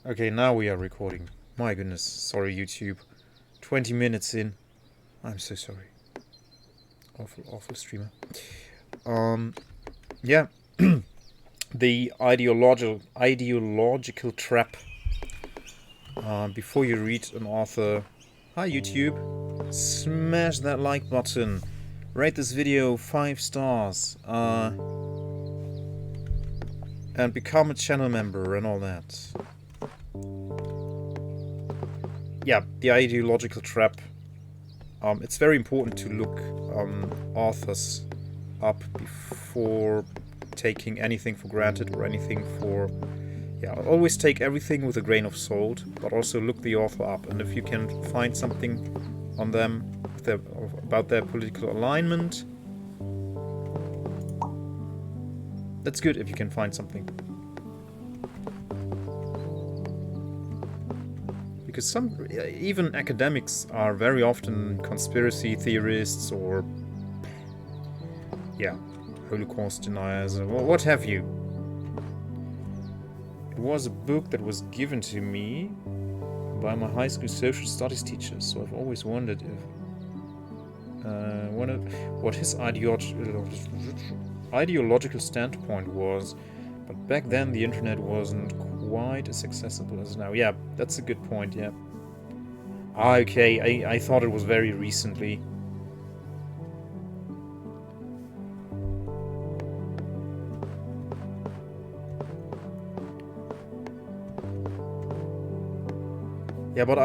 Okay, now we are recording. My goodness, sorry YouTube. 20 minutes in. I'm so sorry. Awful streamer. Um, yeah. The ideological trap. Before you read an author, hi YouTube, smash that like button. Rate this video 5 stars. And become a channel member and all that. Yeah, the ideological trap. It's very important to look authors up before taking anything for granted or anything for... Yeah, always take everything with a grain of salt, but also look the author up. And if you can find something on them about their political alignment, that's good if you can find something. Because even academics are very often conspiracy theorists or, yeah, Holocaust deniers or what have you. It was a book that was given to me by my high school social studies teacher, so I've always wondered if what his ideological standpoint was. But back then the internet wasn't quite as accessible as now. Yeah, that's a good point, yeah. Okay, I thought it was very recently. Yeah, but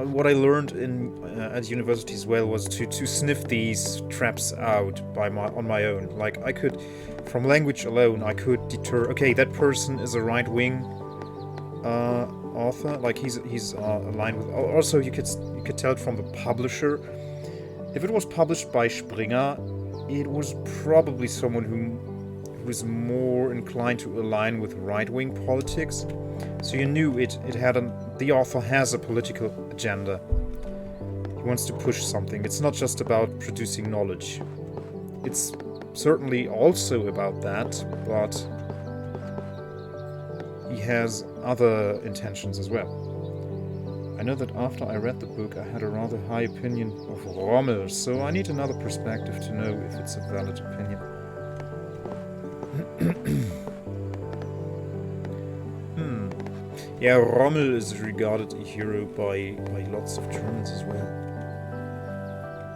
what I learned at university as well was to sniff these traps out on my own. Like, I could, from language alone, I could deter. Okay, that person is a right-wing author. Like, he's aligned with. Also, you could tell it from the publisher. If it was published by Springer, it was probably someone who was more inclined to align with right-wing politics. So you knew the author has a political agenda. He wants to push something. It's not just about producing knowledge. It's certainly also about that, but he has other intentions as well. I know that after I read the book, I had a rather high opinion of Rommel, so I need another perspective to know if it's a valid opinion. Yeah, Rommel is regarded a hero by lots of Germans as well.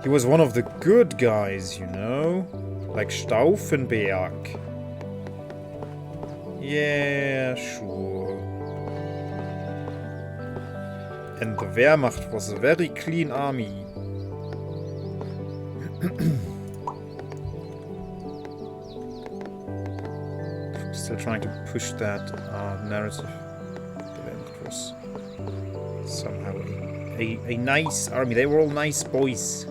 He was one of the good guys, you know? Like Stauffenberg. Yeah, sure. And the Wehrmacht was a very clean army. Still trying to push that narrative. Was somehow a nice army. They were all nice boys.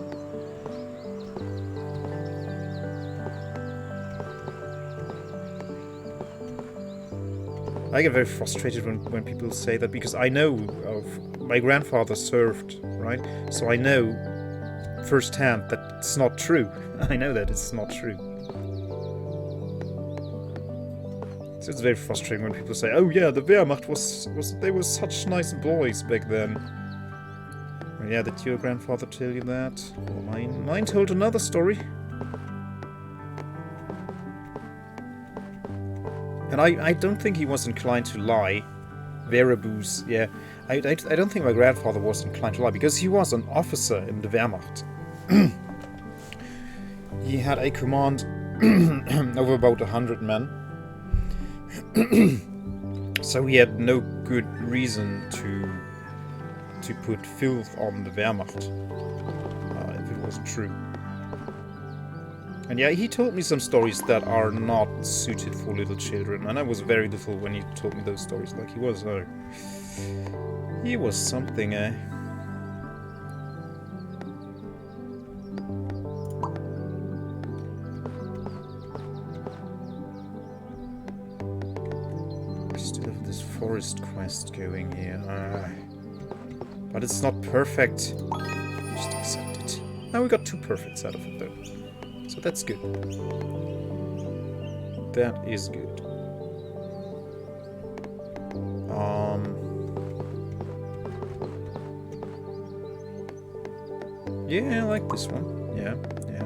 I get very frustrated when people say that, because I know my grandfather served, right? So I know firsthand that it's not true. I know that it's not true. So it's very frustrating when people say, "Oh yeah, the Wehrmacht they were such nice boys back then." Well, yeah, did your grandfather tell you that? Well, mine told another story. And I don't think he was inclined to lie. Wehrabus, yeah. I don't think my grandfather was inclined to lie, because he was an officer in the Wehrmacht. He had a command over about 100 men. So he had no good reason to put filth on the Wehrmacht, if it wasn't true. And yeah, he told me some stories that are not suited for little children, and I was very little when he told me those stories. Like, he was something, eh? Forest quest going here. But it's not perfect. Just accept it. Now we got 2 perfects out of it though. So that's good. That is good. Yeah, I like this one. Yeah, yeah.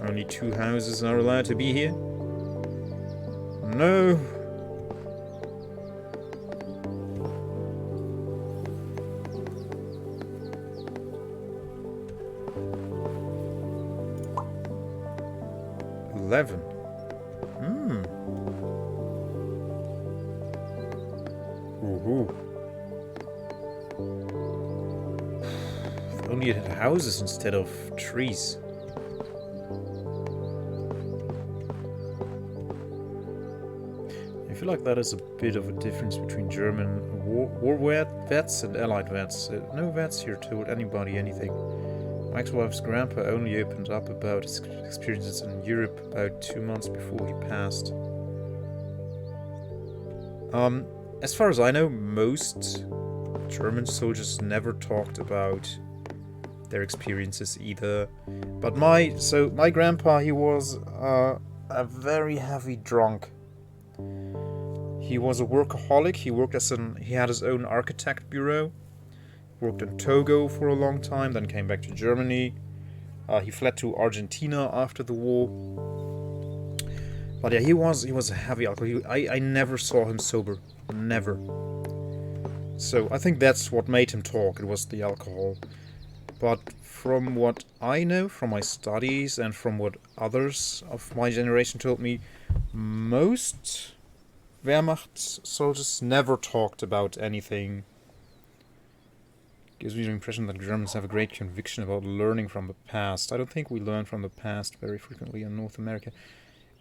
Only 2 houses are allowed to be here? No. $11. Ooh. If only it had houses instead of trees. I feel like that is a bit of a difference between German war vets and Allied vets. No vets here told anybody anything. My ex-wife's grandpa only opened up about his experiences in Europe about 2 months before he passed. As far as I know, most German soldiers never talked about their experiences either. But my grandpa, he was a very heavy drunk. He was a workaholic. He had his own architect bureau. Worked in Togo for a long time, then came back to Germany. He fled to Argentina after the war. But yeah, he was a heavy alcoholic. I never saw him sober. Never. So I think that's what made him talk. It was the alcohol. But from what I know, from my studies, and from what others of my generation told me, most Wehrmacht soldiers never talked about anything. Gives me the impression that Germans have a great conviction about learning from the past. I don't think we learn from the past very frequently in North America.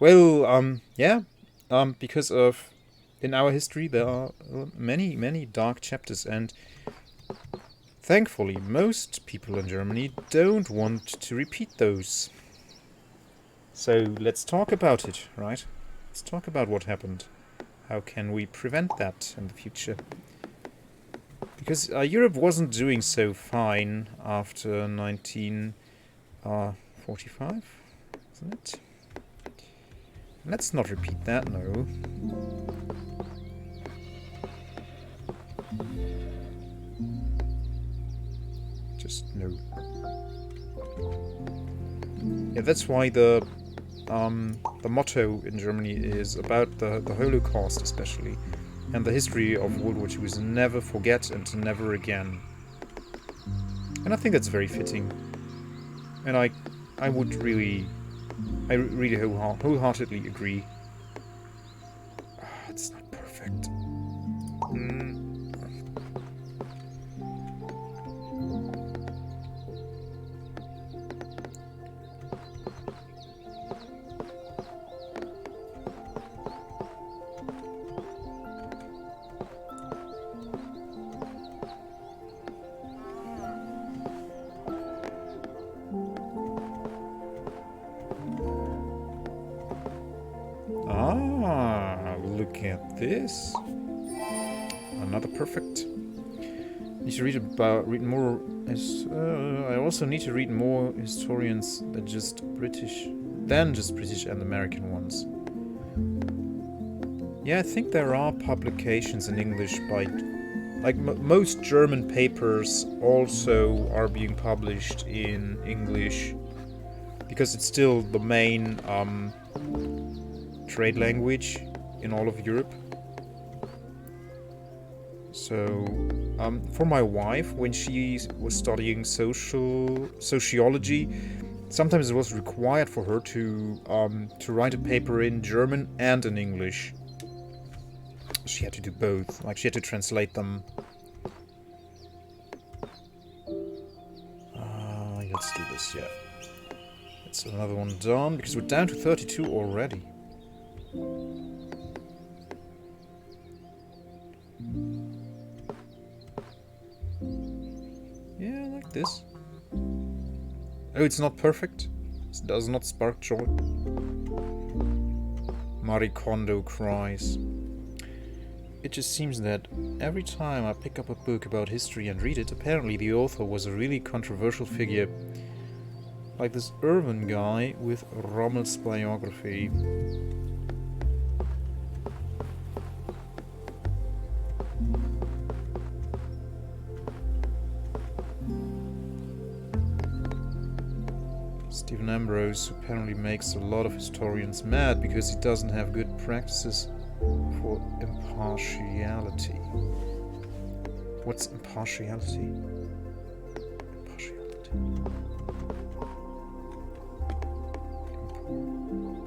Well, yeah, because of, in our history, there are many, many dark chapters, and thankfully, most people in Germany don't want to repeat those. So let's talk about it, right? Let's talk about what happened. How can we prevent that in the future? Because Europe wasn't doing so fine after 1945, isn't it? Let's not repeat that, no. Just no. Yeah, that's why the motto in Germany is about the Holocaust, especially, and the history of World War II is never forget and never again. And I think that's very fitting. And I really wholeheartedly agree. It's not perfect. Look at this. Another perfect. Need to read more. I also need to read more historians than just British and American ones. Yeah, I think there are publications in English by, like most German papers also are being published in English because it's still the main trade language in all of Europe. So, for my wife, when she was studying sociology, sometimes it was required for her to write a paper in German and in English. She had to do both. Like, she had to translate them. Let's do this, yeah. That's another one done, because we're down to 32 already. Yeah, I like this. Oh, it's not perfect. It does not spark joy. Marie Kondo cries. It just seems that every time I pick up a book about history and read it, apparently the author was a really controversial figure. Like this urban guy with Rommel's biography. Stephen Ambrose apparently makes a lot of historians mad because he doesn't have good practices for impartiality. What's impartiality? Impartiality.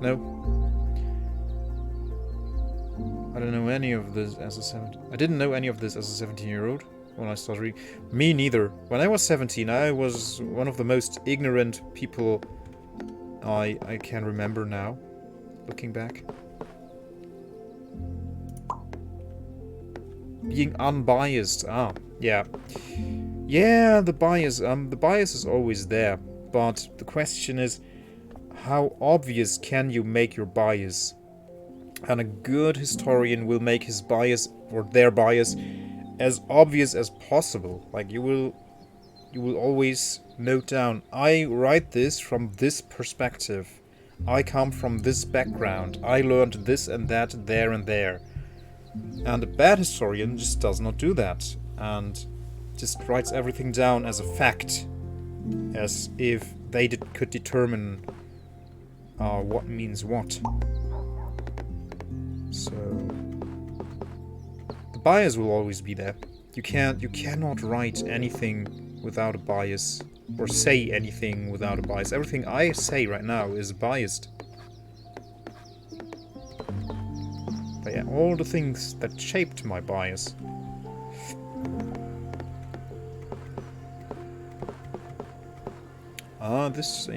No. I don't know any of this as a 17. I didn't know any of this as a 17-year-old when I started reading. Me neither. When I was 17, I was one of the most ignorant people I can remember now, looking back. Being unbiased. Ah, yeah. Yeah, the bias. The bias is always there, but the question is, how obvious can you make your bias? And a good historian will make his bias or their bias as obvious as possible. Like you will always note down, I write this from this perspective. I come from this background. I learned this and that there and there. And a bad historian just does not do that and just writes everything down as a fact, as if they could determine what means what. So the bias will always be there. You cannot write anything without a bias or say anything without a bias. Everything I say right now is biased. But yeah, all the things that shaped my bias. This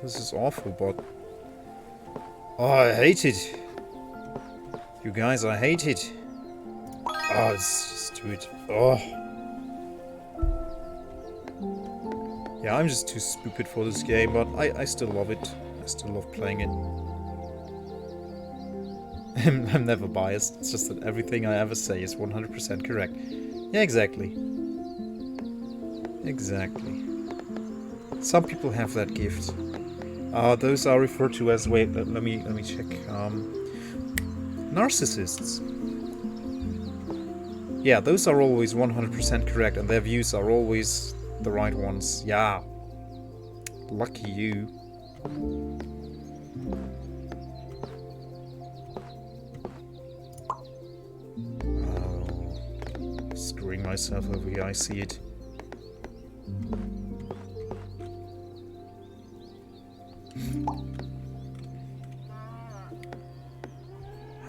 is awful, but I hate it. You guys, I hate it. Oh, let's just do it. Oh. Yeah, I'm just too stupid for this game, but I still love it. I still love playing it. I'm never biased. It's just that everything I ever say is 100% correct. Yeah, exactly. Exactly. Some people have that gift. Those are referred to as... Wait, let me check. Narcissists. Yeah, those are always 100% correct, and their views are always the right ones. Yeah. Lucky you. Oh, screwing myself over here, I see it.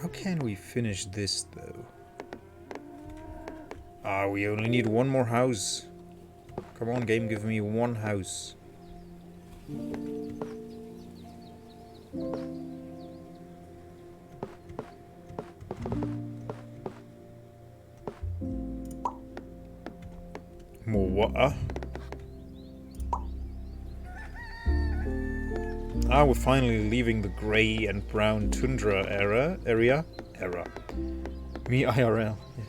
How can we finish this, though? We only need one more house. Come on, game, give me one house. More water. We're finally leaving the grey and brown tundra area. Me IRL. Yeah.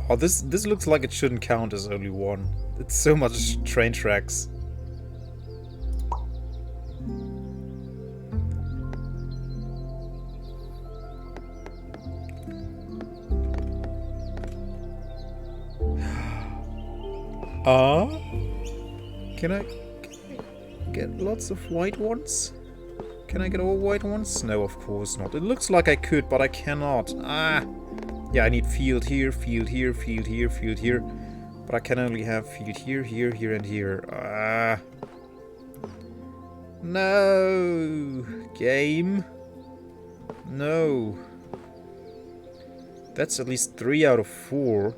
Oh, this looks like it shouldn't count as only one. It's so much train tracks. Can I get lots of white ones? Can I get all white ones? No, of course not. It looks like I could, but I cannot. Yeah, I need field here, field here, field here, field here. But I can only have field here, here, here, and here. No! Game. No. That's at least 3 out of 4.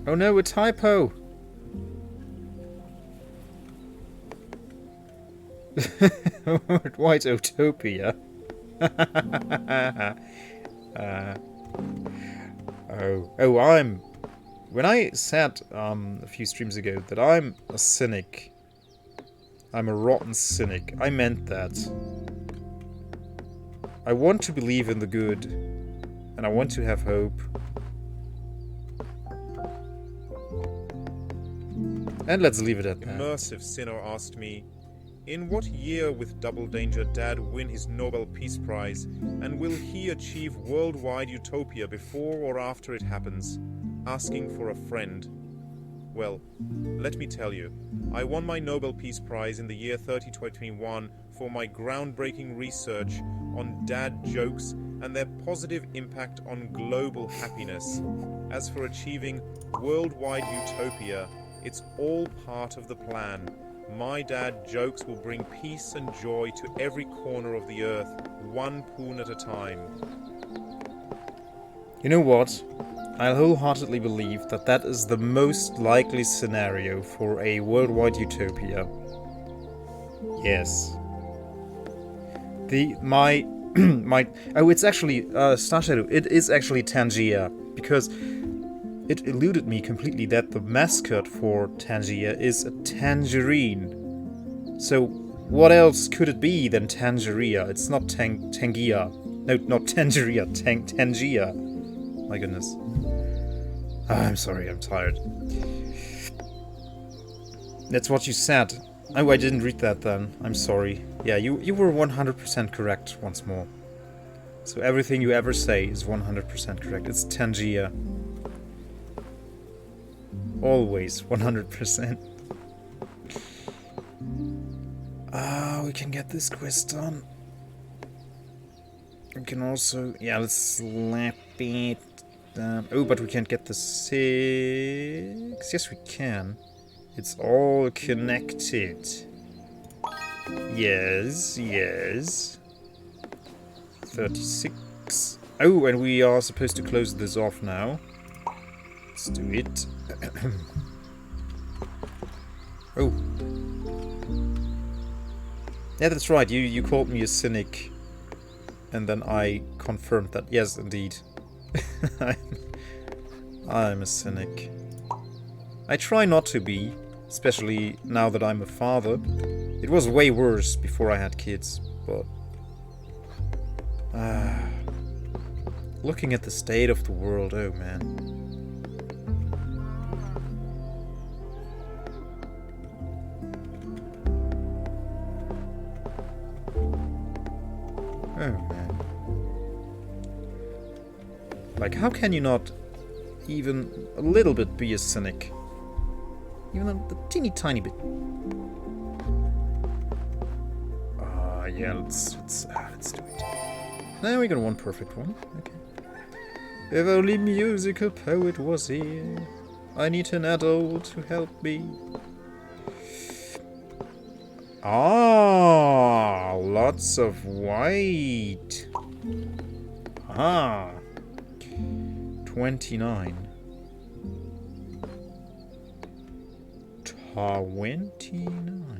Oh no, a typo! White Utopia. When I said a few streams ago that I'm a cynic, I'm a rotten cynic, I meant that. I want to believe in the good, and I want to have hope. And let's leave it at that. Immersive Sinner asked me, In what year with Double Danger Dad win his Nobel Peace Prize, and will he achieve worldwide utopia before or after it happens? Asking for a friend. Well, let me tell you, I won my Nobel Peace Prize in the year 2021 for my groundbreaking research on dad jokes and their positive impact on global happiness. As for achieving worldwide utopia, it's all part of the plan. My dad jokes will bring peace and joy to every corner of the earth, one poon at a time. You know what? I wholeheartedly believe that that is the most likely scenario for a worldwide utopia. Yes. It's actually Star Shadow. It is actually Tangier, because it eluded me completely that the mascot for Tangier is a tangerine. So what else could it be than Tangeria? It's not Tangia. No, not Tangeria. Tangier. My goodness. I'm sorry, I'm tired. That's what you said. Oh, I didn't read that then. I'm sorry. Yeah, you were 100% correct once more. So everything you ever say is 100% correct. It's Tangier. Always 100%. We can get this quest done. We can also... Yeah, let's slap it down. Oh, but we can't get the 6. Yes, we can. It's all connected. Yes, yes. 36. Oh, and we are supposed to close this off now. Let's do it. Oh. Yeah, that's right. You called me a cynic. And then I confirmed that, yes, indeed. I'm a cynic. I try not to be, especially now that I'm a father. It was way worse before I had kids, but... looking at the state of the world, oh man. Oh man. Like, how can you not even a little bit be a cynic? Even a teeny tiny bit. Yeah, let's do it. Now we got one perfect one. Okay. If only musical poet was here. I need an adult to help me. Ah, lots of white. Ah. 29. 29.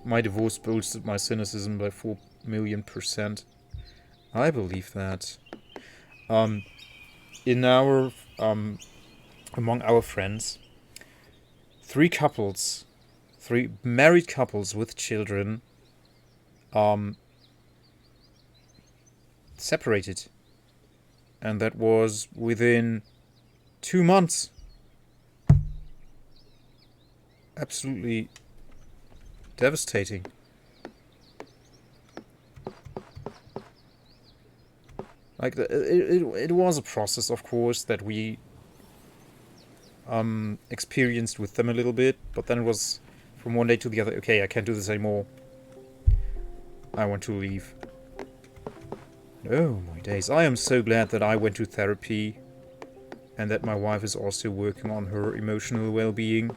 My divorce boosted my cynicism by 4,000,000%. I believe that. In our among our friends, 3 married couples with children, separated, and that was within 2 months. Absolutely devastating. Like, it was a process, of course, that we experienced with them a little bit, but then it was from one day to the other, okay, I can't do this anymore. I want to leave. Oh my days. I am so glad that I went to therapy and that my wife is also working on her emotional well-being.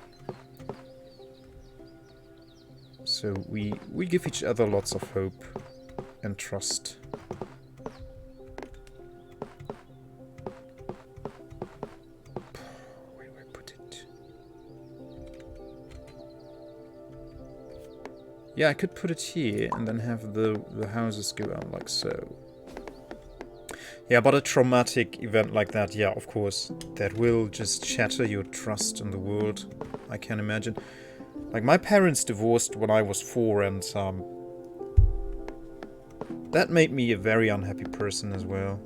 So we give each other lots of hope and trust. Where do I put it? Yeah, I could put it here and then have the houses go out like so. Yeah, but a traumatic event like that, yeah, of course, that will just shatter your trust in the world, I can imagine. Like, my parents divorced when I was 4, and that made me a very unhappy person as well.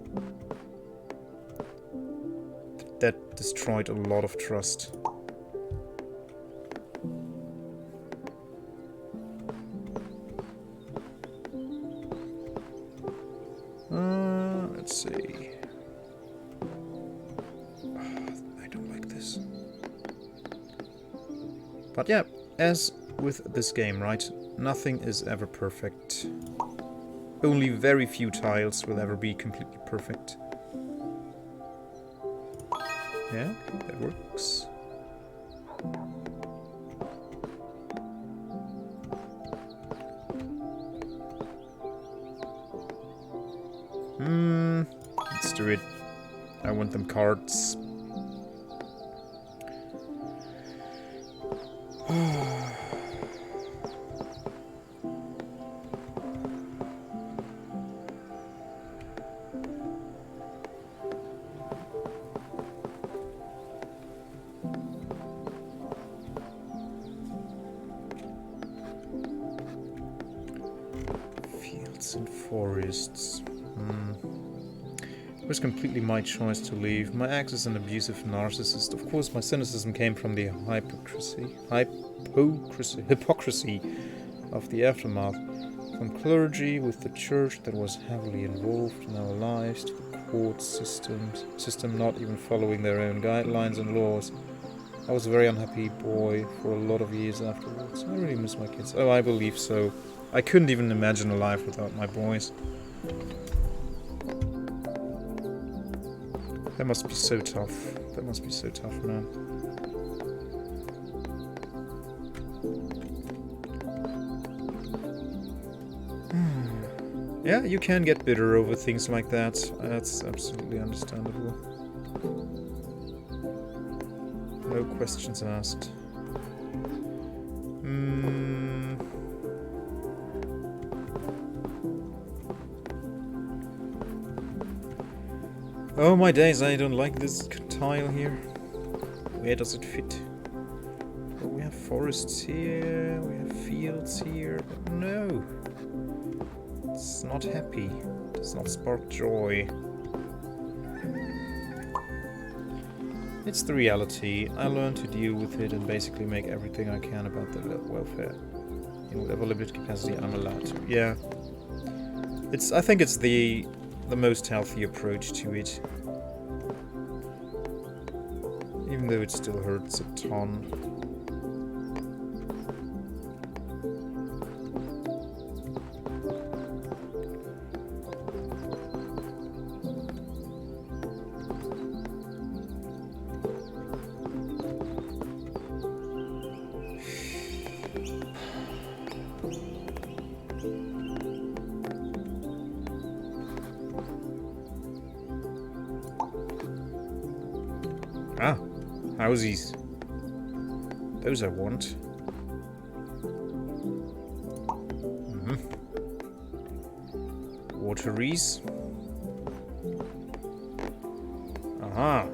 That destroyed a lot of trust. Let's see. I don't like this. But yeah, as with this game, right? Nothing is ever perfect. Only very few tiles will ever be completely perfect. Yeah, that works. Let's do it. I want them cards. Fields and forests. It was completely my choice to leave. My ex is an abusive narcissist. Of course, my cynicism came from the hypocrisy of the aftermath. From clergy with the church that was heavily involved in our lives, to the court system not even following their own guidelines and laws. I was a very unhappy boy for a lot of years afterwards. I really miss my kids. Oh, I believe so. I couldn't even imagine a life without my boys. That must be so tough. That must be so tough, man. Yeah, you can get bitter over things like that. That's absolutely understandable. No questions asked. Oh my days, I don't like this tile here. Where does it fit? Oh, we have forests here, we have fields here, but no. It's not happy. It does not spark joy. It's the reality. I learned to deal with it and basically make everything I can about the welfare. In whatever limited capacity I'm allowed to. Yeah. I think it's the most healthy approach to it. Even though it still hurts a ton. Ah, housies. Those I want. Wateries. Aha.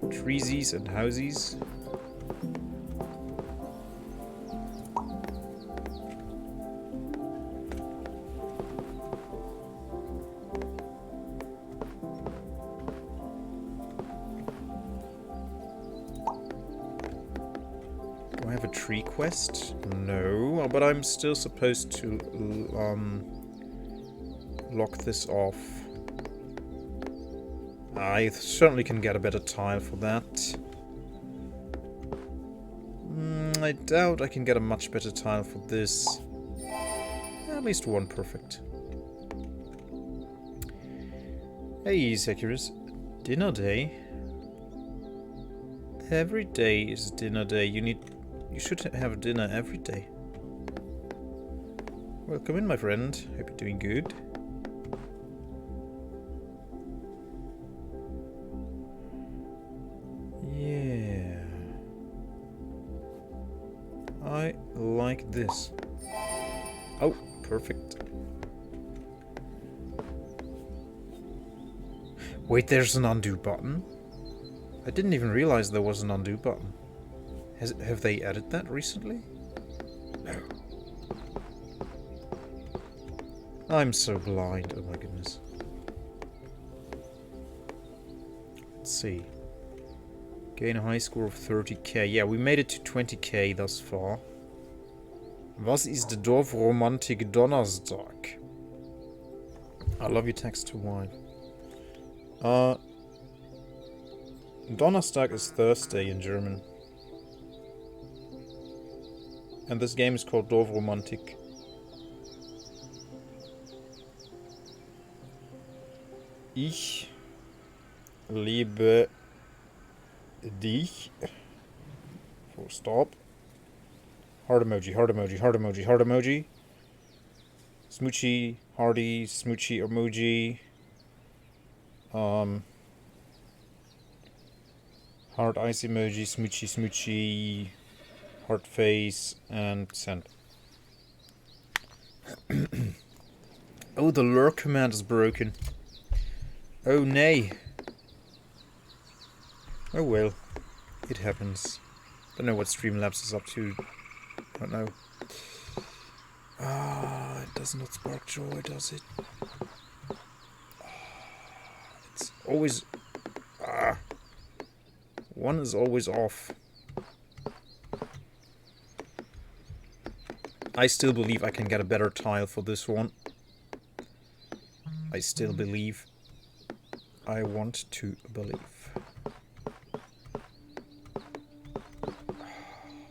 Treesies and housies. Do I have a tree quest? No, but I'm still supposed to lock this off. I certainly can get a better tile for that. I doubt I can get a much better tile for this. At least one perfect. Hey, Securus. Dinner day? Every day is dinner day. You should have dinner every day. Welcome in, my friend. Hope you're doing good. Yeah. I like this. Oh, perfect. Wait, there's an undo button? I didn't even realize there was an undo button. Have they added that recently? No. I'm so blind, oh my goodness. Let's see. Gain a high score of 30k. Yeah, we made it to 20k thus far. Was ist Dorfromantik Donnerstag? I love your text to wine. Donnerstag is Thursday in German. And this game is called Dorfromantik. Ich liebe dich. Full stop. Heart emoji, heart emoji, heart emoji, heart emoji. Smoochy, hearty, smoochy emoji. Heart ice emoji, smoochy, smoochy. Heart face, and send. Oh, the lure command is broken. Oh, nay. Oh well. It happens. Don't know what Streamlabs is up to. Don't know. Ah, it does not spark joy, does it? It's always... one is always off. I still believe I can get a better tile for this one. I still believe. I want to believe.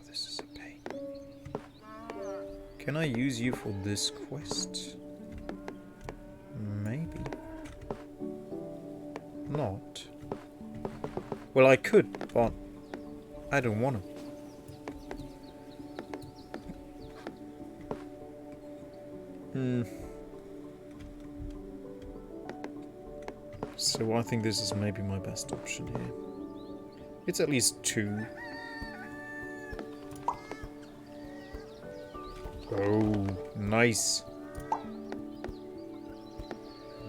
This is a pain. Can I use you for this quest? Maybe. Not. Well, I could, but I don't want to. So I think this is maybe my best option here. It's at least 2. Oh, nice.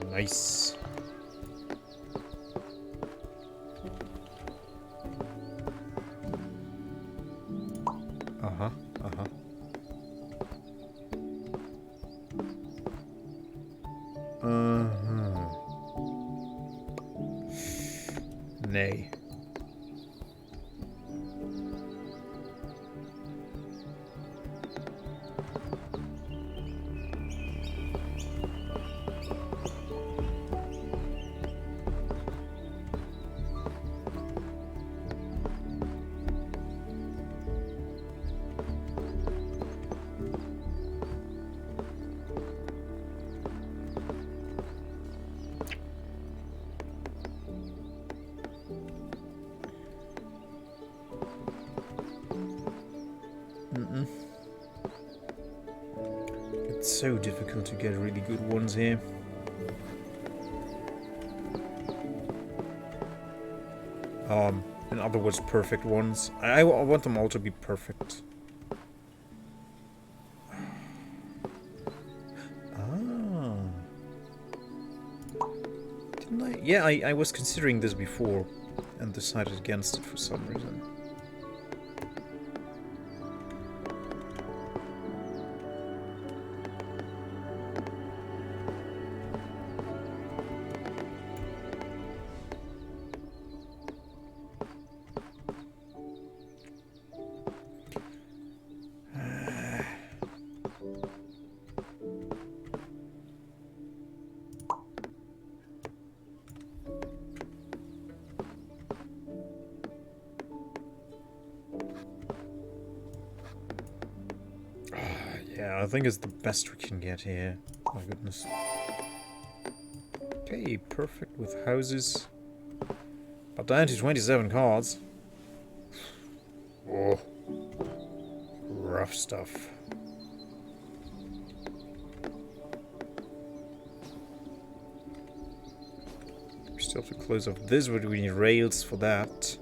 Nice. Uh-huh, uh-huh. Nay. It's so difficult to get really good ones here. In other words, perfect ones. I want them all to be perfect. Ah. Didn't I? Yeah, I was considering this before and decided against it for some reason. Yeah, I think it's the best we can get here. My goodness. Okay, perfect with houses. But down to 27 cards. Oh. Rough stuff. We still have to close off this, but we need rails for that.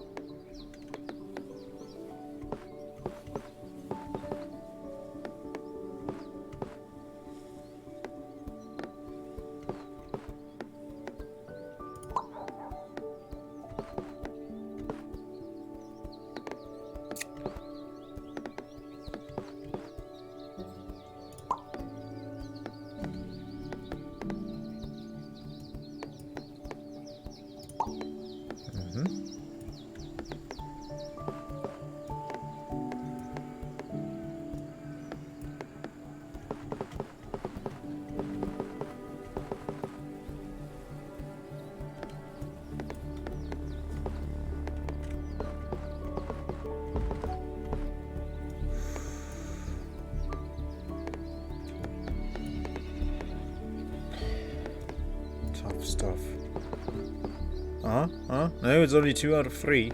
No, it's only 2 out of 3.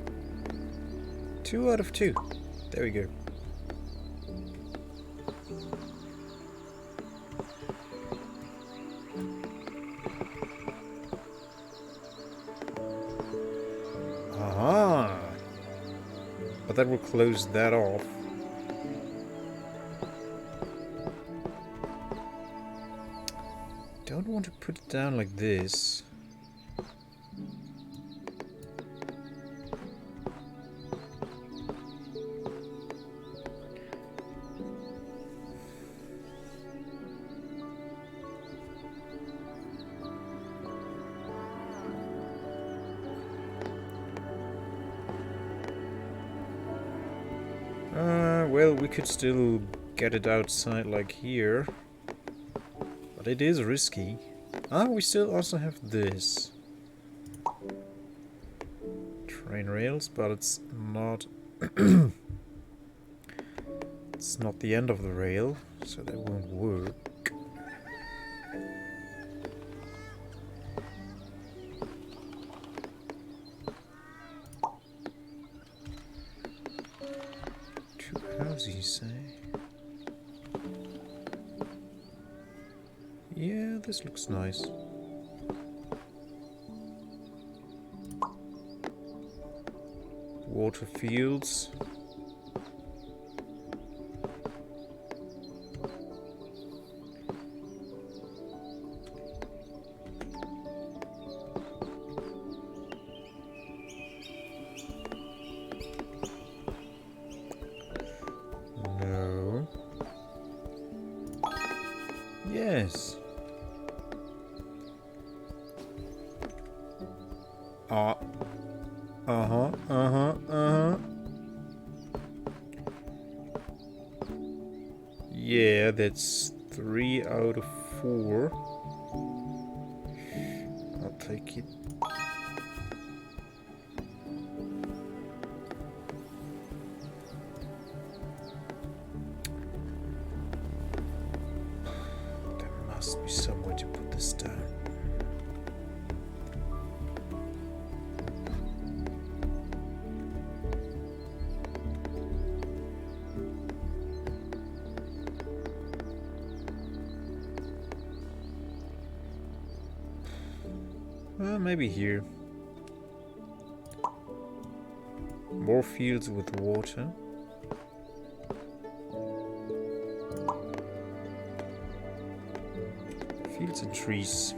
2 out of 2. There we go. Aha! But that will close that off. Don't want to put it down like this. Well, we could still get it outside like here. But it is risky. We still also have this. Train rails, but it's not... it's not the end of the rail, so that won't work. You say? Yeah, this looks nice. Water fields. Yes. Yeah, that's 3 out of 4. I'll take it. Must be somewhere to put this down. Maybe here. More fields with water. Fields and trees.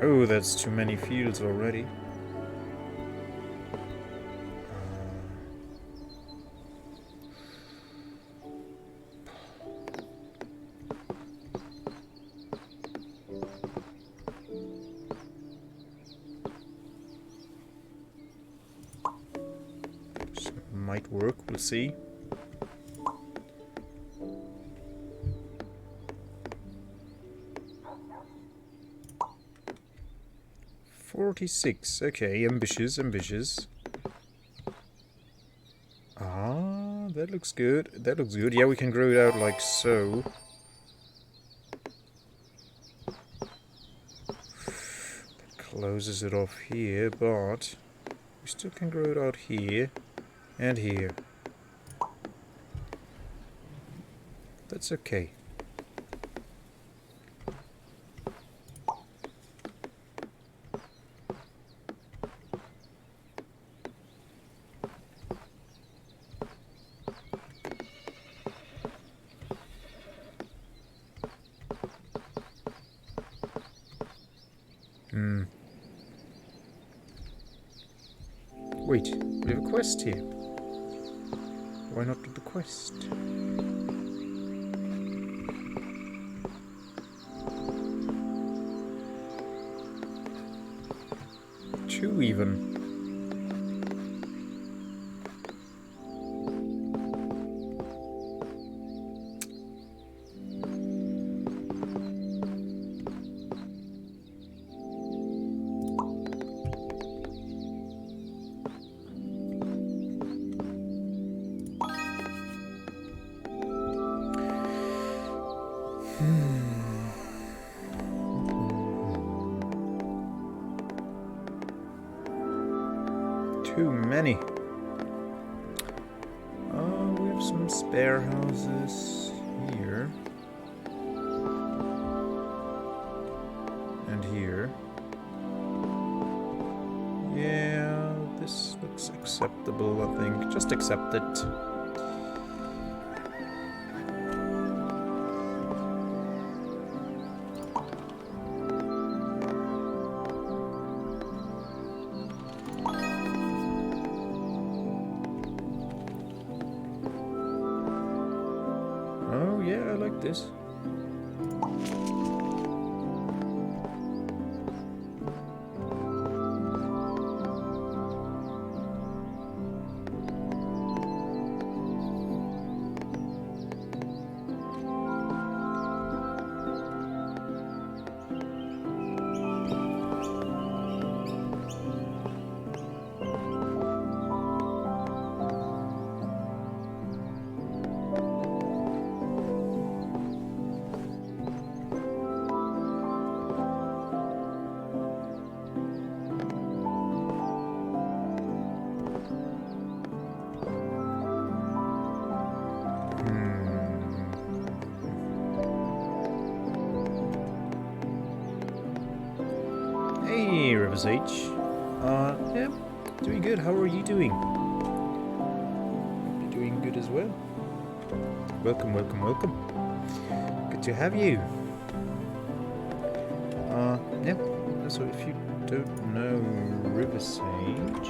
Oh, that's too many fields already. So it might work, we'll see. Okay, ambitious. That looks good. Yeah, we can grow it out like so. That closes it off here, but we still can grow it out here and here. That's okay. Wait, we have a quest here. Why not do the quest? Two even. too many. We have some spare houses here. And here. Yeah, this looks acceptable, I think. Just accept it. Oh, yeah, I like this. Hey, Rivers H. Yeah, doing good. How are you doing? You're doing good as well. Welcome, welcome, welcome. Good to have you. Yeah. So if you don't know Rivers H,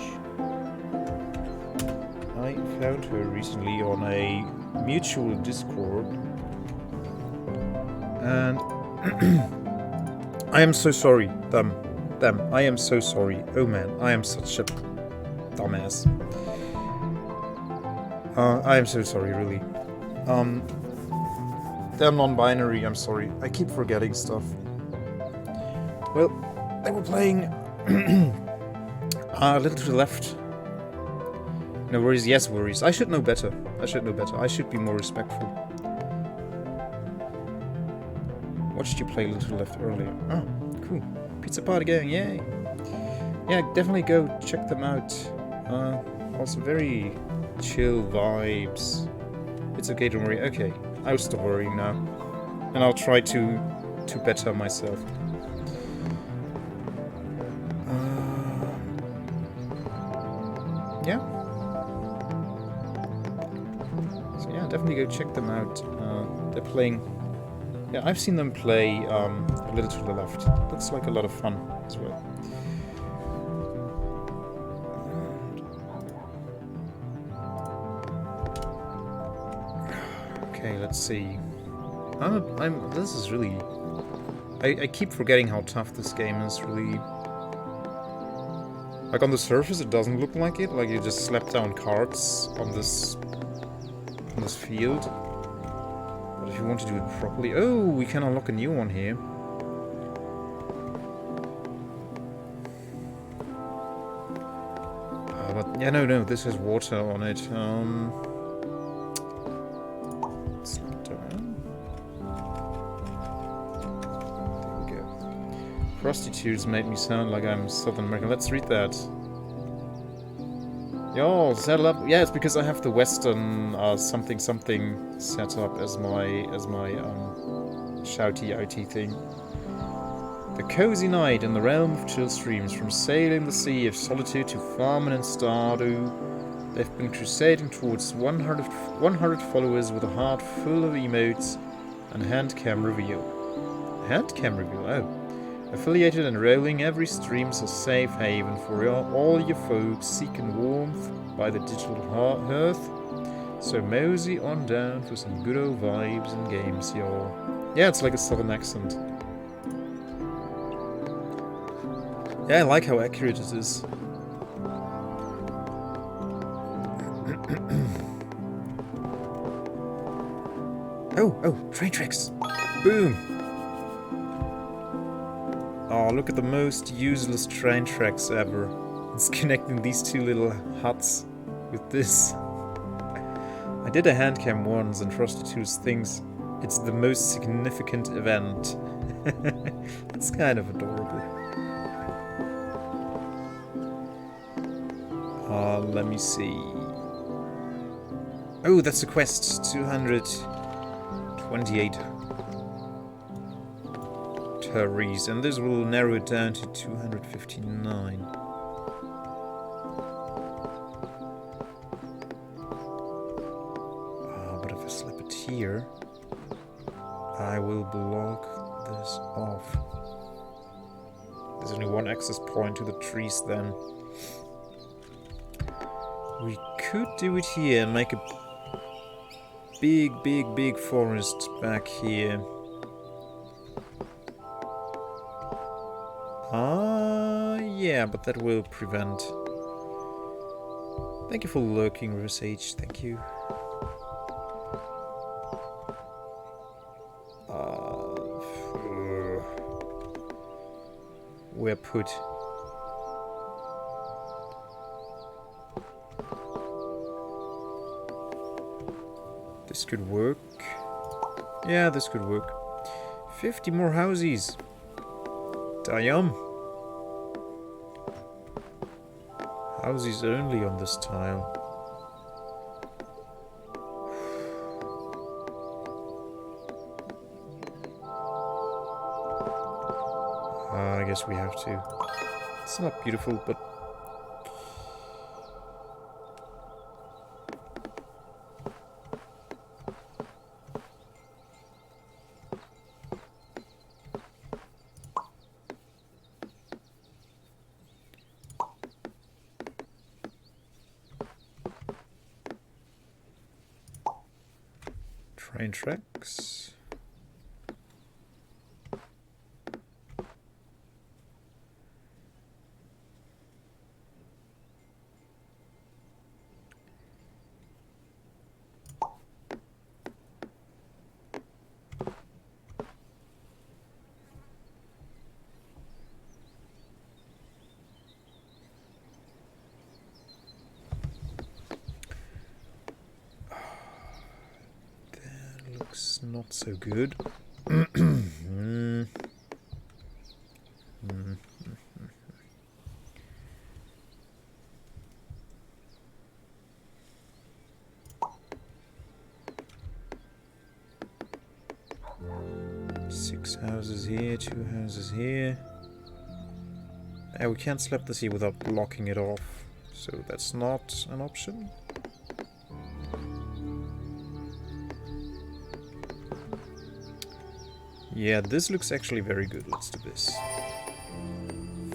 I found her recently on a mutual Discord, and I am so sorry, them. I am so sorry. Oh man, I am such a dumbass. I am so sorry, really. They're non-binary, I'm sorry. I keep forgetting stuff. Well, they were playing a little to the left. No worries, yes worries. I should know better. I should be more respectful. Watched you play a little to the left earlier. Oh, cool. Pizza party going, yay! Yeah, definitely go check them out. Also very chill vibes. It's okay, don't worry. Okay, I'll stop worrying now. And I'll try to better myself. Yeah. So yeah, definitely go check them out. They're playing... Yeah, I've seen them play a little to the left. Looks like a lot of fun as well. Okay, let's see. This is really... I keep forgetting how tough this game is, really. Like, on the surface it doesn't look like it, like you just slap down cards on this field. But if you want to do it properly... Oh, we can unlock a new one here. But yeah, no, this has water on it. Slow down. There we go. Prostitutes made me sound like I'm South American. Let's read that. Yo, settle up. Yeah, it's because I have the Western something set up as my shouty outy thing. The cozy night in the realm of chill streams, from sailing the sea of solitude to farming in Stardew, they've been crusading towards 100 followers with a heart full of emotes and handcam reveal. Handcam reveal, oh. Affiliated and rolling, every stream's a safe haven for all your folks seeking warmth by the digital hearth. So mosey on down for some good old vibes and games, y'all. Yeah, it's like a southern accent. Yeah, I like how accurate it is. Oh, train tracks! Boom! Oh, look at the most useless train tracks ever. It's connecting these two little huts with this. I did a handcam once and Frosty 2's thinks it's the most significant event. It's kind of adorable. Let me see. Oh, that's a quest. 228 turries, and this will narrow it down to 259. But if I slap it here, I will block this off. There's only one access point to the trees then. We could do it here and make a big forest back here. Yeah, but that will prevent. Thank you for lurking, River Sage. Thank you. Where put? This could work. Yeah, this could work. 50 more houses. Damn. Houses only on this tile. I guess we have to. It's not beautiful, but... train tracks. Not so good. 6 houses here, 2 houses here. We can't slap this here without blocking it off, so that's not an option. Yeah, this looks actually very good. Let's do this.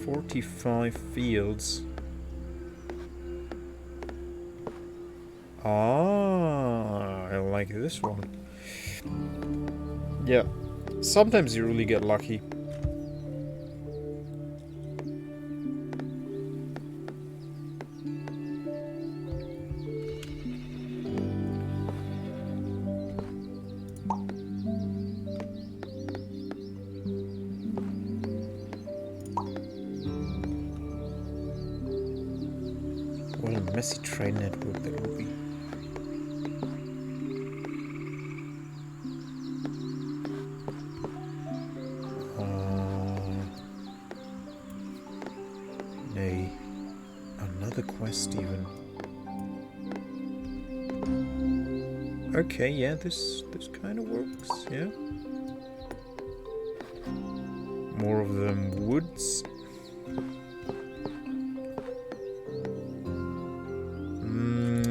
45 fields. I like this one. Yeah, sometimes you really get lucky. What a messy train network that will be. Nay, another quest even. Okay, yeah, this kind of works, yeah. More of them woods.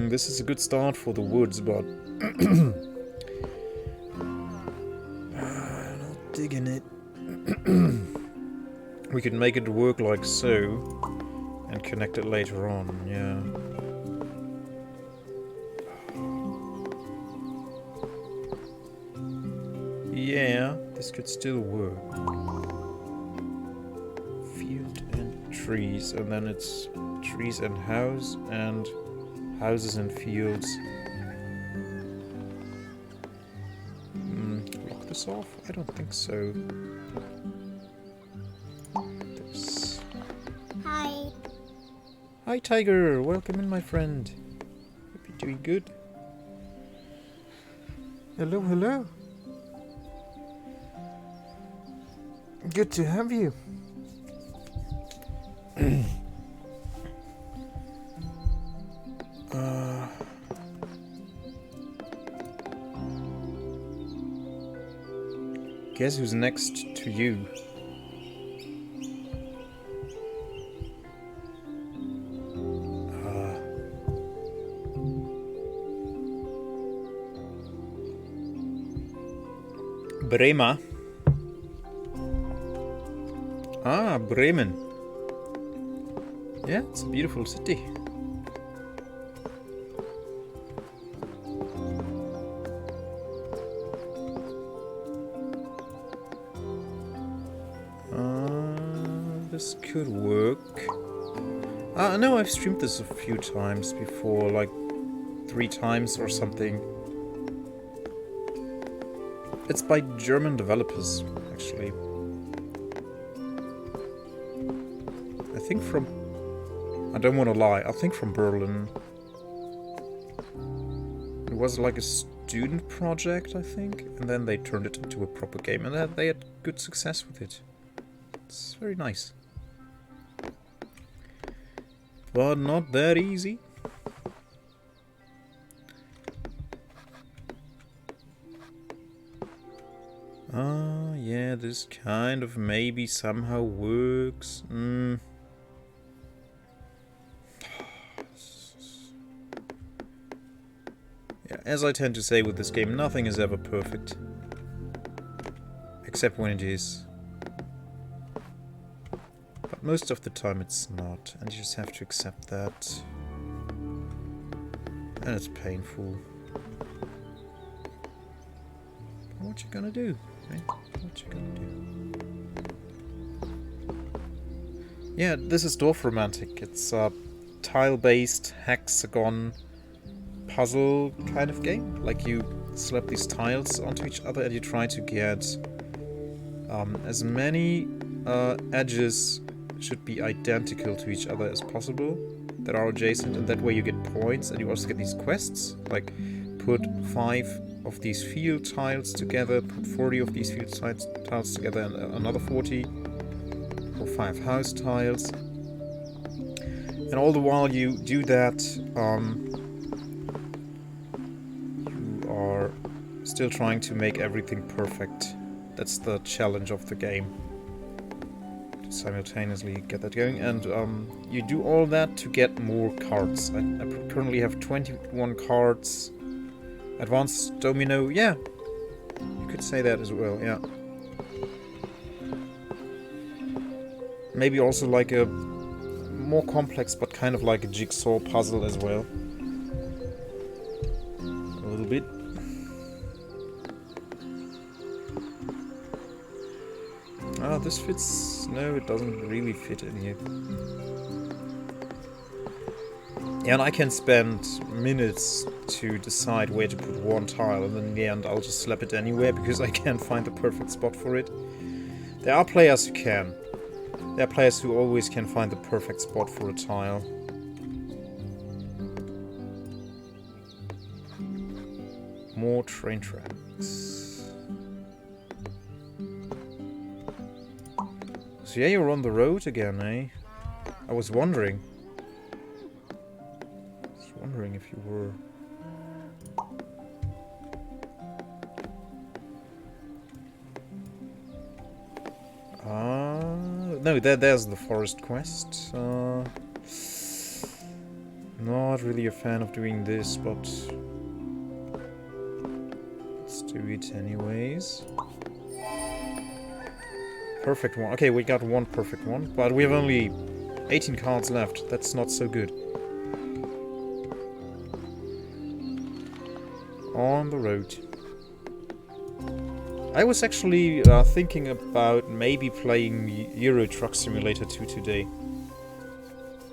This is a good start for the woods, but not digging it. We could make it work like so and connect it later on, yeah. Yeah, this could still work. Field and trees, and then it's trees and house and houses and fields. Lock this off? I don't think so. This. Hi. Hi, Tiger. Welcome in, my friend. Hope you're doing good. Hello, hello. Good to have you. Guess who's next to you? Bremer. Ah, Bremen. Yeah, it's a beautiful city. This could work. No, I've streamed this a few times before, like 3 times or something. It's by German developers, actually. I think from... I don't want to lie, I think from Berlin. It was like a student project, I think, and then they turned it into a proper game, and they had good success with it. It's very nice. But not that easy. Yeah, this kind of maybe somehow works. Yeah, as I tend to say with this game, nothing is ever perfect. Except when it is. But most of the time it's not, and you just have to accept that. And it's painful. But what you gonna do? Right? What you gonna do? Yeah, this is Dorfromantik. It's a tile-based hexagon puzzle kind of game. Like you slap these tiles onto each other and you try to get as many edges should be identical to each other as possible that are adjacent, and that way you get points, and you also get these quests, like put 5 of these field tiles together, put 40 of these field tiles together, and another 40, or 5 house tiles. And all the while you do that, you are still trying to make everything perfect. That's the challenge of the game. To simultaneously get that going, and you do all that to get more cards. I currently have 21 cards. Advanced domino, yeah. You could say that as well, yeah. Maybe also like a more complex, but kind of like a jigsaw puzzle as well. A little bit. Ah, this fits... No, it doesn't really fit in here. Yeah, and I can spend minutes to decide where to put one tile, and then in the end I'll just slap it anywhere because I can't find the perfect spot for it. There are players who can. There are players who always can find the perfect spot for a tile. More train tracks. So yeah, you're on the road again, eh? I was wondering. If you were. No, there's the forest quest. Not really a fan of doing this, but let's do it anyways. Perfect one. Okay, we got one perfect one, but we have only 18 cards left. That's not so good. On the road. I was actually thinking about maybe playing Euro Truck Simulator 2 today.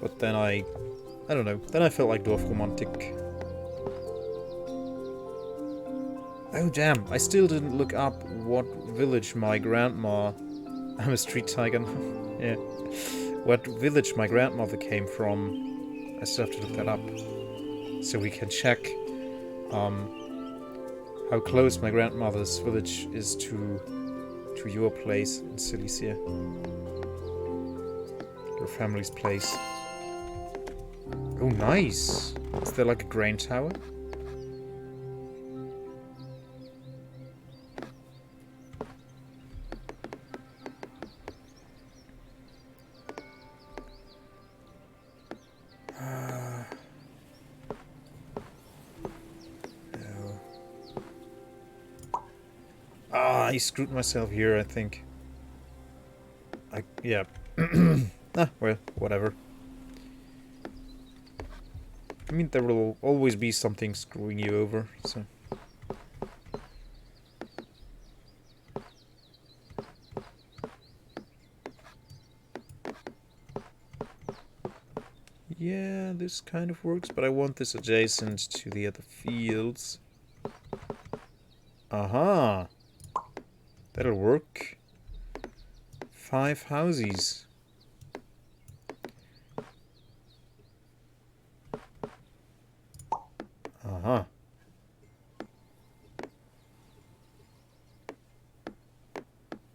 But then I don't know. Then I felt like Dorfromantik. Oh damn, I still didn't look up what village my grandma... I'm a street tiger. Yeah. What village my grandmother came from. I still have to look that up. So we can check how close my grandmother's village is to your place in Silesia. Your family's place. Oh, nice! Is there like a grain tower? No. I screwed myself here, I think. Yeah. Well, whatever. I mean, there will always be something screwing you over, so... Yeah, this kind of works, but I want this adjacent to the other fields. Aha! That'll work. 5 houses. Aha.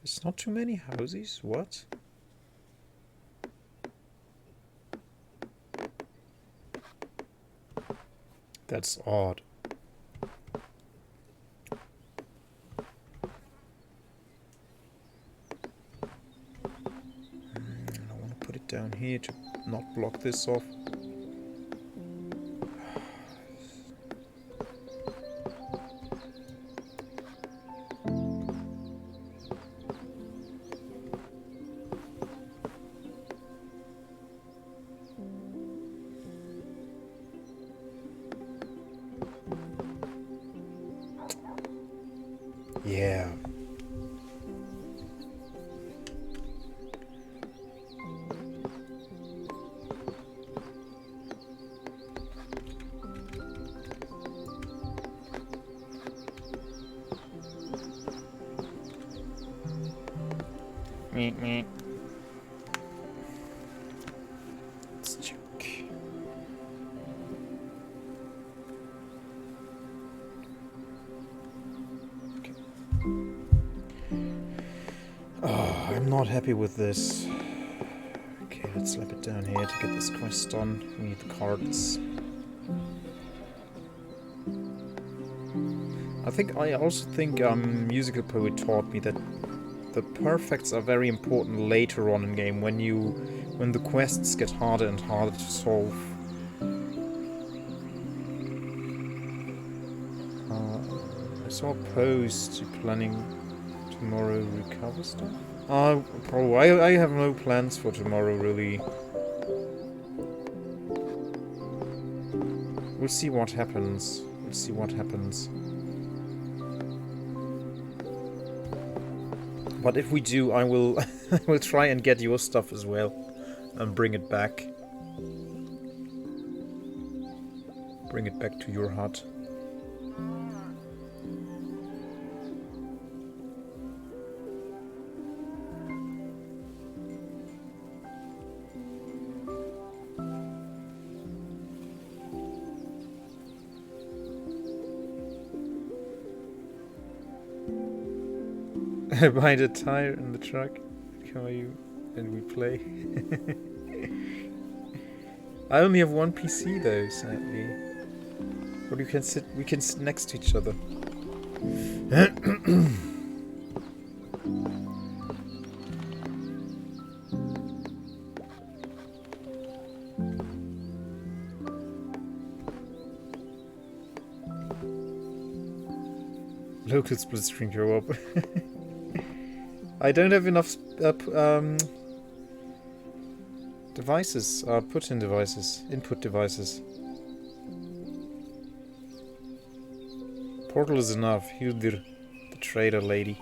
There's not too many houses, what? That's odd. I want to put it down here to not block this off. Yeah. Meh. Let's check. Okay. Oh, I'm not happy with this. Okay, let's slap it down here to get this quest done. We need the cards. I also think Musical Poet taught me that the perfects are very important later on in game when the quests get harder and harder to solve. I saw a post planning tomorrow recover stuff. Probably. I have no plans for tomorrow really. We'll see what happens. But if we do, I will I will try and get your stuff as well and bring it back. Bring it back to your hut. I buy the tire in the truck. How are you? And we play. I only have one PC though, sadly. But we can sit next to each other. Local split screen go up. I don't have enough devices, input devices. Portal is enough. Hildir, the trader lady.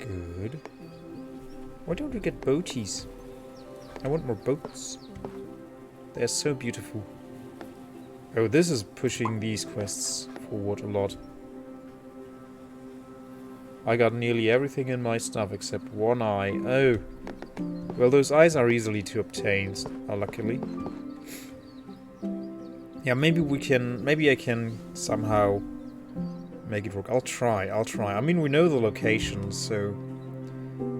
Good. Why don't we get boaties? I want more boats. They're so beautiful. Oh, this is pushing these quests forward a lot. I got nearly everything in my stuff except one eye. Oh. Well, those eyes are easily to obtain, luckily. Yeah, maybe I can somehow make it work. I'll try. I mean, we know the location, so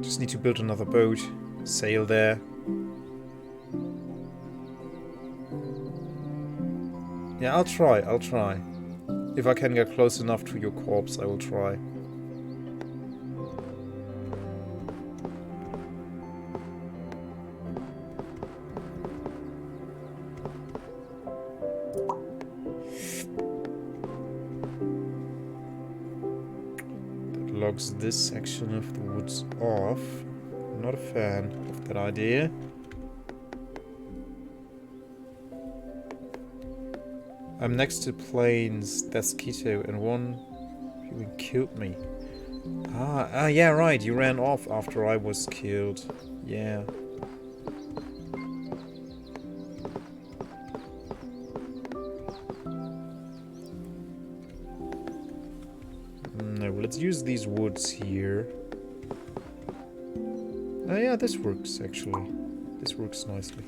just need to build another boat, sail there. Yeah, I'll try. If I can get close enough to your corpse, I will try. Logs this section of the woods off. I'm not a fan of that idea. I'm next to plains Desquito and one who killed me. Yeah, right, you ran off after I was killed. Yeah. No, let's use these woods here. Oh yeah, this works actually. This works nicely.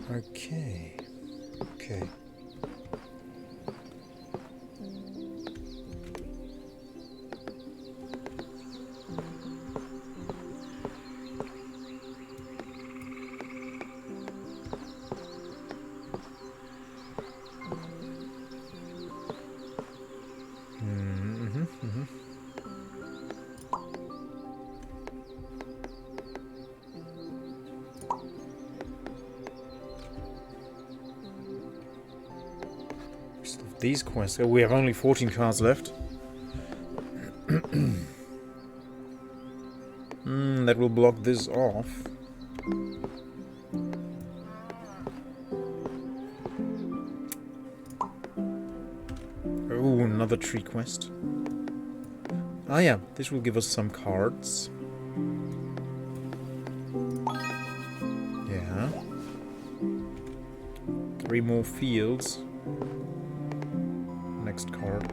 Okay. These quests. Oh, we have only 14 cards left. That will block this off. Oh, another tree quest. Ah yeah, this will give us some cards. Yeah. 3 more fields. Next card.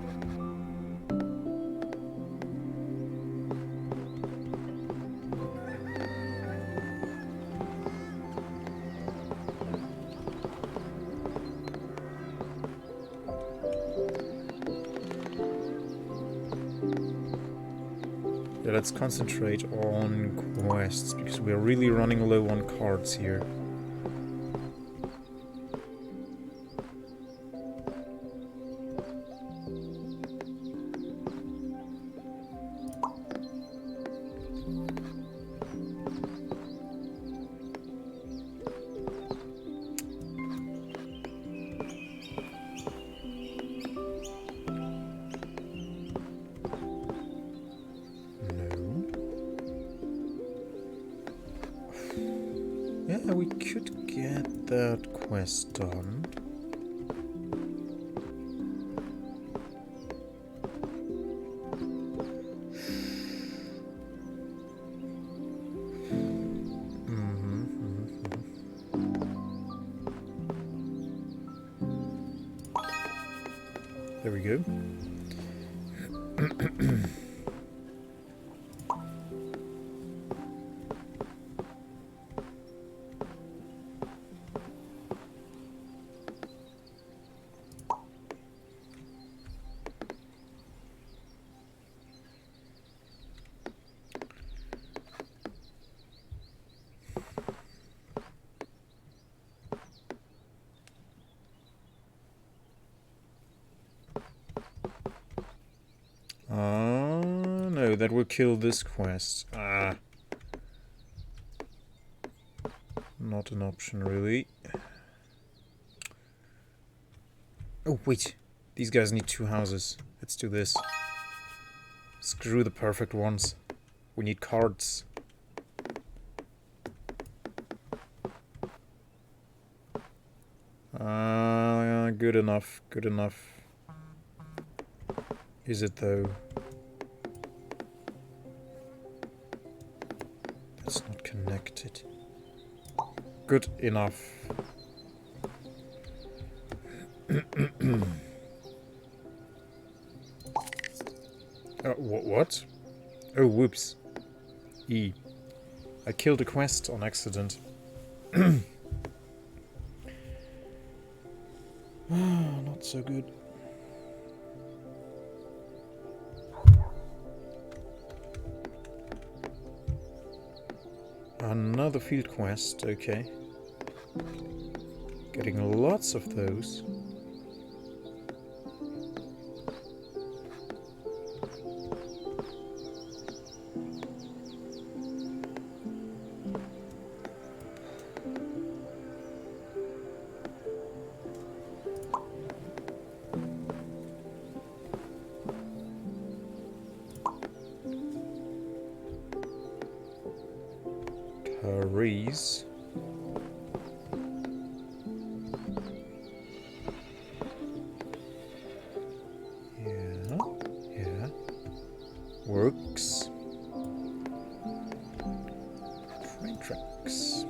Yeah, let's concentrate on quests because we're really running low on cards here. Yeah, we could get that quest done. There we go. no, that will kill this quest. Ah. Not an option, really. Oh, wait. These guys need 2 houses. Let's do this. Screw the perfect ones. We need cards. Good enough. Good enough. Is it, though? That's not connected. Good enough. What? Oh, whoops. E. I killed a quest on accident. Not so good. Another field quest, okay. Getting lots of those. Hurries. Yeah. Works. Train tracks.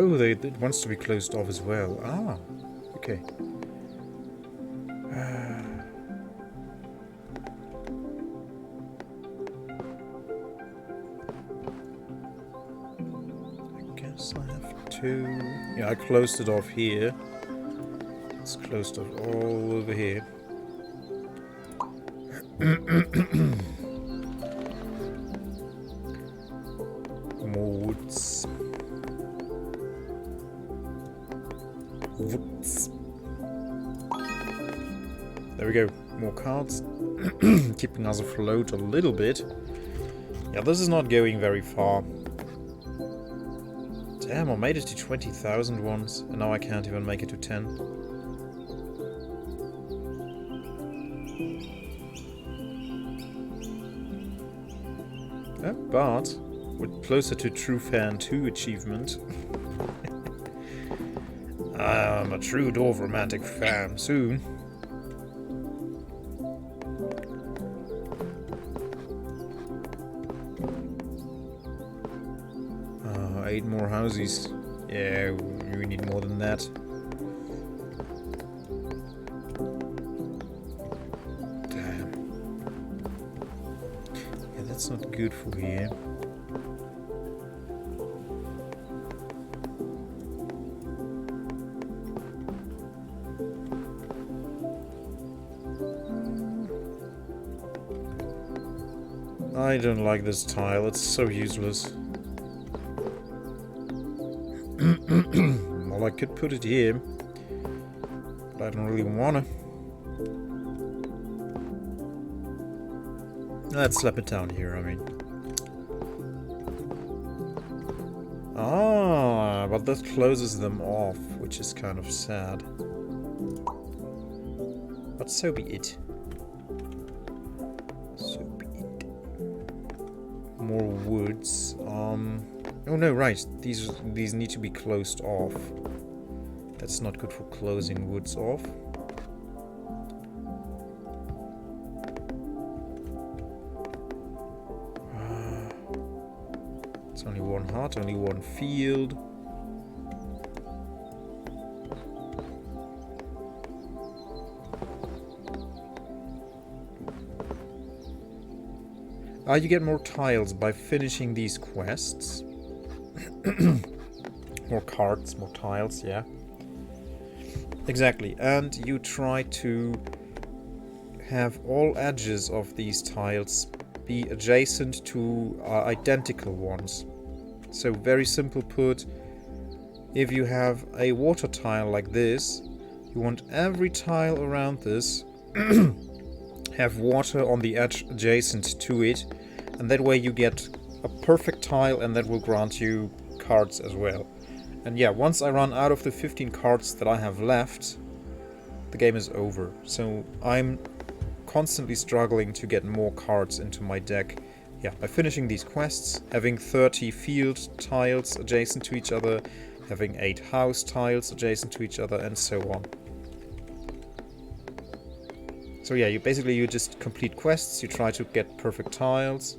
Oh, it wants to be closed off as well. Ah, okay. I guess I have to... Yeah, I closed it off here. It's closed off all over here. More woods. Whoops. There we go. More cards. Keeping us afloat a little bit. Yeah, this is not going very far. Damn, I made it to 20,000 once, and now I can't even make it to 10. But we're closer to True Fan 2 achievement. I'm a true Dorfromantik fan soon. 8 more houses. Yeah, we need more than that. Damn. Yeah, that's not good for here. I don't like this tile, it's so useless. Well, I could put it here, but I don't really wanna. Let's slap it down here, I mean. Ah, but that closes them off, which is kind of sad. But so be it. So be it. More woods. Oh no, right. These need to be closed off. That's not good for closing woods off. It's only one hut, only one field. You get more tiles by finishing these quests. More cards, more tiles, yeah. Exactly, and you try to have all edges of these tiles be adjacent to identical ones. So very simple put, if you have a water tile like this, you want every tile around this have water on the edge adjacent to it, and that way you get a perfect tile, and that will grant you cards as well. And yeah, once I run out of the 15 cards that I have left, the game is over. So I'm constantly struggling to get more cards into my deck. Yeah, by finishing these quests, having 30 field tiles adjacent to each other, having 8 house tiles adjacent to each other, and so on. So yeah, you just complete quests, you try to get perfect tiles.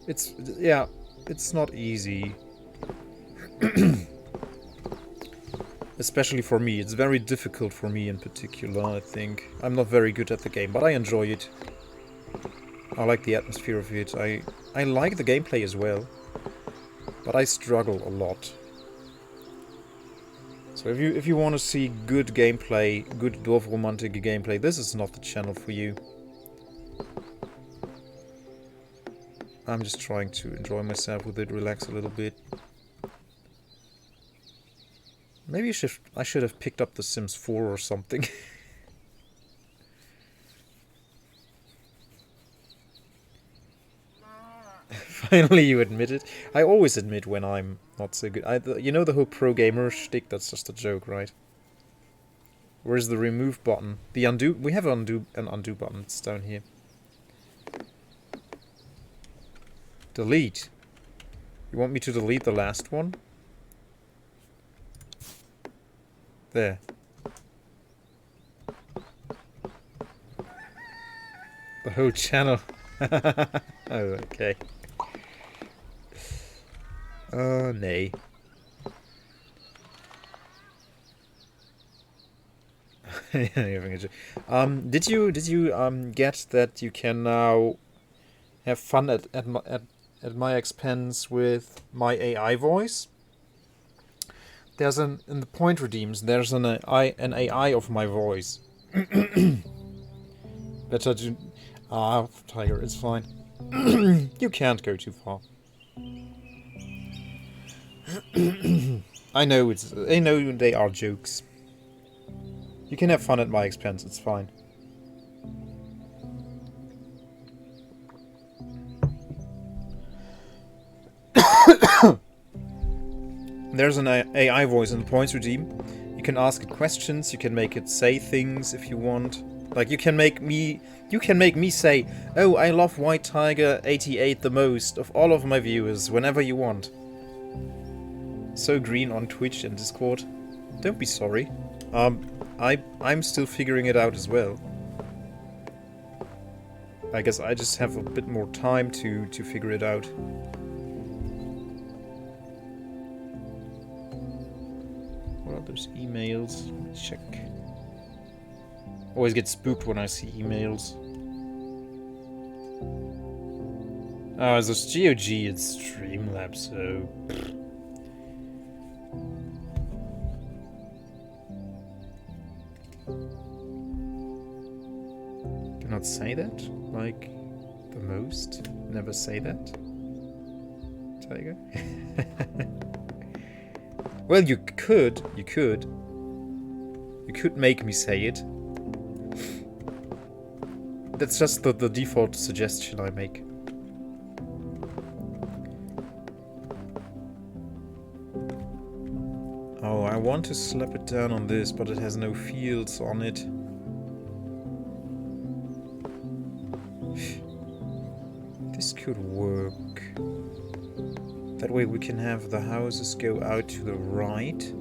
It's not easy. Especially for me. It's very difficult for me in particular, I think. I'm not very good at the game, but I enjoy it. I like the atmosphere of it. I like the gameplay as well. But I struggle a lot. So if you want to see good gameplay, good Dorfromantik gameplay, this is not the channel for you. I'm just trying to enjoy myself with it, relax a little bit. Maybe I should have picked up The Sims 4 or something. Finally you admit it. I always admit when I'm not so good. You know the whole pro gamer shtick, that's just a joke, right? Where's the remove button? The undo? We have an undo button. It's down here. Delete. You want me to delete the last one? There. The whole channel. Oh, okay. Nee. Did you get that you can now have fun at my expense with my AI voice? There's in the point redeems, there's an AI of my voice. Better do... Tiger, it's fine. You can't go too far. I know they are jokes. You can have fun at my expense, it's fine. There's an AI voice in the points redeem. You can ask it questions, you can make it say things if you want. Like you can make me say, "Oh, I love White Tiger 88 the most of all of my viewers," whenever you want. So green on Twitch and Discord. Don't be sorry. I'm still figuring it out as well. I guess I just have a bit more time to figure it out. What are those emails? Check. Always get spooked when I see emails. Oh, it's this GOG, it's Streamlabs, so... Do not say that, like, the most. Never say that. Tiger. Well, you could make me say it. That's just the default suggestion I make. Oh, I want to slap it down on this, but it has no fields on it. This could work. That way we can have the houses go out to the right.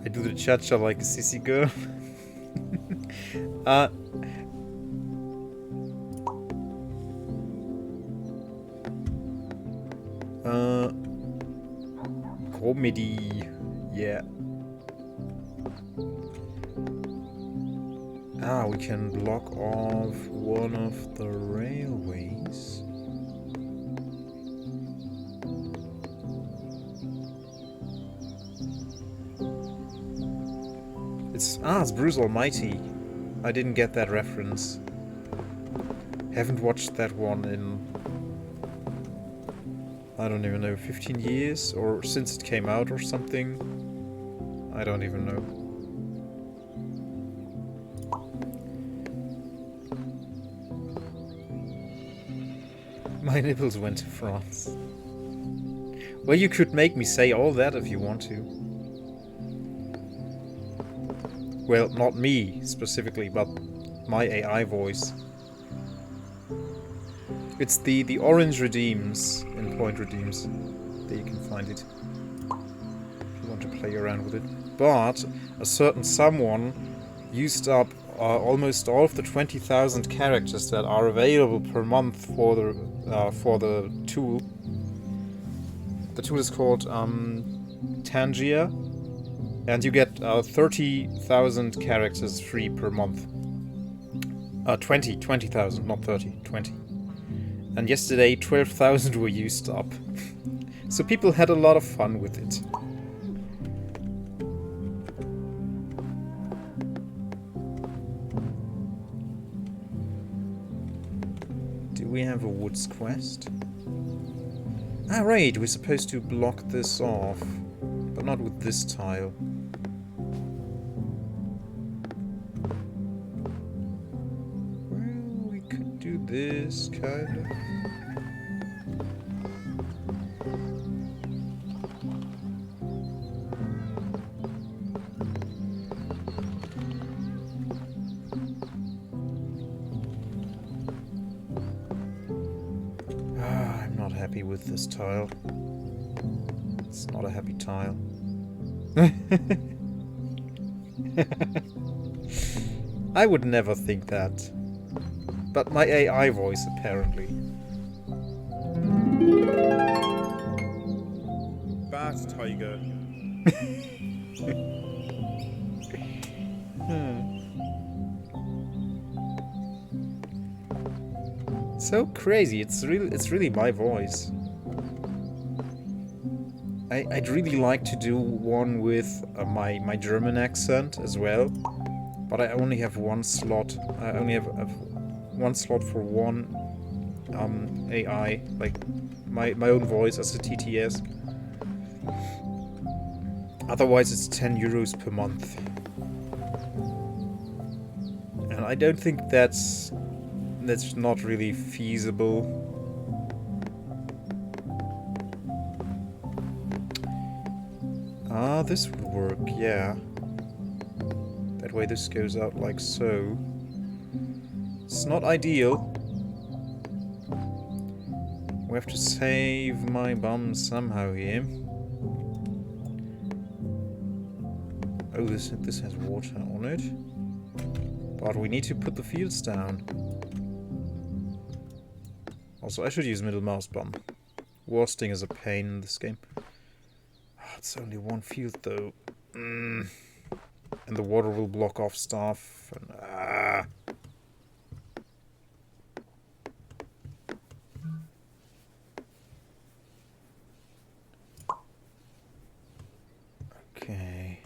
I do the cha-cha like a sissy girl. MIDI. Yeah. Ah, we can block off one of the railways. It's Bruce Almighty. I didn't get that reference. Haven't watched that one in, I don't even know, 15 years? Or since it came out or something? I don't even know. My nipples went to France. Well, you could make me say all that if you want to. Well, not me specifically, but my AI voice. It's the orange redeems in Point Redeems. There you can find it if you want to play around with it. But a certain someone used up almost all of the 20,000 characters that are available per month for the tool. The tool is called Tangia, and you get 30,000 characters free per month. 20,000, not 30, 20. And yesterday 12,000 were used up. So people had a lot of fun with it. Do we have a woods quest? Ah right, we're supposed to block this off. But not with this tile. Well, we could do this, kind of. I'm not happy with this tile. It's not a happy tile. I would never think that. But my AI voice, apparently. Bat tiger. So crazy. It's really my voice. I'd really like to do one with my German accent as well, but I only have one slot. I only have one slot for one AI, like my own voice as a TTS. Otherwise, it's 10 euros per month, and I don't think that's not really feasible. Ah, this would work, yeah. That way this goes out like so. It's not ideal. We have to save my bum somehow here. Oh, this has water on it. But we need to put the fields down. Also, I should use middle mouse bump. Worsting is a pain in this game. It's only one field though. And the water will block off stuff. And, Okay.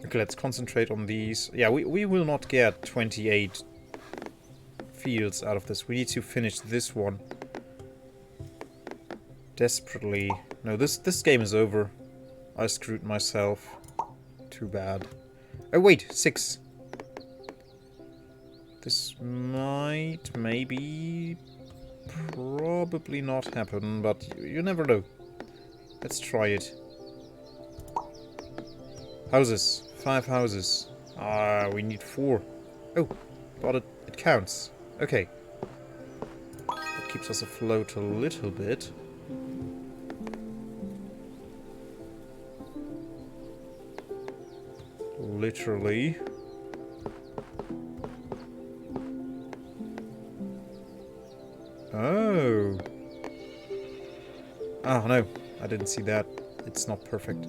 Okay, let's concentrate on these. Yeah, we will not get 28 fields out of this. We need to finish this one. Desperately. No, this game is over. I screwed myself. Too bad. Oh wait, 6. This might, maybe, probably not happen, but you never know. Let's try it. Houses. 5 houses. We need 4. Oh, but it counts. Okay. We'll keeps us afloat a little bit. Literally. Oh. Oh, no. I didn't see that. It's not perfect.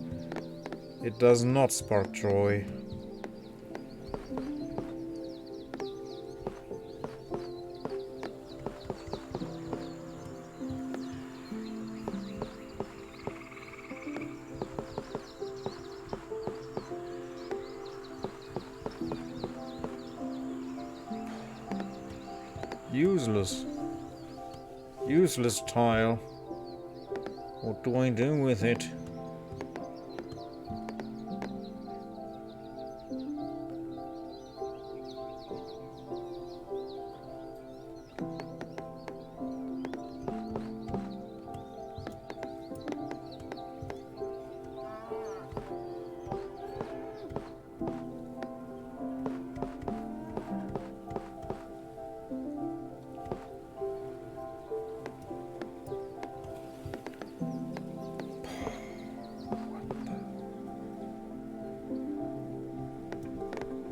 It does not spark joy. Useless. Useless tile. What do I do with it?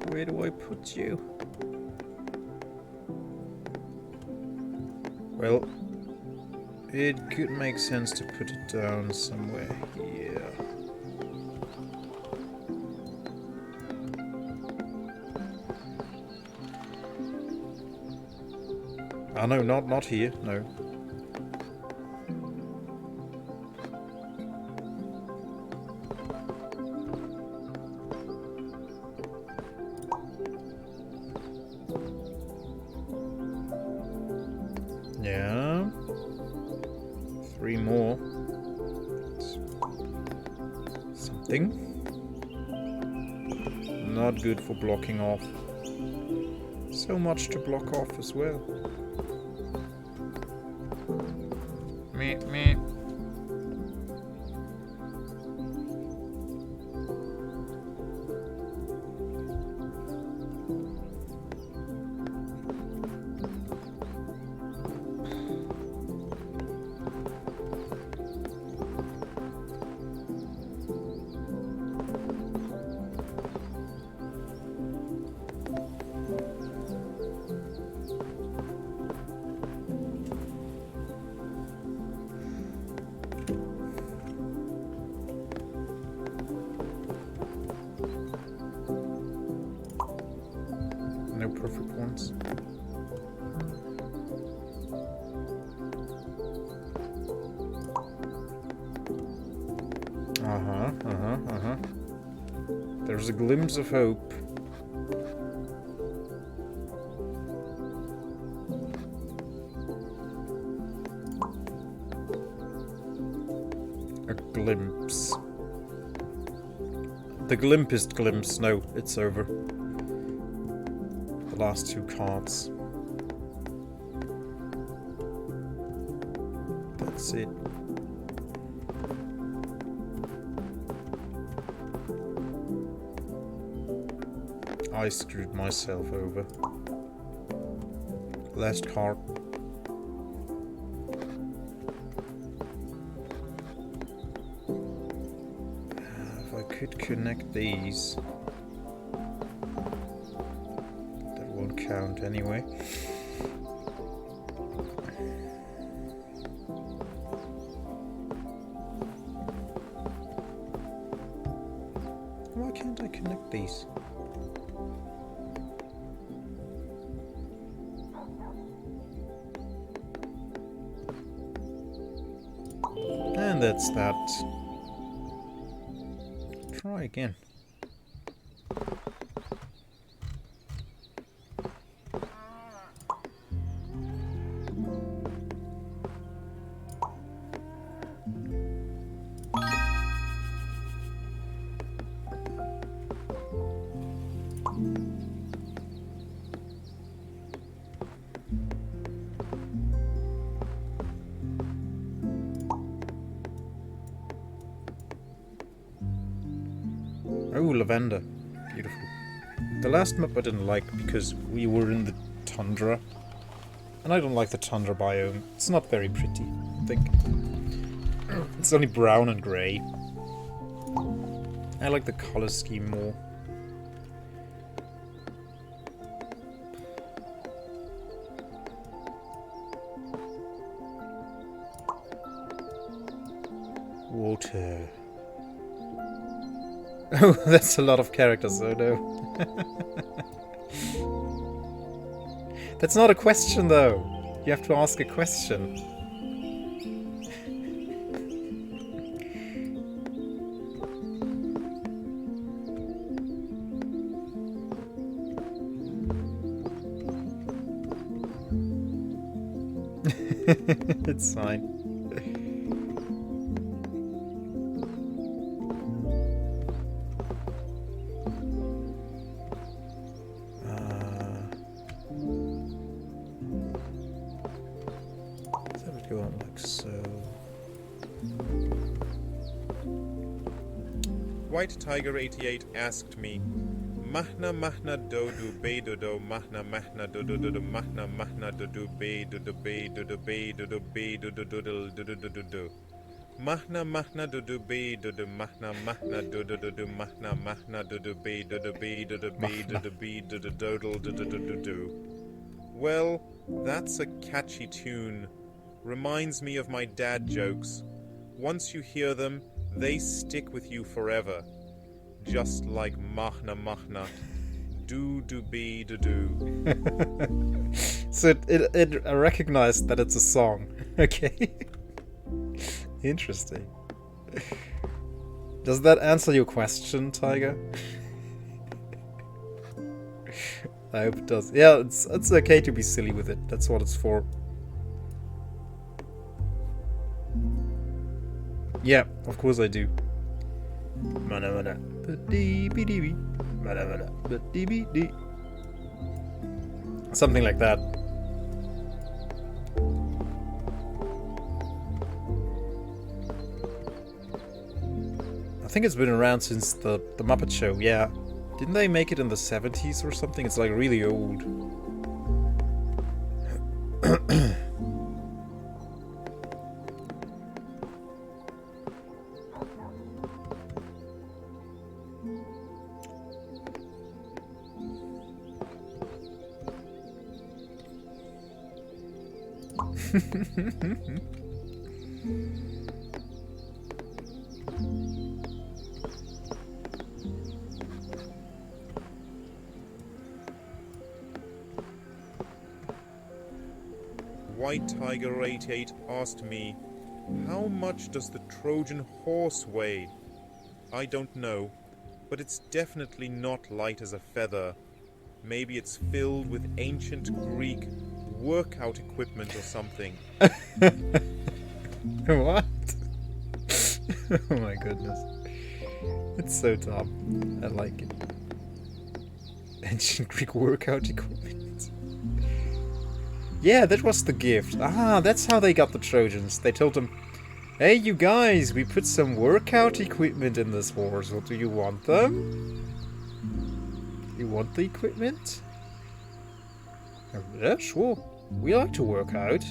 Where do I put you? Well, it could make sense to put it down somewhere here. Oh no, not here, no. Yeah. 3 more. Something. Not good for blocking off. So much to block off as well. Meh, meh. No perfect ones. There's a glimpse of hope. A glimpse. The glimpest glimpse. No, it's over. The last 2 cards. That's it. I screwed myself over. Last card. If I could connect these. That won't count anyway. Why can't I connect these? And that's that. Try again. Oh, lavender. Beautiful. The last map I didn't like because we were in the tundra. And I don't like the tundra biome. It's not very pretty, I think. It's only brown and grey. I like the color scheme more. Water. Oh, that's a lot of characters, oh no. That's not a question though. You have to ask a question. It's fine. That would go on like so. White Tiger 88 asked me, Mahna mahna dodu be dodo mahna mahna dodo dodo mahna mahna dodu be dodo be dodo be dodo be dodo doodle dodo dodo do. Mahna mahna dodo be dodo mahna mahna dodo dodo mahna mahna dodo be dodo be dodo be dodo be dodo doodle dodo dodo do. Well, that's a catchy tune. Reminds me of my dad jokes. Once you hear them, they stick with you forever. Just like Mahna Mahna. Do do be do do. So it recognized that it's a song. Okay. Interesting. Does that answer your question, Tiger? I hope it does. Yeah, it's okay to be silly with it. That's what it's for. Yeah, of course I do. Mana mana. Mana mana. Something like that. I think it's been around since the Muppet Show, yeah. Didn't they make it in the 70s or something? It's like really old. White Tiger 88 asked me, how much does the Trojan horse weigh? I don't know, but it's definitely not light as a feather. Maybe it's filled with ancient Greek workout equipment or something. What? Oh my goodness. It's so dumb. I like it. Ancient Greek workout equipment. Yeah, that was the gift. Ah, that's how they got the Trojans. They told them, hey, you guys, we put some workout equipment in this war, so do you want them? You want the equipment? Oh, yeah, sure. We like to work out.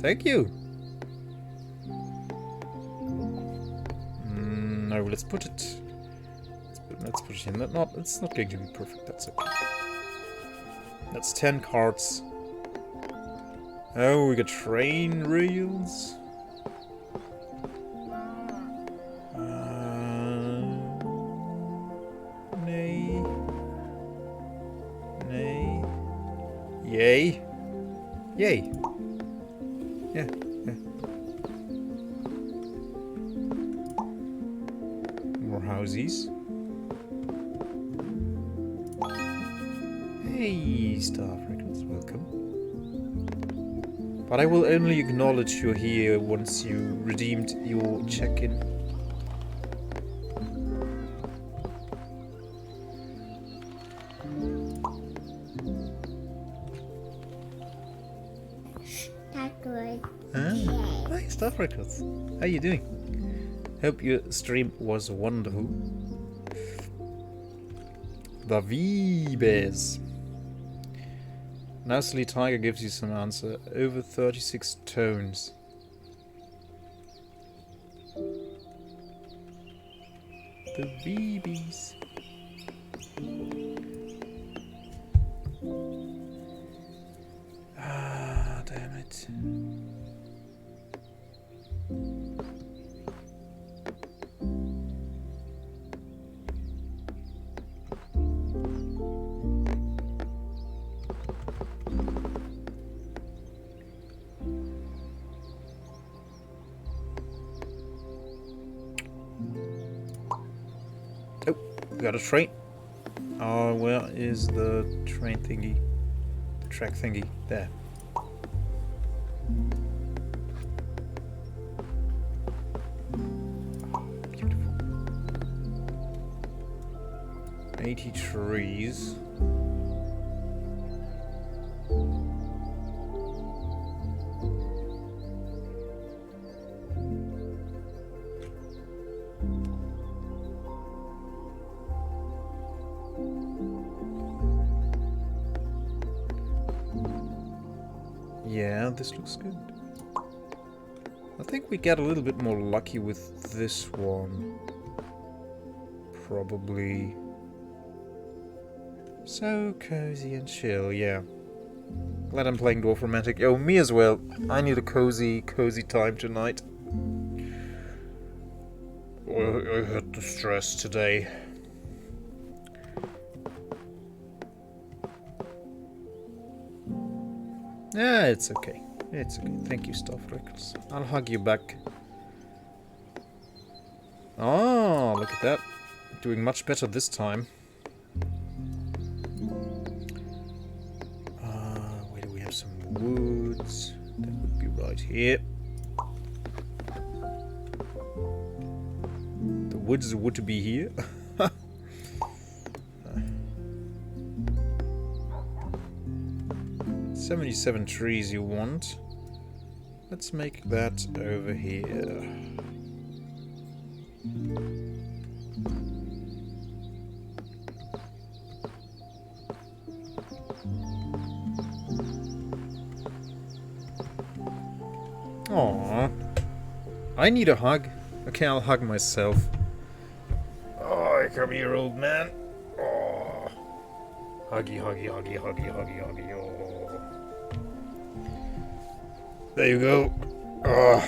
Thank you. No, let's put it... Let's put it in. It's not going to be perfect, that's okay. That's 10 cards. Oh, we got train rails. Nay. Nay. Yay. Yay. Yeah, yeah. More houses. Hey, Staff Records, welcome. But I will only acknowledge you're here once you redeemed your check-in. Hi, Staff Records. How you doing? Hope your stream was wonderful. The Vibes. Now Silly Tiger gives you some answer. Over 36 tones. The BBs. Ah, damn it. Oh, we got a train. Oh, where is the train thingy? The track thingy. There. Beautiful. 80 trees. Yeah, this looks good. I think we get a little bit more lucky with this one. Probably. So cozy and chill, yeah. Glad I'm playing Dorfromantik. Oh, me as well. I need a cozy time tonight. I had the stress today. Yeah, it's okay. It's okay. Thank you, Stuff Records. I'll hug you back. Oh, look at that. Doing much better this time. Where do we have some woods? That would be right here. The woods would be here. 77 trees you want. Let's make that over here. Aww. I need a hug. Okay, I'll hug myself. Oh, come here, old man. Oh. Huggy, huggy, huggy, huggy, huggy, huggy. Oh. There you go. Oh.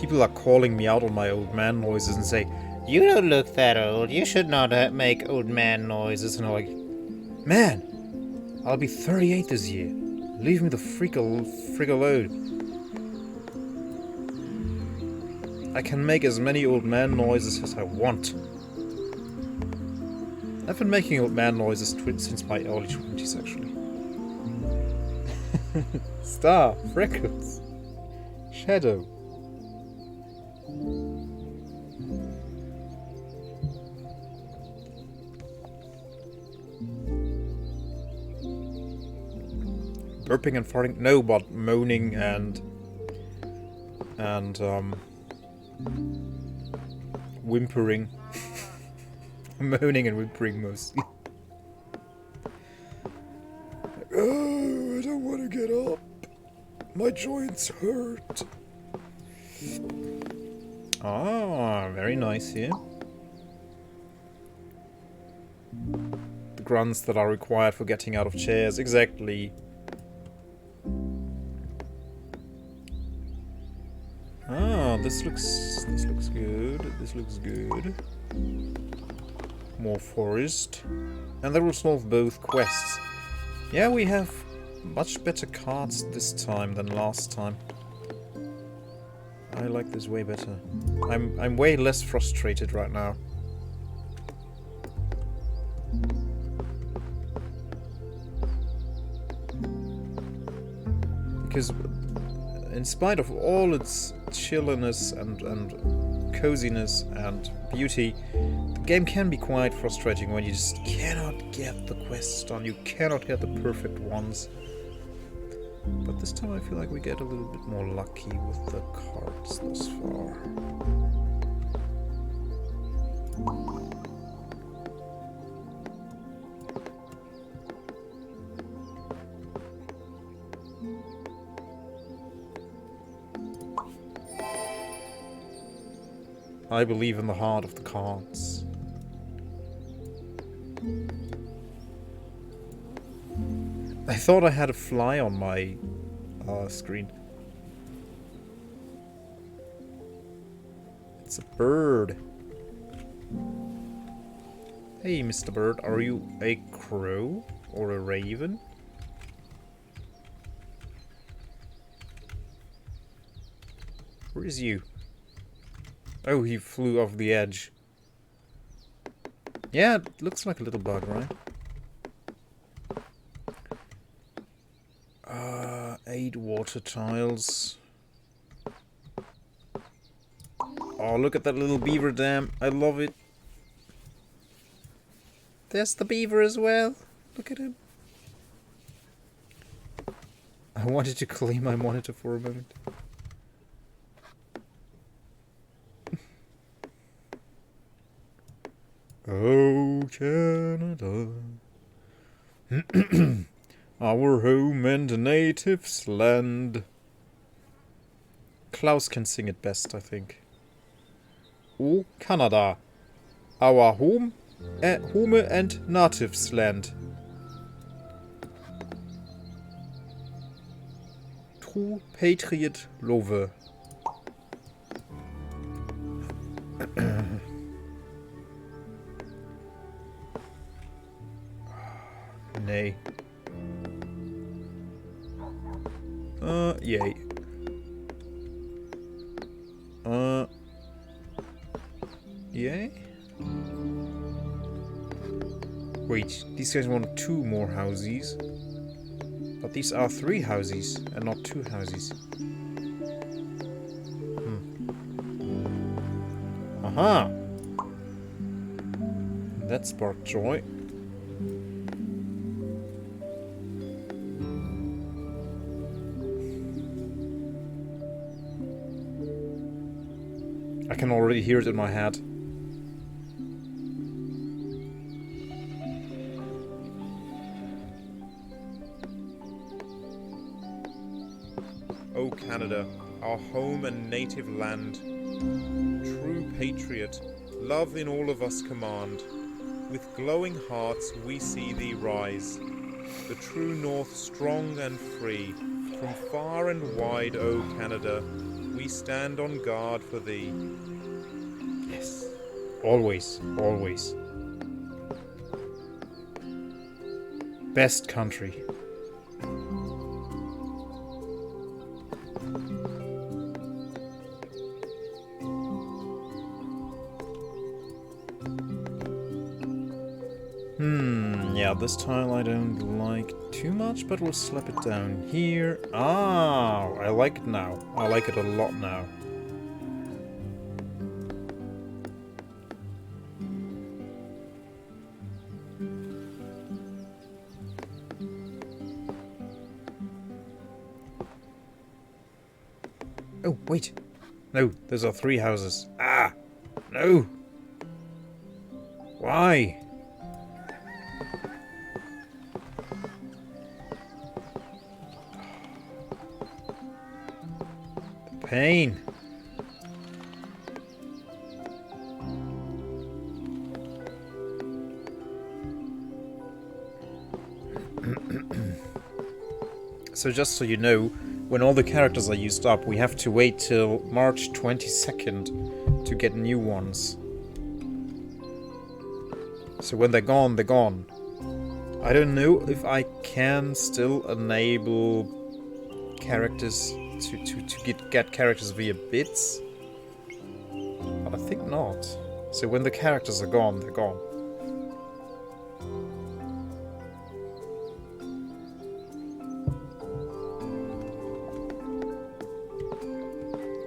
People are calling me out on my old man noises and say, "You don't look that old. You should not make old man noises." And I'm like, man, I'll be 38 this year. Leave me the frig alone. I can make as many old man noises as I want. I've been making old man noises since my early 20s, actually. Star, Freckles, Shadow. Burping and farting? No, but moaning and whimpering. Moaning and whimpering mostly. Oh, I don't want to get up. My joints hurt. Ah, very nice here. The grunts that are required for getting out of chairs, exactly. Ah, this looks good. This looks good. More forest. And that will solve both quests. Yeah, we have much better cards this time than last time. I like this way better. I'm way less frustrated right now. Because in spite of all its chilliness and coziness and beauty, the game can be quite frustrating when you just cannot get the quests done. You cannot get the perfect ones. But this time I feel like we get a little bit more lucky with the cards thus far. I believe in the heart of the cards. I thought I had a fly on my screen. It's a bird. Hey, Mr. Bird, are you a crow or a raven? Where is you? Oh, he flew off the edge. Yeah, it looks like a little bug, right? 8 water tiles. Oh, look at that little beaver dam. I love it. There's the beaver as well. Look at him. I wanted to clean my monitor for a moment. Oh, Canada. Our home and native's land. Klaus can sing it best, I think. Oh, Canada. Our home and native's land. True patriot lover. Nee. Yay. Yay? Wait, these guys want 2 more houses. But these are 3 houses and not 2 houses. Aha! That sparked joy. I can already hear it in my head. O Canada, our home and native land, true patriot, love in all of us command. With glowing hearts we see thee rise, the true north strong and free. From far and wide, O Canada, we stand on guard for thee. Yes. Always, always. Best country. Yeah, this tile I don't like too much, but we'll slap it down here. Ah, I like it now. I like it a lot now. Oh, wait. No, those are 3 houses. Ah! No! Why? Pain. So just so you know, when all the characters are used up, we have to wait till March 22nd to get new ones. So when they're gone, they're gone. I don't know if I can still enable characters to get characters via bits. But I think not. So when the characters are gone, they're gone.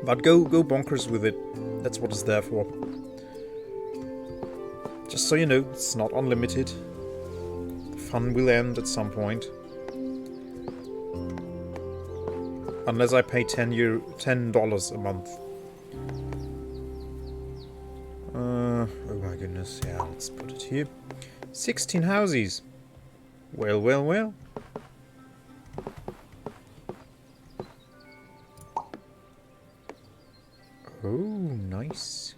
But go bonkers with it. That's what it's there for. Just so you know, it's not unlimited. The fun will end at some point. Unless I pay $10 a month. Oh my goodness, yeah, let's put it here. 16 houses. Well, well, well. Oh, nice.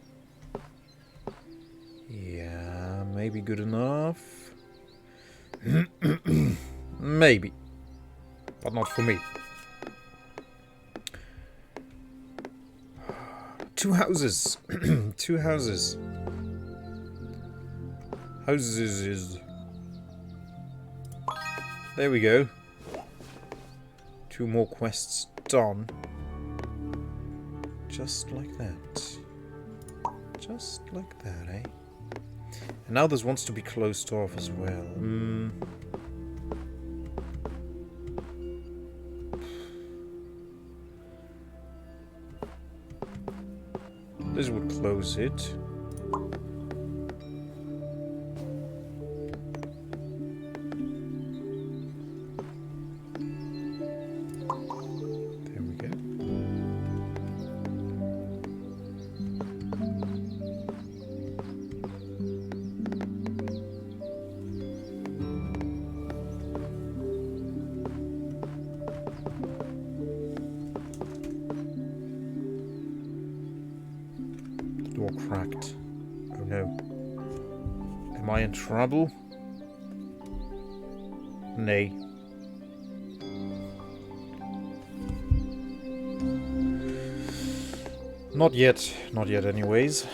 maybe good enough. Maybe. But not for me. 2 houses. 2 houses. Houses. There we go. 2 more quests done. Just like that. Just like that, eh? And now this wants to be closed off as well. This would close it. There we go. Door cracked. Oh no. Am I in trouble? Nay. Not yet. Not yet anyways.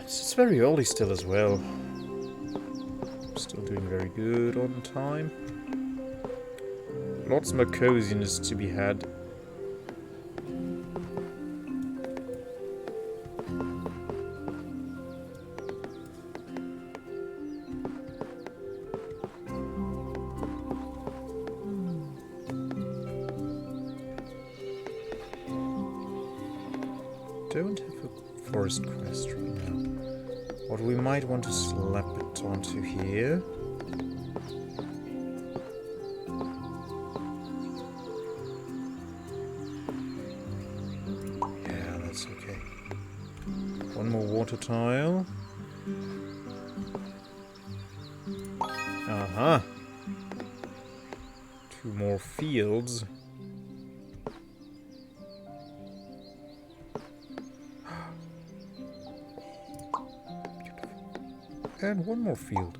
It's very early still as well. Still doing very good on time. Lots more coziness to be had. Don't have a forest quest right now. What we might want to slap it onto here. Yeah, that's okay. 1 more water tile. Uh-huh. 2 more fields. And 1 more field.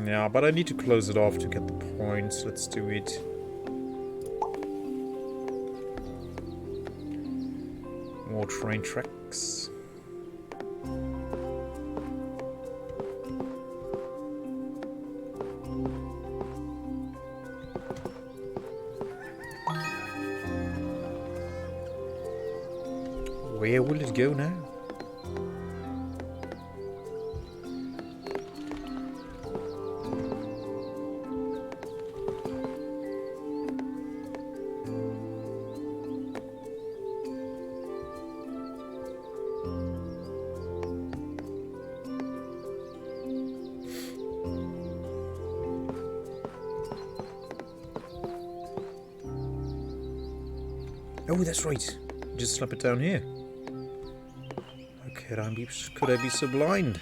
Yeah, but I need to close it off to get the points. Let's do it. More train tracks. Where will it go now? Oh, that's right. Just slap it down here. Could I be so blind?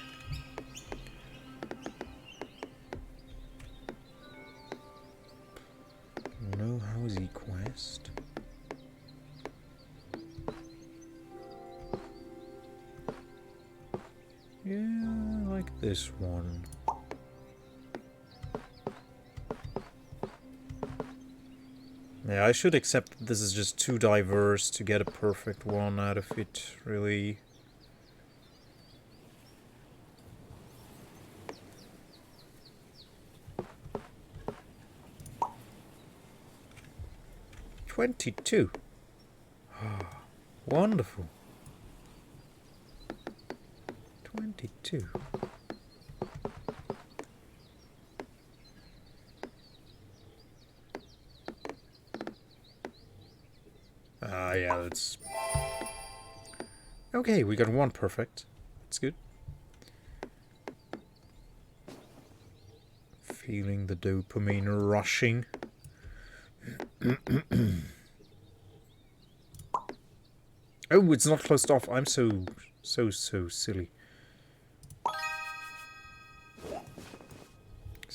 No housey quest. Yeah, I like this one. Yeah, I should accept that this is just too diverse to get a perfect one out of it, really. $22. Wonderful. 22. Yeah, that's... Okay, we got 1 perfect. That's good. Feeling the dopamine rushing. Oh, it's not closed off. I'm so silly.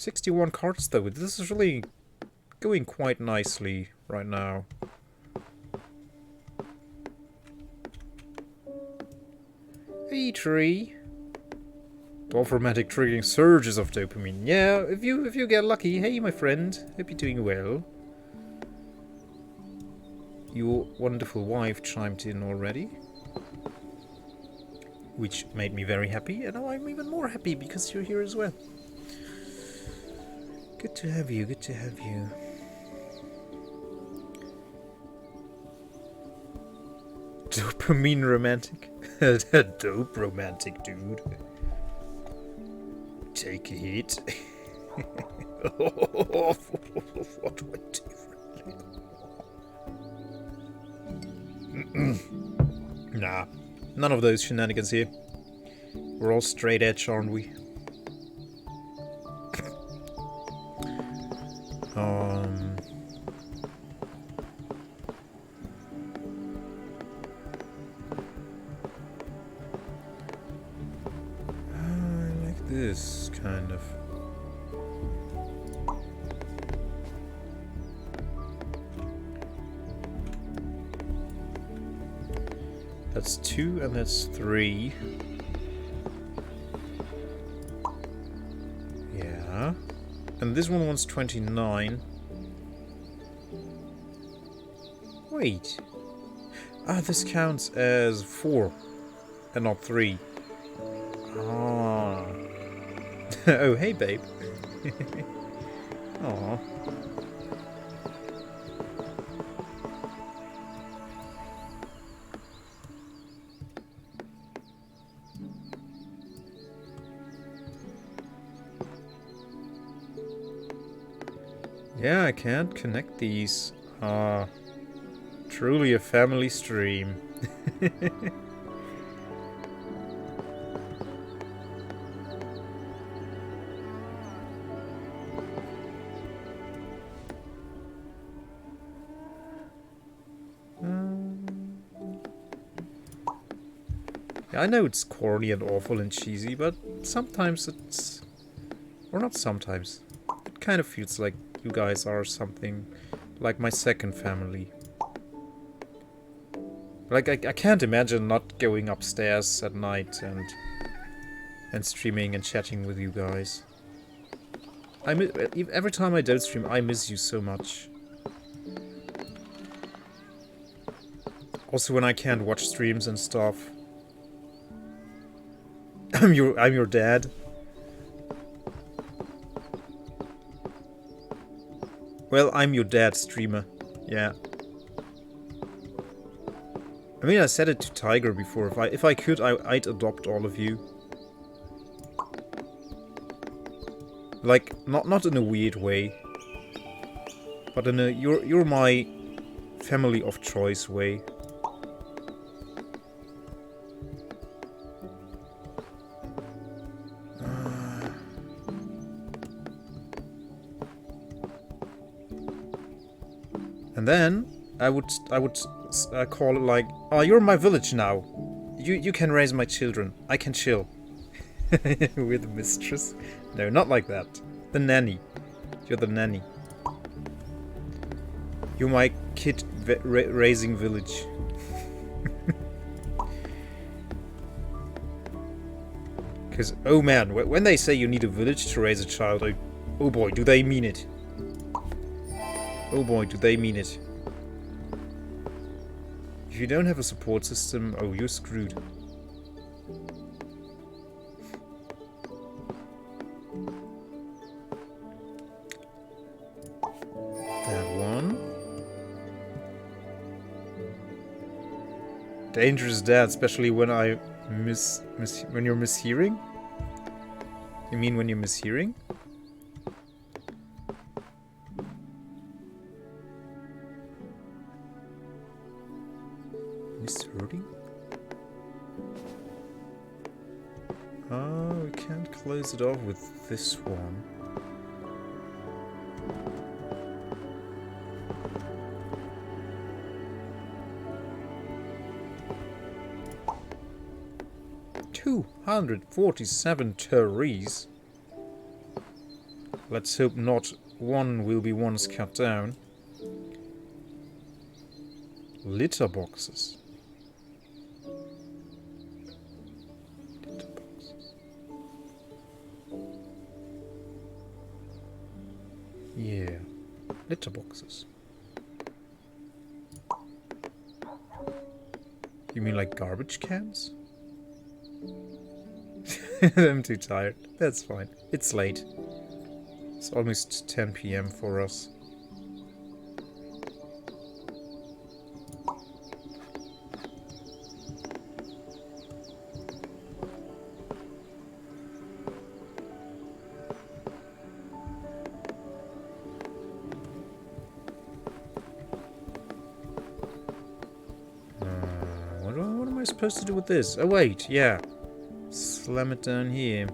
61 cards though. This is really going quite nicely right now. Hey, tree. Dorfromantik triggering surges of dopamine. Yeah, if you get lucky. Hey, my friend. Hope you're doing well. Your wonderful wife chimed in already, which made me very happy, and now I'm even more happy because you're here as well. Good to have you, good to have you. Dopamine romantic? Dope romantic, dude. Take a hit. What went differently? Nah, none of those shenanigans here. We're all straight edge, aren't we? I like this kind of. That's 2 and that's 3. Yeah. And this one wants 29. Wait. Ah, this counts as 4 and not 3. Ah. Oh, hey, babe. Aw. Yeah, I can't connect these. Ah. Truly a family stream. I know it's corny and awful and cheesy, but sometimes it's... Or not sometimes. It kind of feels like you guys are something like my second family. Like, I can't imagine not going upstairs at night and streaming and chatting with you guys. Every time I don't stream, I miss you so much. Also when I can't watch streams and stuff. I'm your dad. Well, I'm your dad, streamer. Yeah. I mean, I said it to Tiger before. If I could, I'd adopt all of you. Like, not in a weird way, but in a you're my family of choice way. And then I would call it like, oh, you're my village now. You can raise my children. I can chill. With the mistress? No, not like that. The nanny. You're the nanny. You're my kid raising village. Because, oh man, when they say you need a village to raise a child, oh boy, do they mean it. Oh boy, do they mean it. If you don't have a support system, oh, you're screwed. That one. Dangerous dad, especially when I when you're mishearing? You mean when you're mishearing? Mishearing? Oh, we can't close it off with this one. $247 Therese. Let's hope not one will be once cut down. Litter boxes. Litter boxes. Yeah. Litter boxes. You mean like garbage cans? I'm too tired. That's fine. It's late. It's almost 10 p.m. for us. What am I supposed to do with this? Oh wait, yeah. Slam it down here.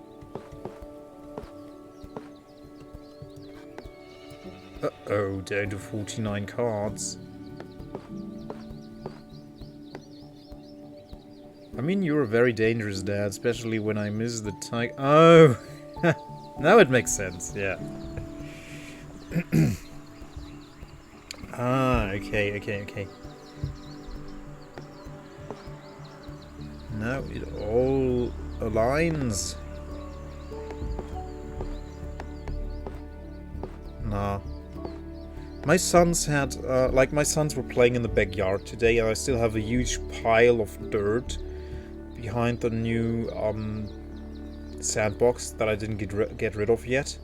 Uh-oh, down to 49 cards. I mean, you're a very dangerous dad, especially when I miss the tiger. Oh! Now it makes sense, yeah. Ah, okay. Now it all aligns. Nah. My sons had, my sons were playing in the backyard today, and I still have a huge pile of dirt behind the new, sandbox that I didn't get rid of yet.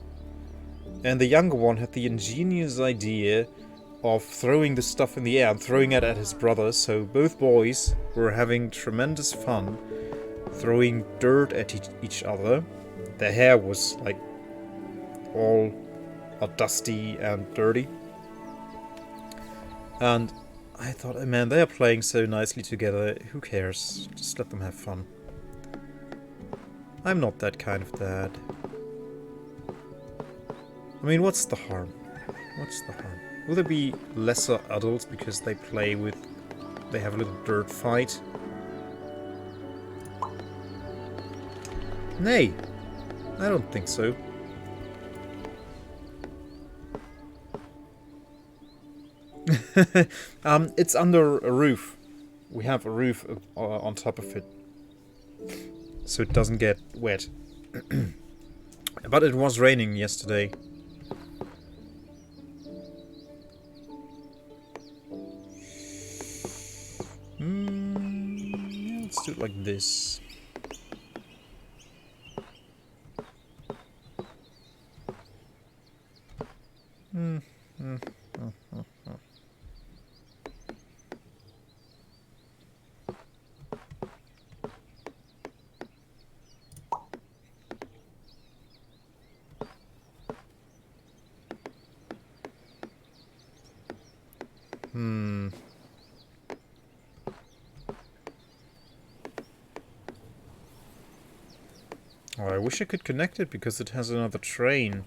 And the younger one had the ingenious idea of throwing the stuff in the air and throwing it at his brother, so both boys were having tremendous fun throwing dirt at each other. Their hair was, like, all dusty and dirty. And I thought, oh man, they are playing so nicely together, who cares? Just let them have fun. I'm not that kind of dad. I mean, what's the harm? What's the harm? Will there be lesser adults because they have a little dirt fight? Nay, I don't think so. It's under a roof. We have a roof on top of it, so it doesn't get wet. But it was raining yesterday. Yeah, let's do it like this. Oh, I wish I could connect it because it has another train.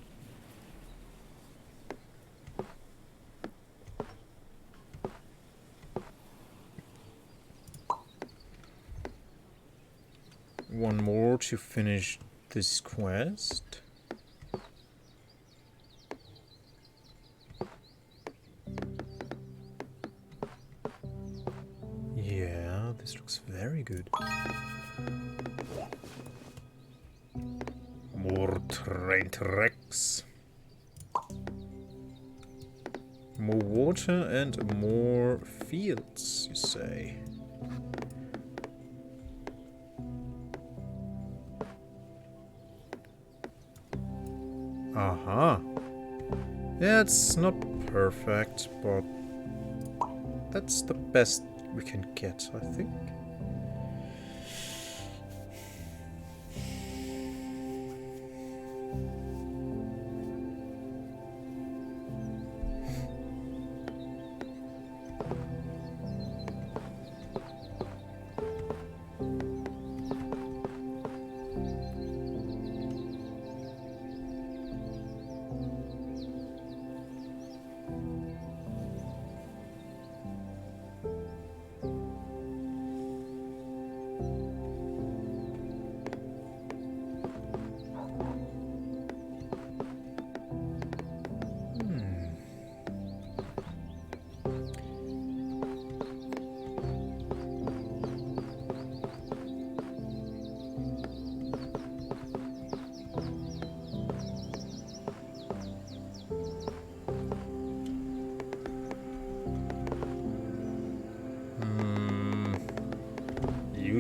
One more to finish this quest. Yeah, this looks very good. More train tracks. More water and more fields, you say? Aha. Yeah, it's not perfect, but that's the best we can get, I think.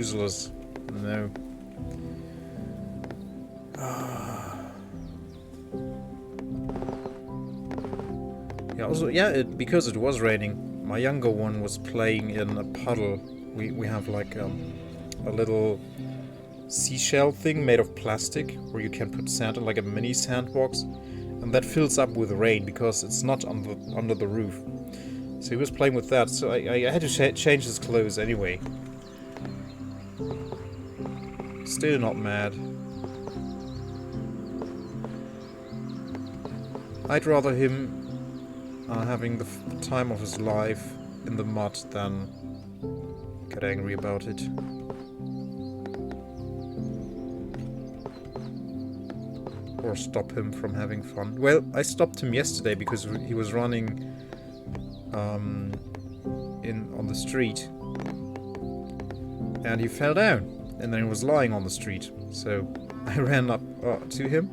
useless. No. Yeah, also, because it was raining, my younger one was playing in a puddle. We have like a little seashell thing made of plastic where you can put sand in, like a mini sandbox, and that fills up with rain because it's not under the roof. So he was playing with that, so I had to change his clothes anyway. Still not mad. I'd rather him having the time of his life in the mud than get angry about it. Or stop him from having fun. Well, I stopped him yesterday because he was running on the street. And he fell down. And then he was lying on the street. So I ran up to him.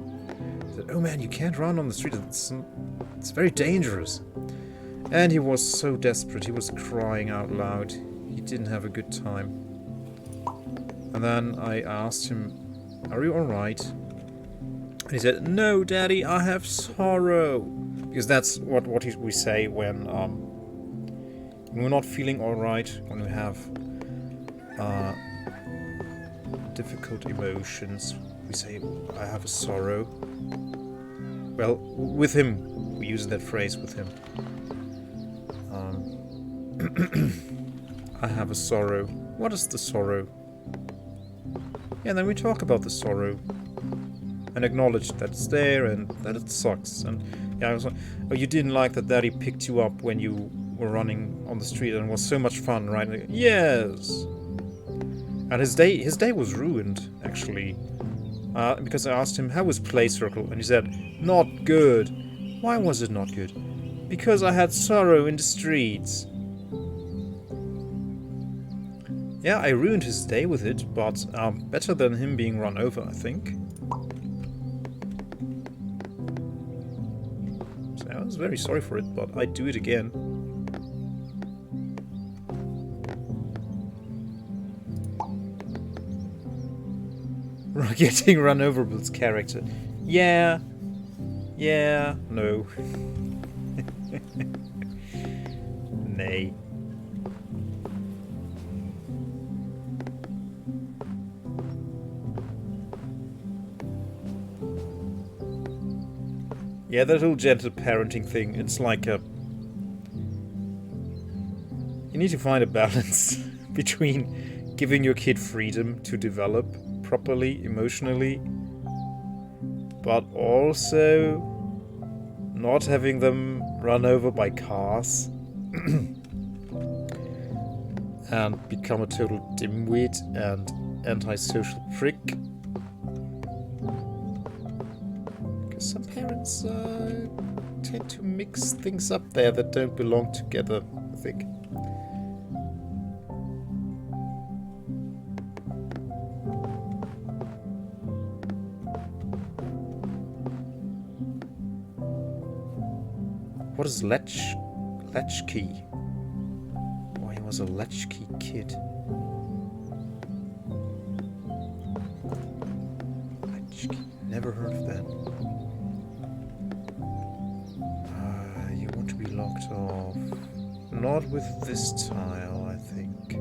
I said, "Oh man, you can't run on the street. It's very dangerous." And he was so desperate. He was crying out loud. He didn't have a good time. And then I asked him, "Are you alright?" And he said, "No, Daddy, I have sorrow." Because that's what we say when we're not feeling alright, when we have difficult emotions. We say, "I have a sorrow." Well, with him, we use that phrase with him. I have a sorrow. What is the sorrow? Yeah, and then we talk about the sorrow. And acknowledge that it's there and that it sucks. And yeah, I was like, "Oh, you didn't like that Daddy picked you up when you were running on the street and it was so much fun, right?" And yes. And his day was ruined, actually. Because I asked him, "How was Play Circle?" And he said, "Not good." Why was it not good? Because I had sorrow in the streets. Yeah, I ruined his day with it, but better than him being run over, I think. So I was very sorry for it, but I'd do it again. Getting run over builds character. Yeah. Yeah. No. Nay. Yeah, that whole gentle parenting thing, it's like a... You need to find a balance between giving your kid freedom to develop properly, emotionally, but also not having them run over by cars and become a total dimwit and antisocial prick. Because some parents tend to mix things up there that don't belong together, I think. What is latchkey? Oh, he was a latchkey kid. Latchkey. Never heard of that. You want to be locked off. Not with this tile, I think.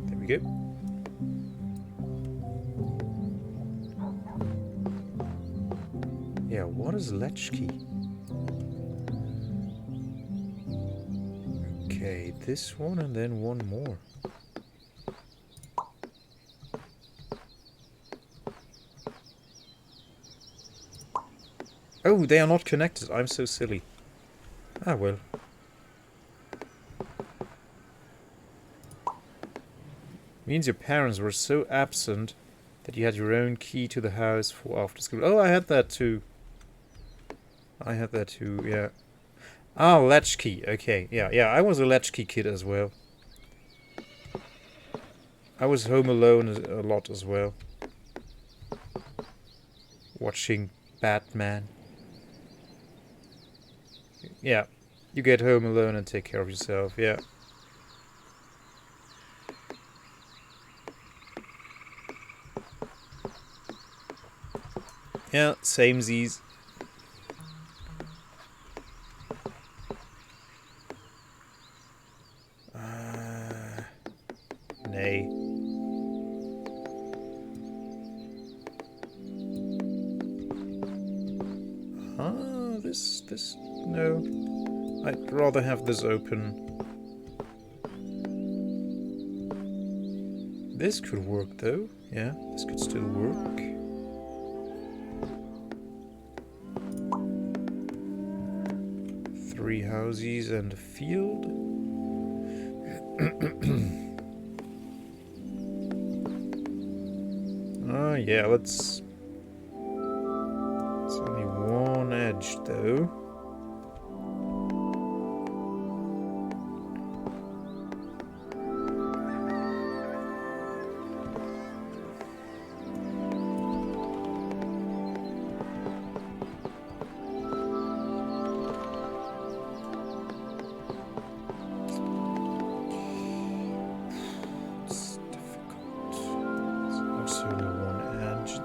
There we go. Yeah, what is latchkey? Okay, this one and then one more. Oh, they are not connected. I'm so silly. Ah, well. Means your parents were so absent that you had your own key to the house for after school. Oh, I had that too. Yeah. Ah, latchkey. Okay, yeah, I was a latchkey kid as well. I was home alone a lot as well. Watching Batman. Yeah. You get home alone and take care of yourself, yeah. Yeah, samesies. Nay. No. I'd rather have this open. This could work, though. Yeah, this could still work. Three houses and a field. Yeah, let's... It's only one edge, though.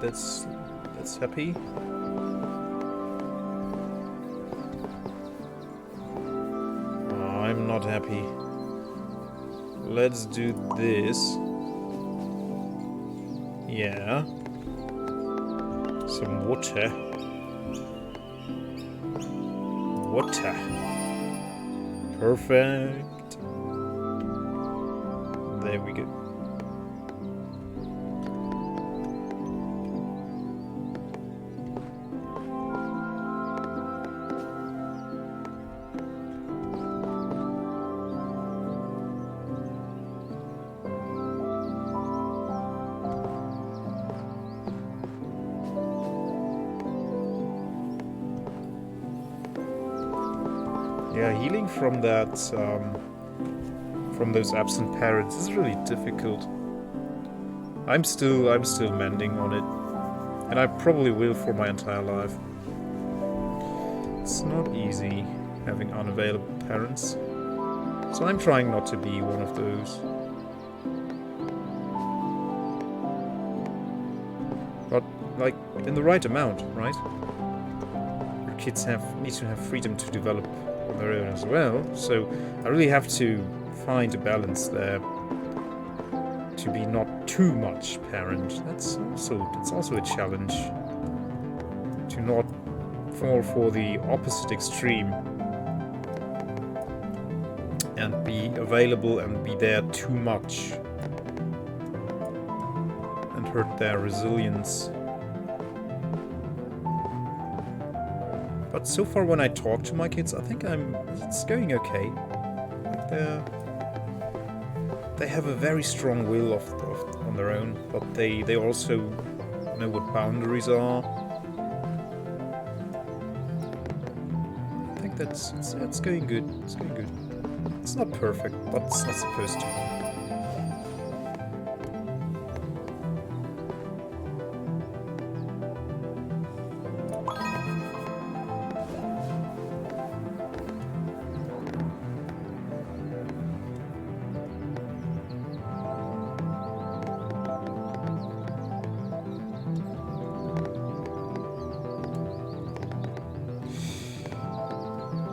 That's happy. Oh, I'm not happy. Let's do this. Yeah. Some water. Water. Perfect. There we go. Yeah, healing from that, from those absent parents is really difficult. I'm still mending on it, and I probably will for my entire life. It's not easy having unavailable parents, so I'm trying not to be one of those. But like in the right amount, right? Your kids need to have freedom to develop on their own as well, so I really have to find a balance there to be not too much parent. That's also a challenge to not fall for the opposite extreme and be available and be there too much and hurt their resilience. But so far when I talk to my kids, I think it's going okay. Like they have a very strong will on their own, but they also know what boundaries are. I think it's going good. It's going good. It's not perfect, but it's not supposed to.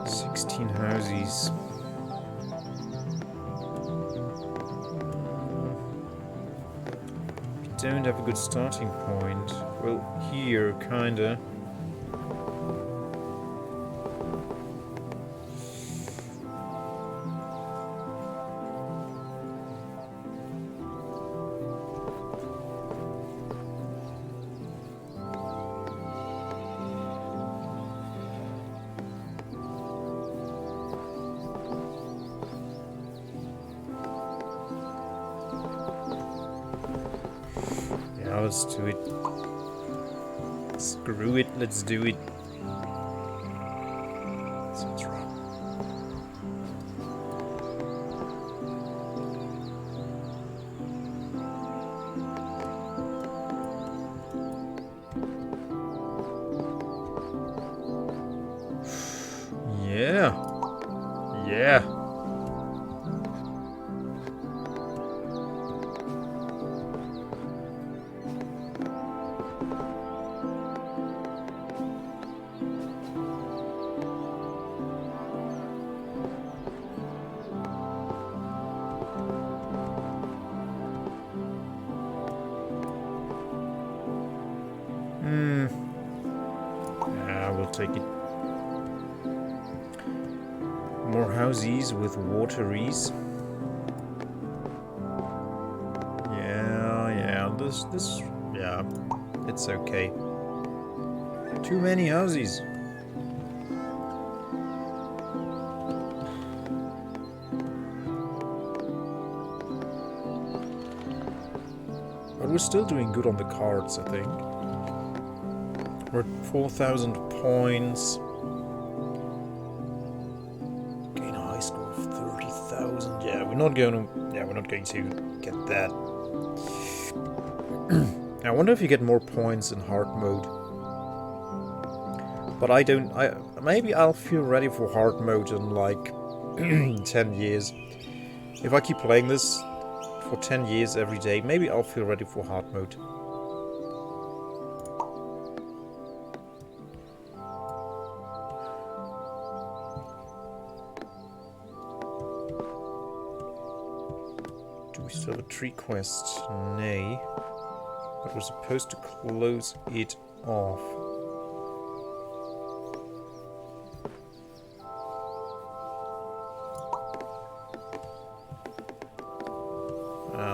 16 houses. We don't have a good starting point. Well, here, kinda. Let's do it. Screw it, let's do it. So it's wrong. Yeah. Yeah. Yeah, we'll take it. More houses with wateries. Yeah, yeah, it's okay. Too many houses. But we're still doing good on the cards, I think. We're at 4,000 points. Gain a high score of 30,000. Yeah, we're not going to get that. I wonder if you get more points in hard mode. But maybe I'll feel ready for hard mode in like 10 years. If I keep playing this for 10 years every day, maybe I'll feel ready for hard mode. Do we still have a tree quest? Nay. But we're supposed to close it off.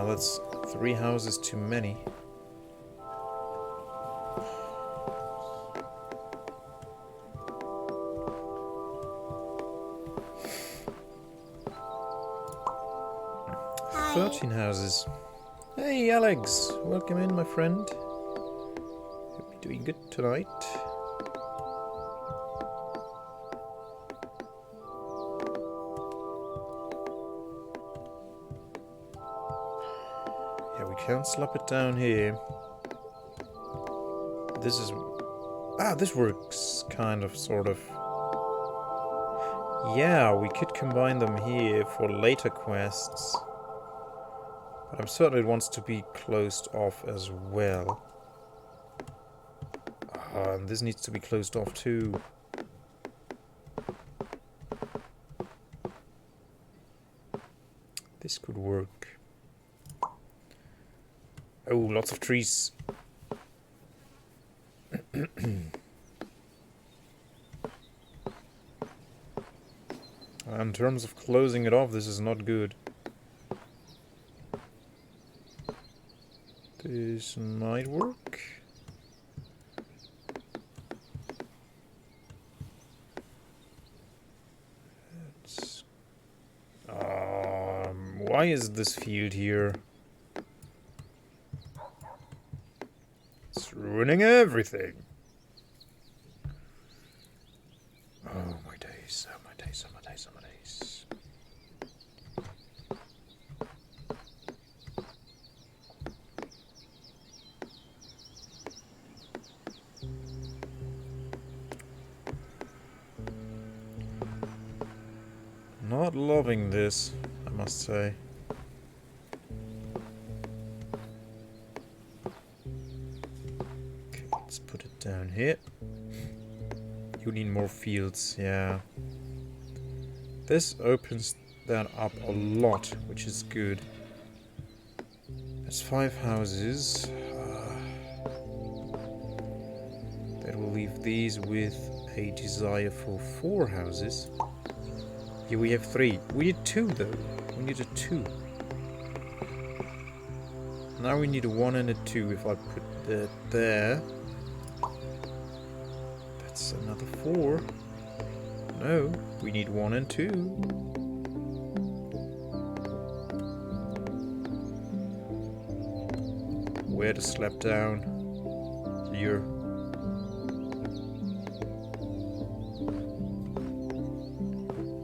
That's 3 houses too many. Hi. 13 houses. Hey Alex, welcome in my friend. Hope you're doing good tonight. Yeah, we can't slap it down here. This is... this works kind of, sort of. Yeah, we could combine them here for later quests. But I'm certain it wants to be closed off as well. And this needs to be closed off too. This could work. Oh, lots of trees. In terms of closing it off, this is not good. This might work. Why is this field here? It's ruining everything. Oh my days, oh my days, oh my days, oh my days. Not loving this, I must say. Okay, let's put it down here. You need more fields, yeah. This opens that up a lot, which is good. There's 5 houses. That will leave these with a desire for 4 houses. Here we have 3. We need 2 though. We need a 2. Now we need a 1 and a 2. If I put that there, that's another 4. No, we need 1 and 2. Where to slap down? Here.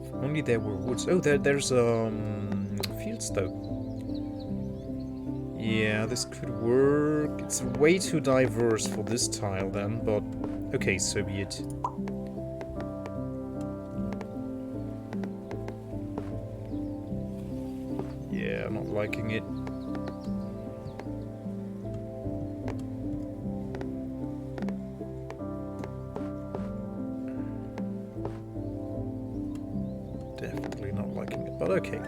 If only there were woods. Oh, there's fields though. Yeah, this could work. It's way too diverse for this tile then, but okay, so be it. Yeah, I'm not liking it. Definitely not liking it, but okay.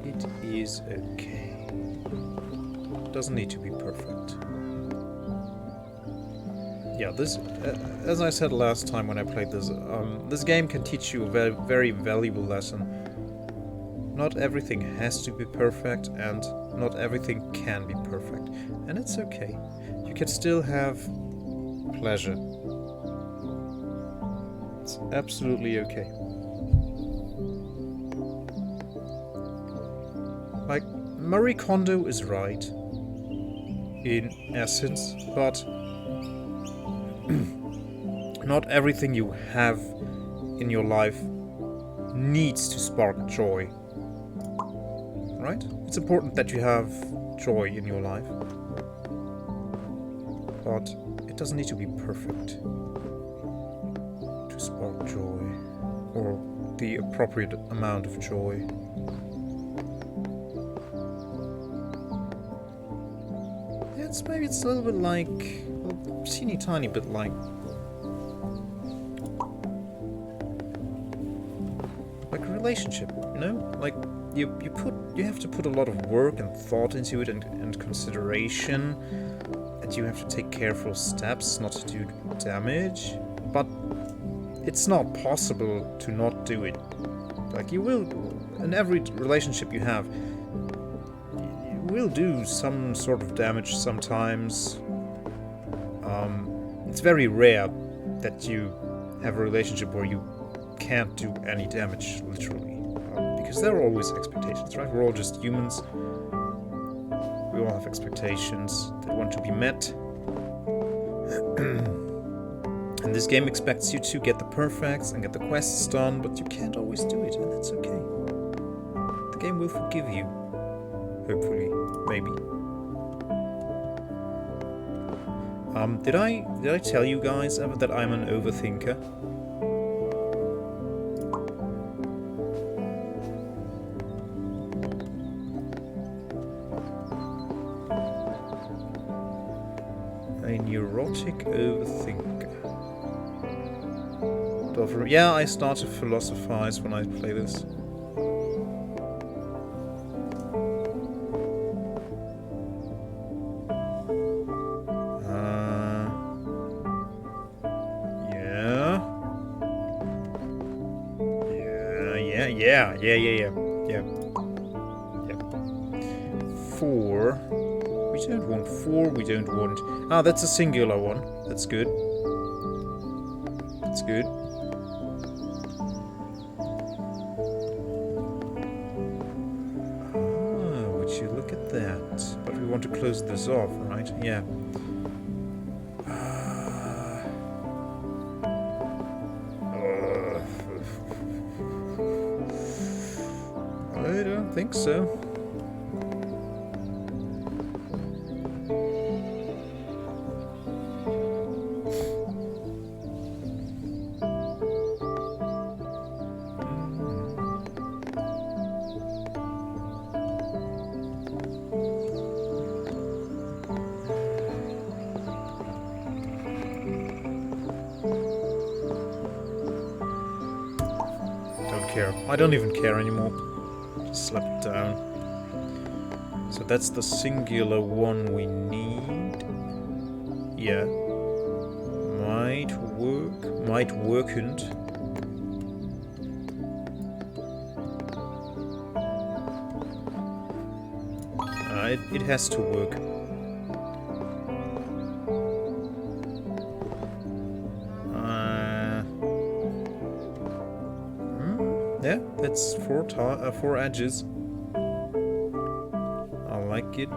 It is okay. Doesn't need to be perfect. Yeah, this, as I said last time when I played this, this game can teach you a very, very valuable lesson. Not everything has to be perfect, and not everything can be perfect. And it's okay. You can still have pleasure. It's absolutely okay. Like, Marie Kondo is right, in essence, but not everything you have in your life needs to spark joy. Right? It's important that you have joy in your life, but it doesn't need to be perfect to spark joy, or the appropriate amount of joy. Maybe it's a little bit like, well, teeny tiny bit like a relationship, you know? Like, you have to put a lot of work and thought into it, and consideration, and you have to take careful steps not to do damage, but it's not possible to not do it. Like, you will, in every relationship you have, will do some sort of damage sometimes. It's very rare that you have a relationship where you can't do any damage, literally. Because there are always expectations, right? We're all just humans. We all have expectations that want to be met. And this game expects you to get the perfects and get the quests done, but you can't always do it, and that's okay. The game will forgive you. Hopefully, maybe. Did I tell you guys ever that I'm an overthinker? A neurotic overthinker. Yeah, I start to philosophize when I play this. Yeah. 4. We don't want 4, we don't want... Ah, that's a singular one. That's good. That's good. Ah, would you look at that. But we want to close this off, right? Yeah. I don't think so. Don't care. I don't even care anymore. Just slap it down. So that's the singular one we need. Yeah. Might work. Might workn't. It has to work. Yeah, that's 4 edges. I like it.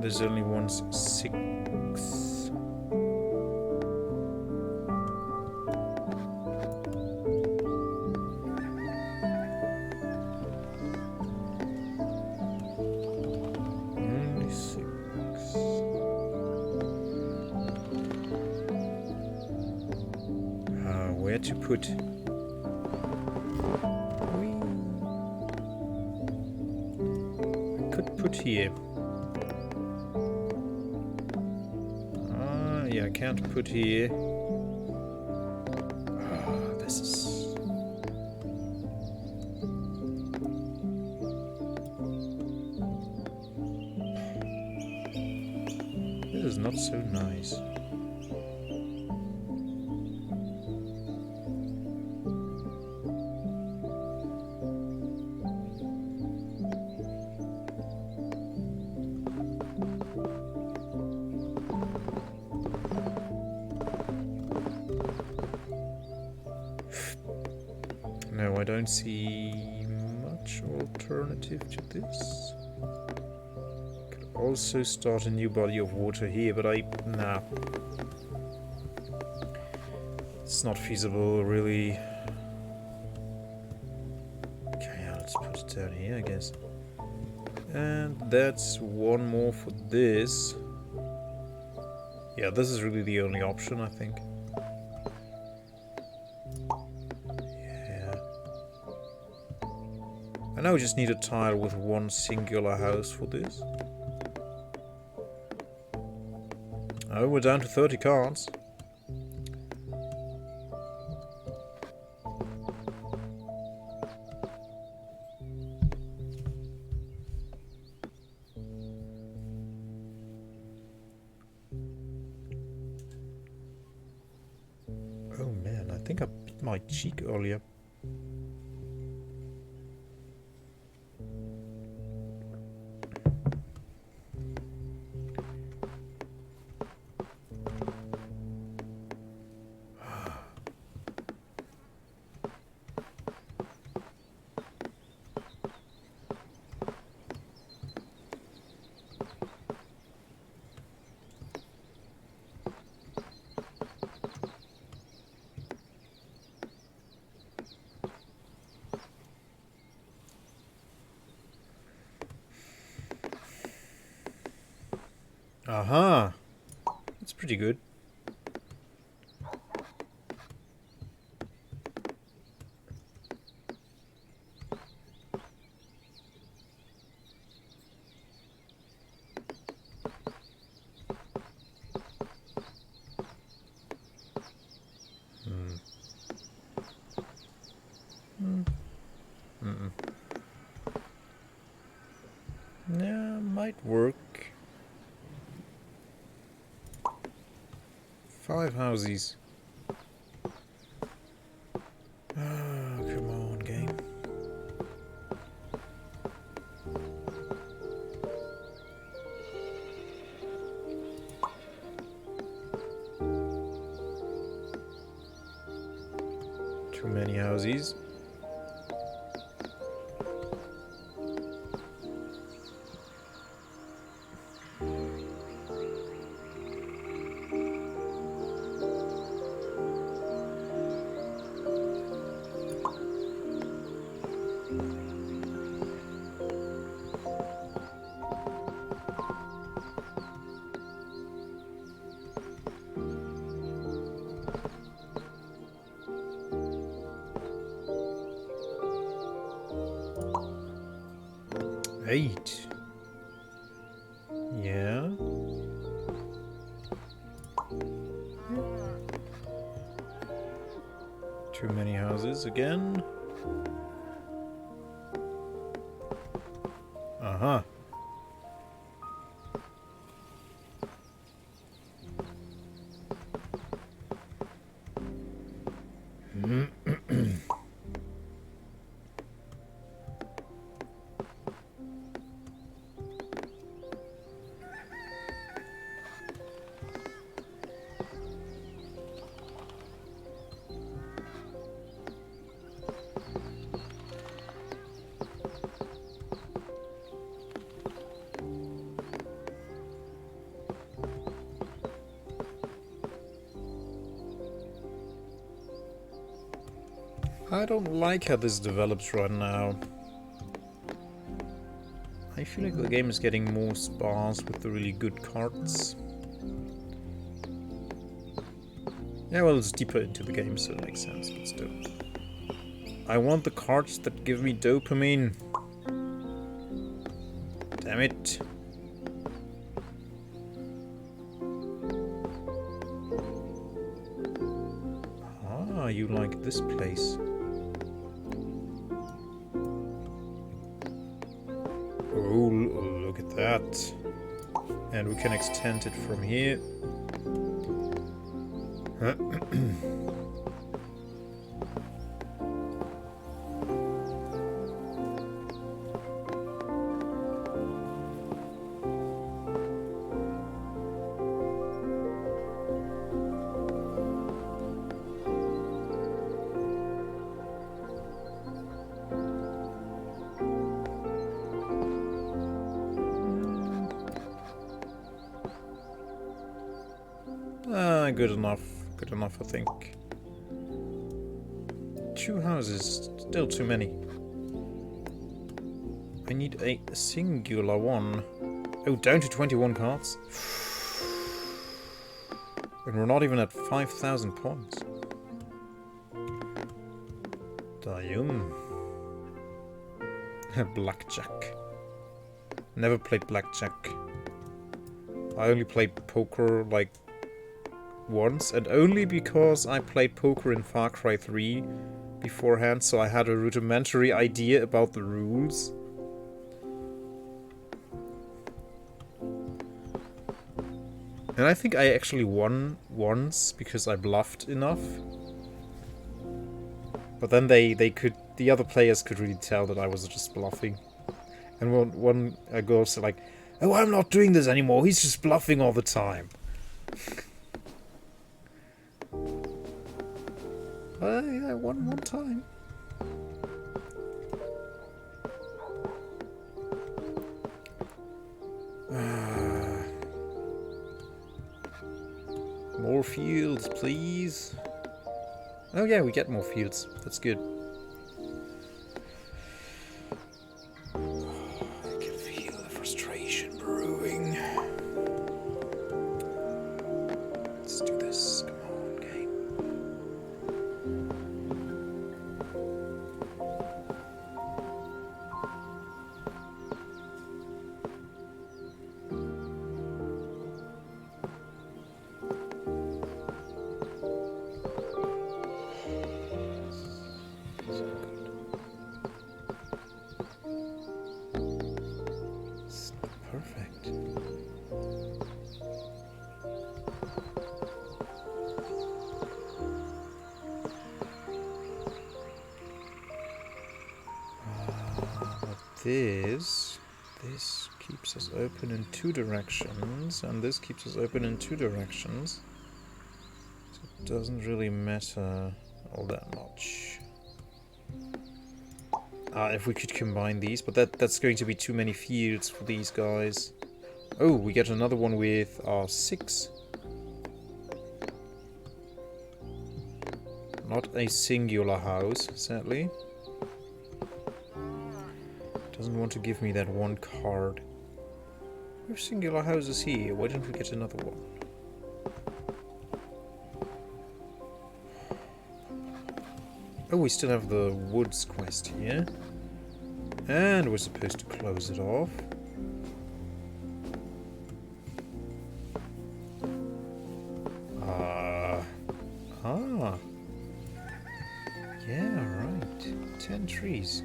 There's only one 6. Only 6. to put... I could put here. Yeah, I can't put here. This is... This is not so nice. No, I don't see much alternative to this. Could also start a new body of water here, but nah. It's not feasible, really. Okay, yeah, let's put it down here, I guess. And that's one more for this. Yeah, this is really the only option, I think. I now just need a tile with one singular house for this. Oh, we're down to 30 cards. Oh man, I think I bit my cheek earlier. Aha! That's pretty good. Yeah, might work. 5 houses. Oh, come on, game. Too many houses. Eight. Yeah. Too many houses again. Uh-huh. I don't like how this develops right now. I feel like the game is getting more sparse with the really good cards. Yeah, well, it's deeper into the game, so it makes sense, but still. I want the cards that give me dopamine. Damn it. Ah, you like this place. Oh, look at that. And we can extend it from here. Good enough. Good enough, I think. 2 houses. Still too many. I need a singular one. Oh, down to 21 cards. And we're not even at 5,000 points. Damn. Blackjack. Never played blackjack. I only played poker, like, once, and only because I played poker in Far Cry 3 beforehand, so I had a rudimentary idea about the rules. And I think I actually won once because I bluffed enough. But then the other players could really tell that I was just bluffing. And one girl said like, "Oh, I'm not doing this anymore, he's just bluffing all the time." Yeah, I won one time. More fields, please. Oh yeah, we get more fields. That's good. I can feel the frustration brewing. Let's do this. Come on, game. Perfect. But this keeps us open in 2 directions, and this keeps us open in 2 directions. So it doesn't really matter all that much. If we could combine these, but that's going to be too many fields for these guys. Oh, we get another one with 6. Not a singular house, sadly. Doesn't want to give me that one card. We have singular houses here. Why don't we get another one? Oh, we still have the woods quest here. And we're supposed to close it off. Yeah, right. 10 trees.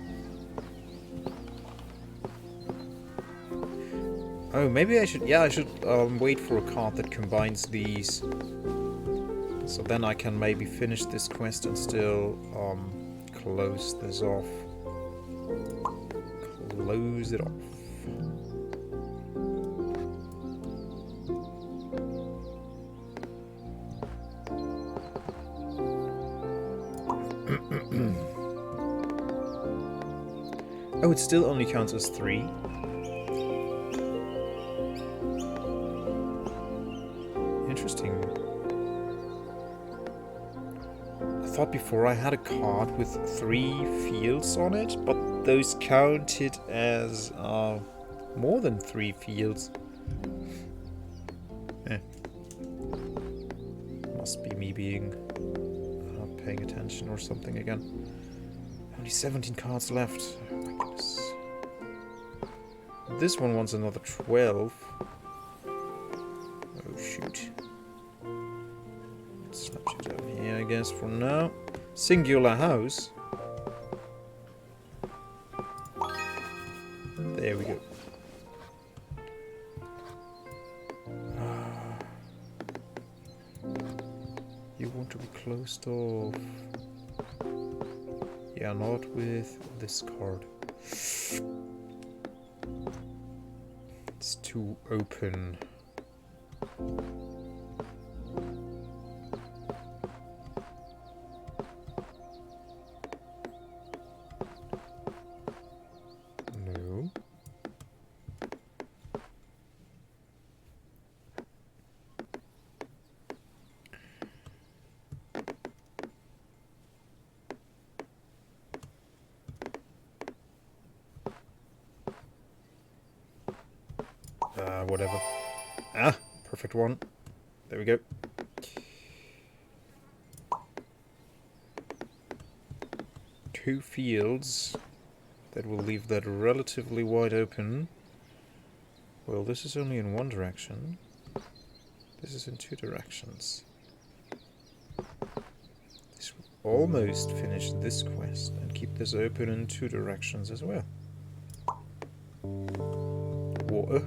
Oh, maybe I should... Yeah, I should wait for a card that combines these. So then I can maybe finish this quest and still close this off. Close it off. Oh, it still only counts as 3. Interesting. I thought before I had a card with 3 fields on it, but those counted as more than 3 fields. Must be me being not paying attention or something again. Only 17 cards left. Oh my goodness. This one wants another 12. Oh shoot. Let's slap you down here, I guess, for now. Singular house. There we go. You want to be closed off. Yeah, not with this card. It's too open. No. Whatever. Ah, perfect one. There we go. Two fields that will leave that relatively wide open. Well, this is only in one direction. This is in two directions. This will almost finish this quest and keep this open in two directions as well. Water.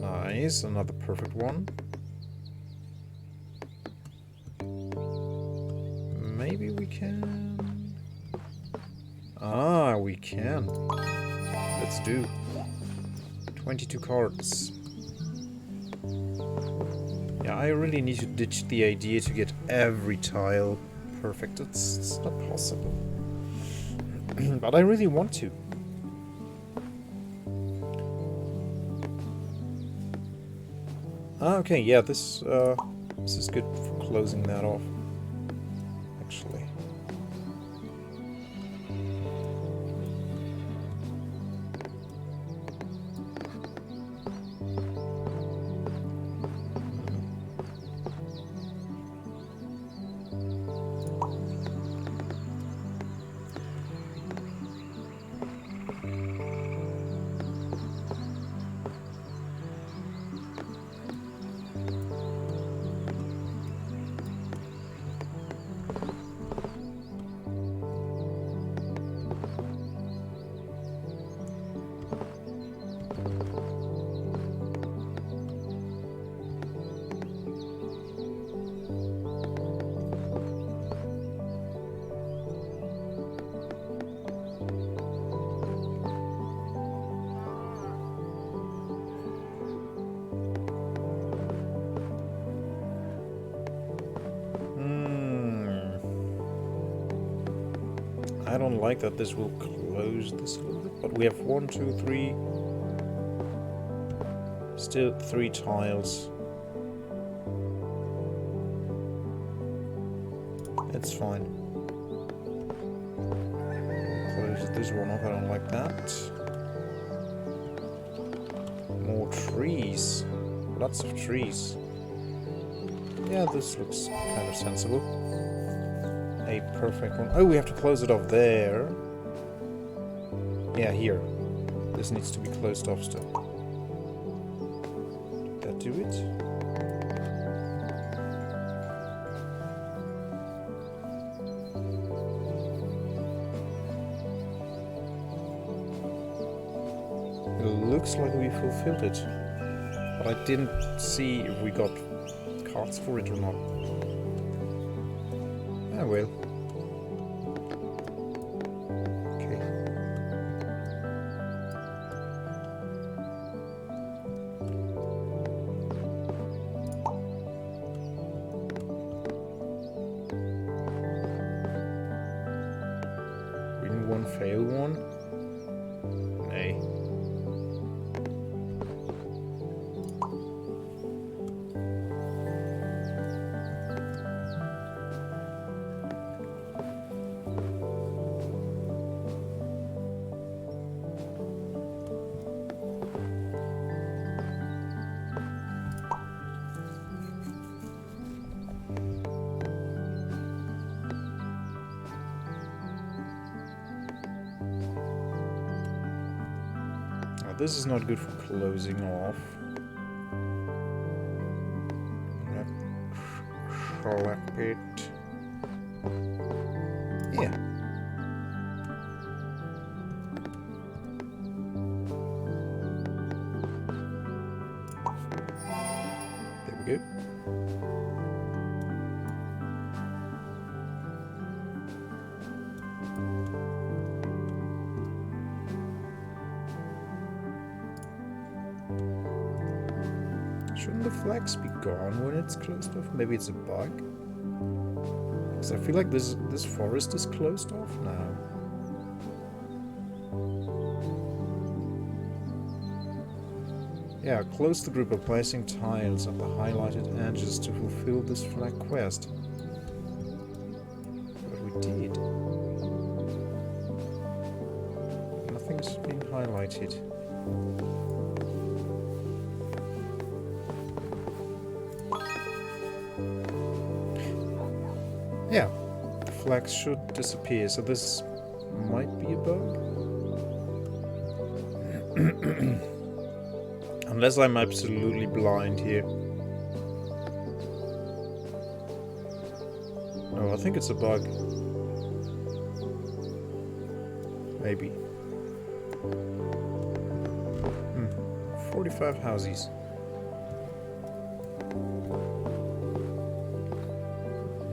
Nice, another perfect one. Maybe we can... Ah, we can. Let's do. 22 cards. Yeah, I really need to ditch the idea to get every tile perfect. It's not possible. But I really want to. Ah, okay, yeah, this is good for closing that off, actually. I don't like that this will close this a little bit, but we have 1, 2, 3. Still 3 tiles. It's fine. Close this one off, I don't like that. More trees. Lots of trees. Yeah, this looks kind of sensible. A perfect one. Oh, we have to close it off there. Yeah, here. This needs to be closed off still. Did that do it? It looks like we fulfilled it. But I didn't see if we got cards for it or not. Ah, well. Okay. Win one, fail one? Nay. this is not good for closing off. Clap it. Yeah. There we go. Shouldn't the flags be gone when it's closed off? Maybe it's a bug? Because I feel like this forest is closed off now. Yeah, close the group by placing tiles at the highlighted edges to fulfill this flag quest. But we did. Nothing's been highlighted. Yeah, the flags should disappear, so this might be a bug. Unless I'm absolutely blind here. No, I think it's a bug. Maybe. 45 houses.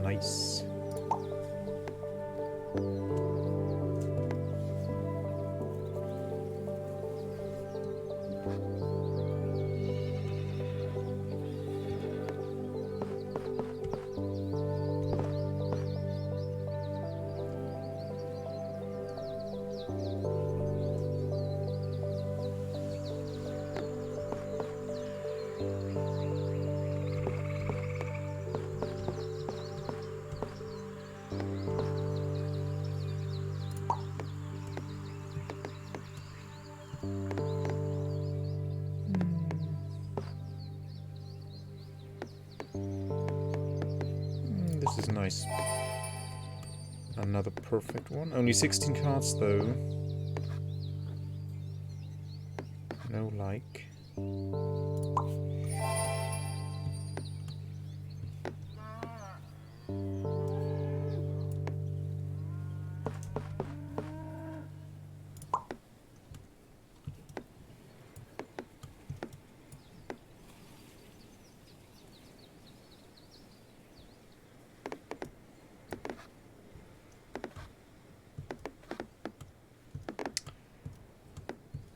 Nice. This is nice. Another perfect one. Only 16 cards though. No like.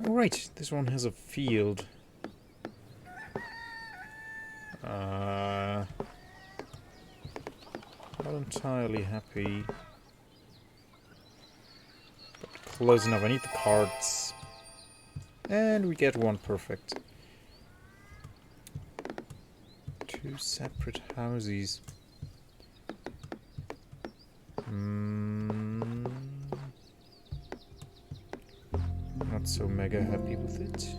Alright, this one has a field. Not entirely happy. But close enough. I need the cards. And we get one perfect. 2 separate houses. Not so mega happy with it.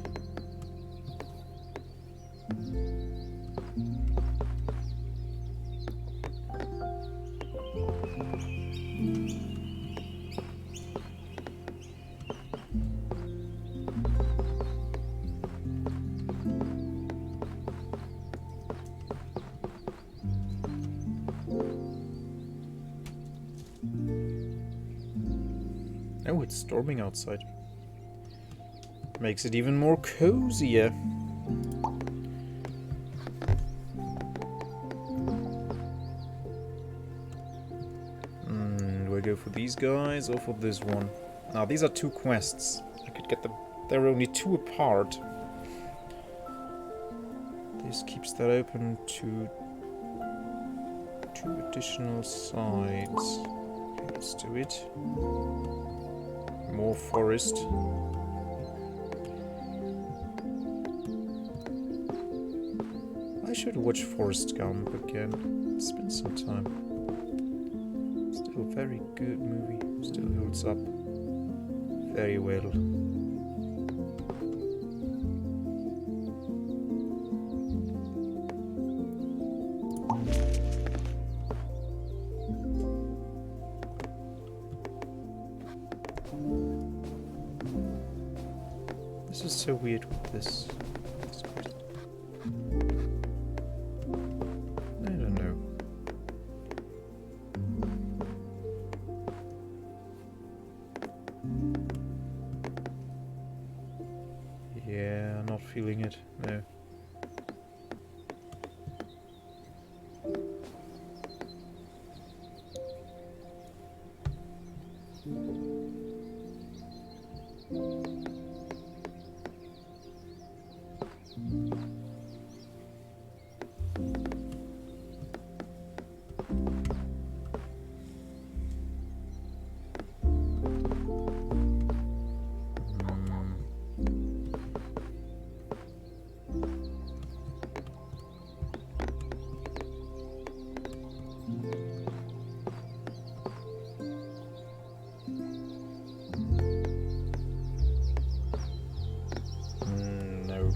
Oh, it's storming outside. Makes it even more cozier. Do I go for these guys or for this one? Now, these are 2 quests. I could get them. They're only 2 apart. This keeps that open to 2 additional sides. Okay, let's do it. More forest. I should watch Forrest Gump again. It's been some time. Still a very good movie. Still holds up very well. This is so weird with this quest. I don't know. Yeah, not feeling it. No. No.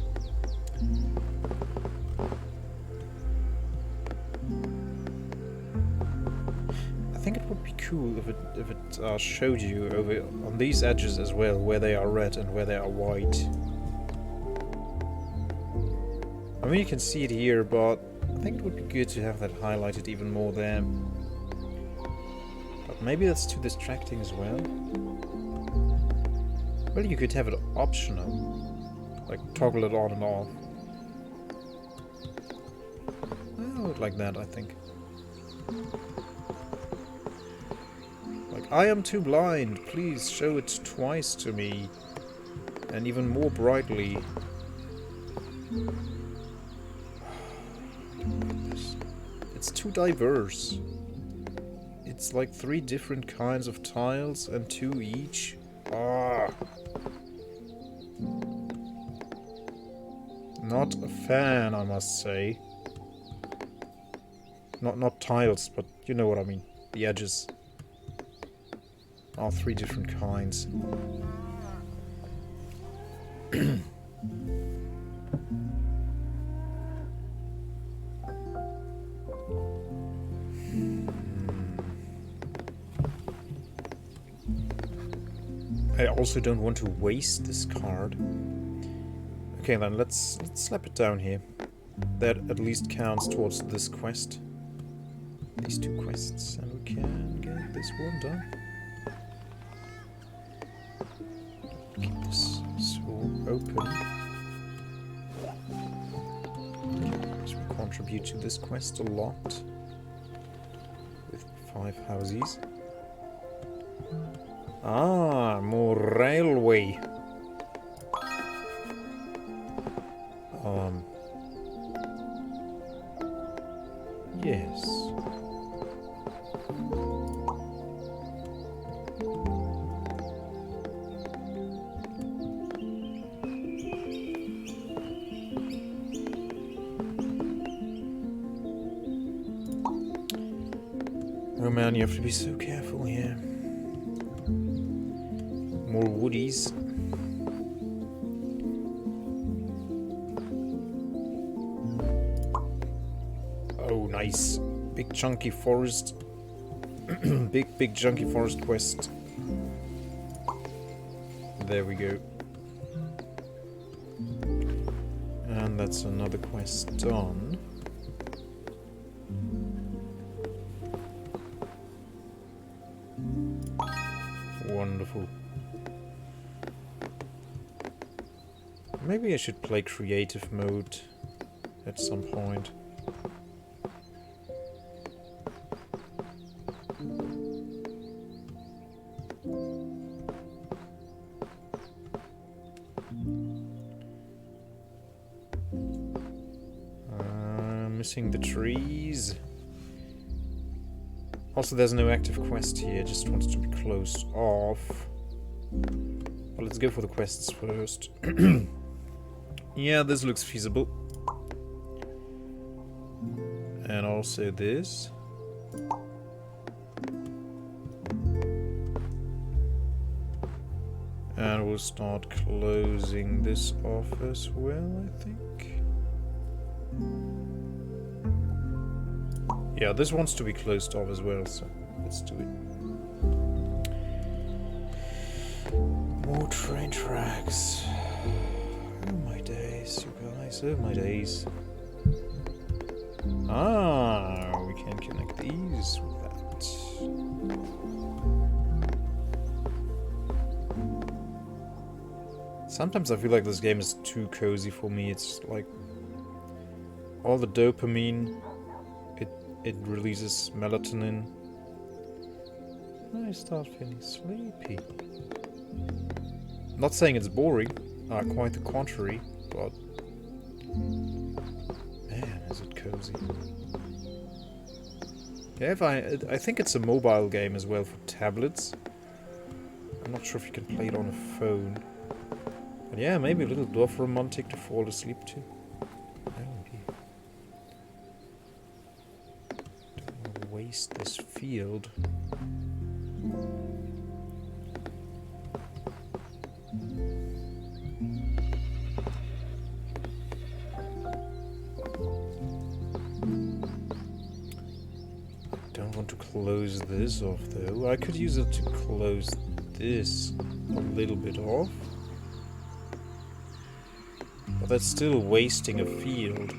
I think it would be cool if it showed you over on these edges as well where they are red and where they are white. I mean, you can see it here, but I think it would be good to have that highlighted even more there. But maybe that's too distracting as well. Well, you could have it optional, like toggle it on and off. I would like that, I think. Like, I am too blind, please show it twice to me. And even more brightly. It's too diverse. It's like 3 different kinds of tiles and 2 each. Ah. Not a fan, I must say. Not tiles, but you know what I mean. The edges are 3 different kinds. I also don't want to waste this card. Okay, then let's slap it down here. That at least counts towards this quest. These 2 quests, and we can get this one done. Keep this sword open. This will contribute to this quest a lot. With 5 houses. Ah, more railway. Yes. Oh man, you have to be so careful here. More woodies. Oh, nice. Big chunky forest. big chunky forest quest. There we go. And that's another quest done. Wonderful. Maybe I should play creative mode at some point. Missing the trees. Also, there's no active quest here, just wants to be closed off. But let's go for the quests first. Yeah, this looks feasible. And also this. And we'll start closing this off as well, I think. Yeah, this wants to be closed off as well, so let's do it. More train tracks. So my days. Ah, we can connect these with that. Sometimes I feel like this game is too cozy for me. It's like all the dopamine, it releases melatonin. I start feeling sleepy. Not saying it's boring, quite the contrary, but man, is it cozy. Yeah, I think it's a mobile game as well for tablets. I'm not sure if you can play it on a phone. But yeah, maybe a little Dorfromantik to fall asleep to. Maybe. Don't want to waste this field. Don't want to close this off though. I could use it to close this a little bit off. But that's still wasting a field.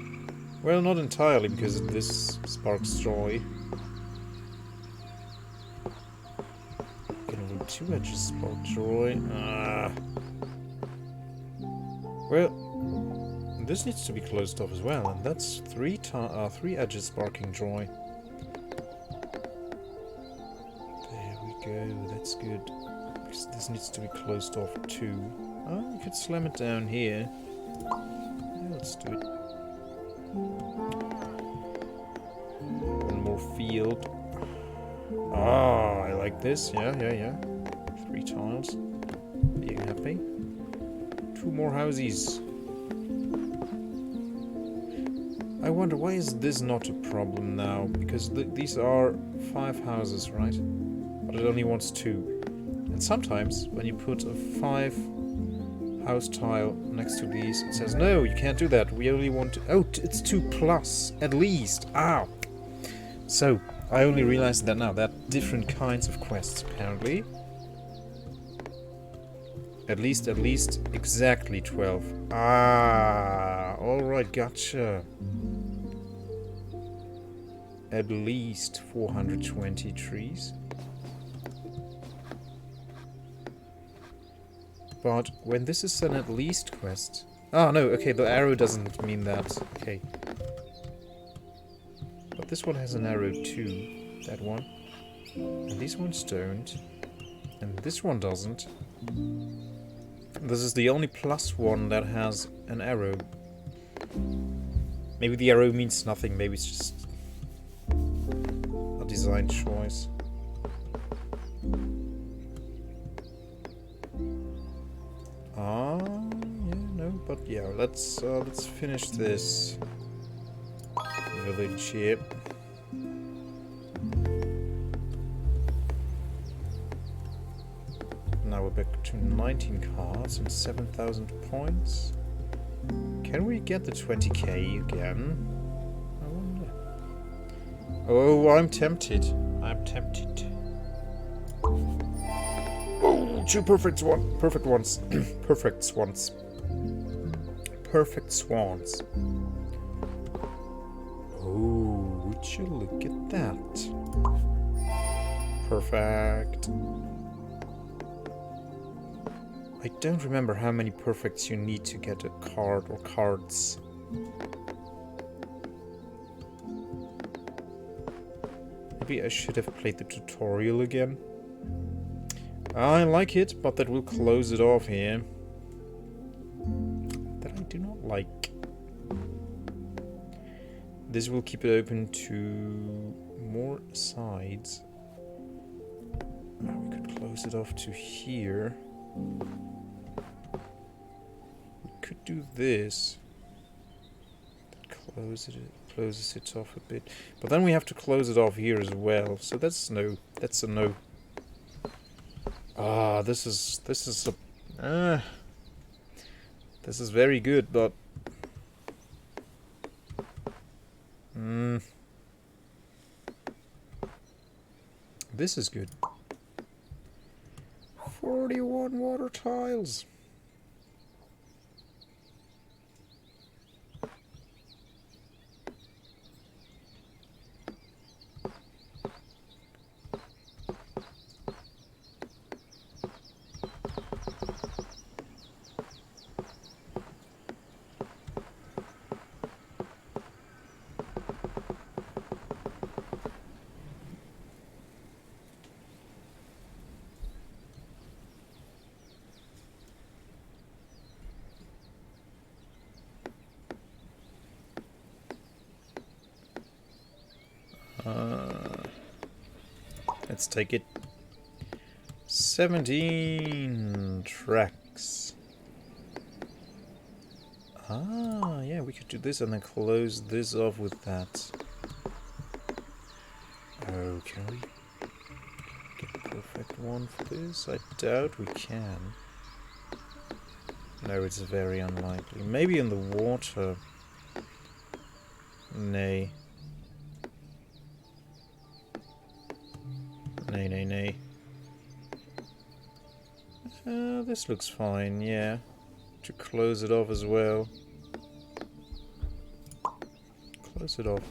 Well, not entirely, because this sparks joy. Can only 2 edges spark joy. Well, this needs to be closed off as well, and that's 3 edges sparking joy. There we go, that's good. This needs to be closed off too. Oh, you could slam it down here. Yeah, let's do it. One more field. Ah, I like this. Yeah. 3 tiles. Are you happy? 2 more houses. I wonder, why is this not a problem now? Because these are 5 houses, right? But it only wants 2. And sometimes, when you put a 5 house tile next to these, it says, no, you can't do that. We only want to... Oh, it's 2 plus, at least. Ow! So, I only realized that now. There are different kinds of quests, apparently. At least, exactly 12. Ah, alright, gotcha. At least 420 trees. But when this is an at least quest... Ah, no, okay, the arrow doesn't mean that. Okay. But this one has an arrow too. That one. And these ones don't. And this one doesn't. This is the only plus one that has an arrow. Maybe the arrow means nothing. Maybe it's just a design choice. Yeah, no, but yeah, let's finish this village here. Now we're back to 19 cards and 7,000 points. Can we get the 20k again? I wonder. Oh, I'm tempted. Oh, 2 perfect swans. Perfect swans. Perfect swans. Oh, would you look at that? Perfect. I don't remember how many perfects you need to get a card or cards. Maybe I should have played the tutorial again. I like it, but that will close it off here. That I do not like. This will keep it open to more sides. We could close it off to here. We could do this. That closes it off a bit. But then we have to close it off here as well. So that's no. That's a no. Ah, this is very good, but this is good. 41 water tiles. Let's take it. 17 tracks. Ah, yeah, we could do this and then close this off with that. Oh, can we get a perfect one for this? I doubt we can. No, it's very unlikely. Maybe in the water. Nay. Nay, nay, nay. This looks fine, yeah. To close it off as well. Close it off.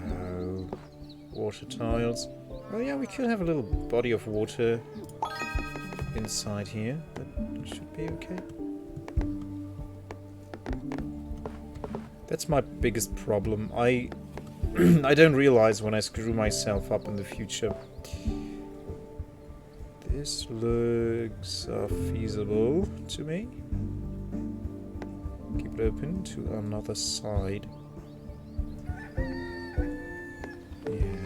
Oh, water tiles. Oh yeah, we could have a little body of water inside here. That should be okay. That's my biggest problem. I don't realize when I screw myself up in the future. This looks feasible to me. Keep it open to another side. Yeah.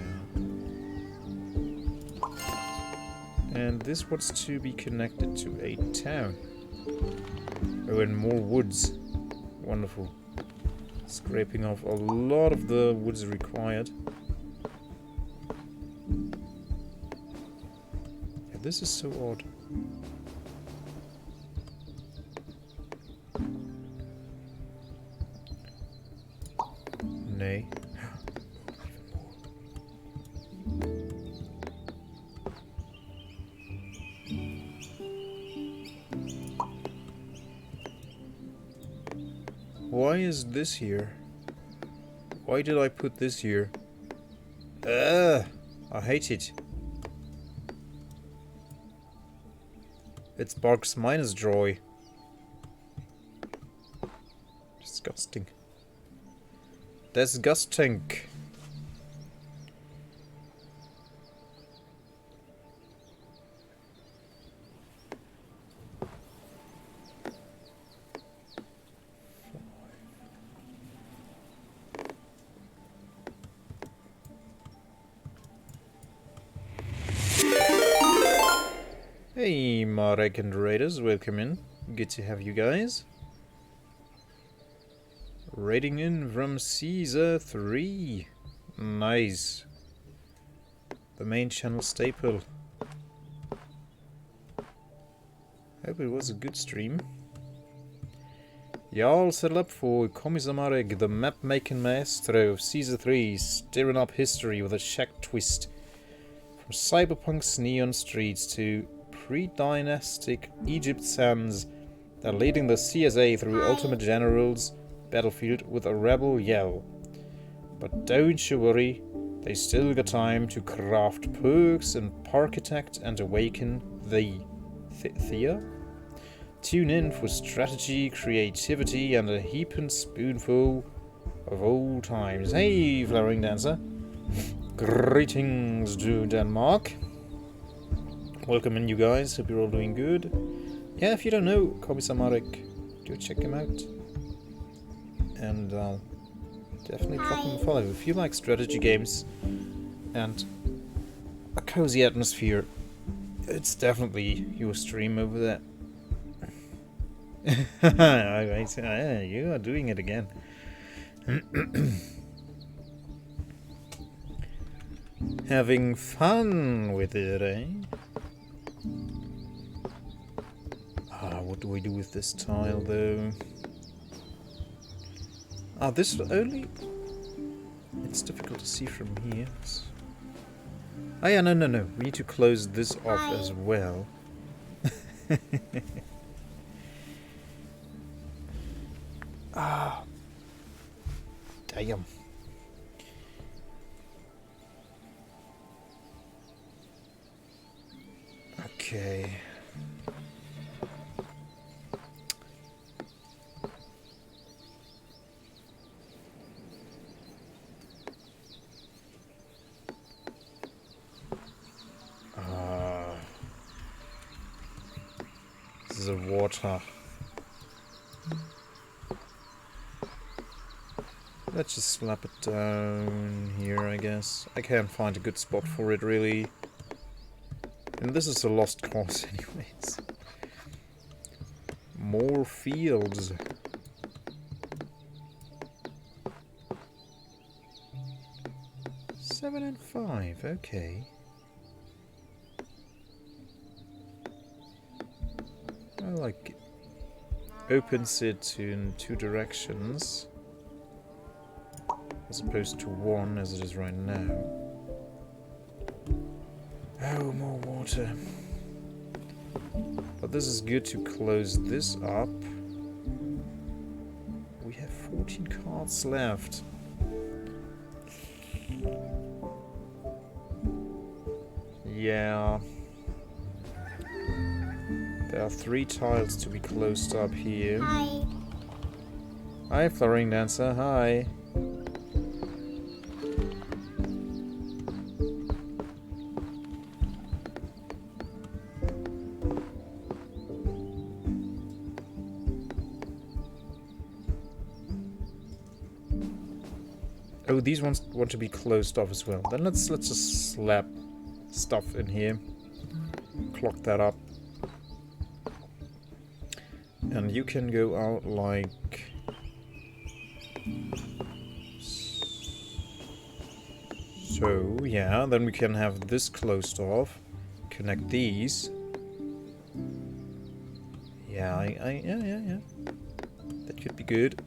And this wants to be connected to a town. Oh, and more woods. Wonderful. Scraping off a lot of the woods required. Yeah, this is so odd. Nay. Why is this here? Why did I put this here? I hate it. It sparks minus joy. Disgusting. Disgusting. Hey, Marek and Raiders, welcome in. Good to have you guys. Raiding in from Caesar 3. Nice. The main channel staple. Hope it was a good stream. Y'all settle up for Kommissar Marek, the map-making maestro of Caesar 3, stirring up history with a shack twist. From cyberpunk's neon streets to pre-dynastic Egypt sands, they're leading the CSA through Ultimate General's battlefield with a rebel yell. But don't you worry, they still got time to craft perks and parkitect and awaken the Thea? Tune in for strategy, creativity, and a heaping spoonful of old times. Hey, Flowering Dancer. Greetings to Denmark. Welcome in, you guys. Hope you're all doing good. Yeah, if you don't know Kommissar Marek, do check him out. And definitely drop him a follow. If you like strategy games and a cozy atmosphere, it's definitely your stream over there. You are doing it again. Having fun with it, eh? What do we do with this tile, though? This only... It's difficult to see from here. Oh yeah, no. We need to close this off as well. Damn. Okay. The water. Let's just slap it down here, I guess. I can't find a good spot for it, really. And this is a lost cause anyways. More fields. Seven and 5, okay. I like it. Opens it in 2 directions. As opposed to 1 as it is right now. Oh, more water. But this is good to close this up. We have 14 cards left. Yeah. There are 3 tiles to be closed up here. Hi. Hi, Flowering Dancer. Hi. Oh, these ones want to be closed off as well. Then let's just slap stuff in here. Clock that up. And you can go out like... So, yeah, then we can have this closed off. Connect these. Yeah, yeah. That could be good.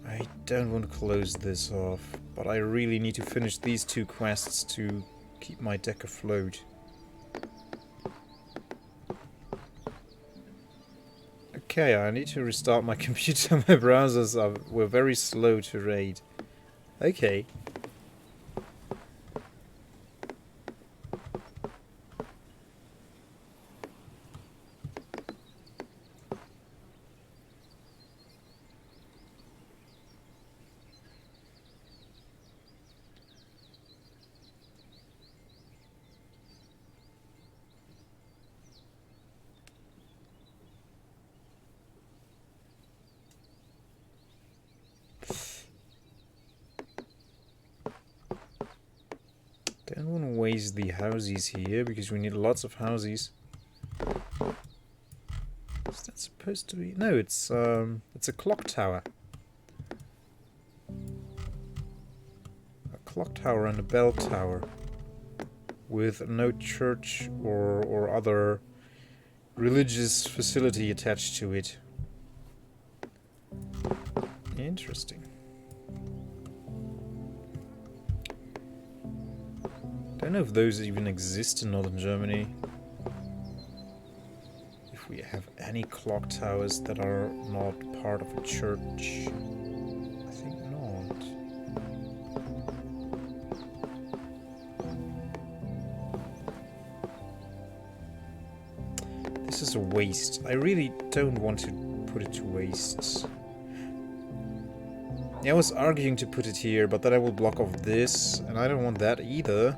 I don't want to close this off, but I really need to finish these 2 quests to keep my deck afloat. Okay, I need to restart my computer. My browsers were very slow to raid. Okay. Don't want to waste the houses here because we need lots of houses. Is that supposed to be? No, it's a clock tower. A clock tower and a bell tower with no church or other religious facility attached to it. Interesting. I don't know if those even exist in northern Germany. If we have any clock towers that are not part of a church. I think not. This is a waste. I really don't want to put it to waste. Yeah, I was arguing to put it here, but then I will block off this, and I don't want that either.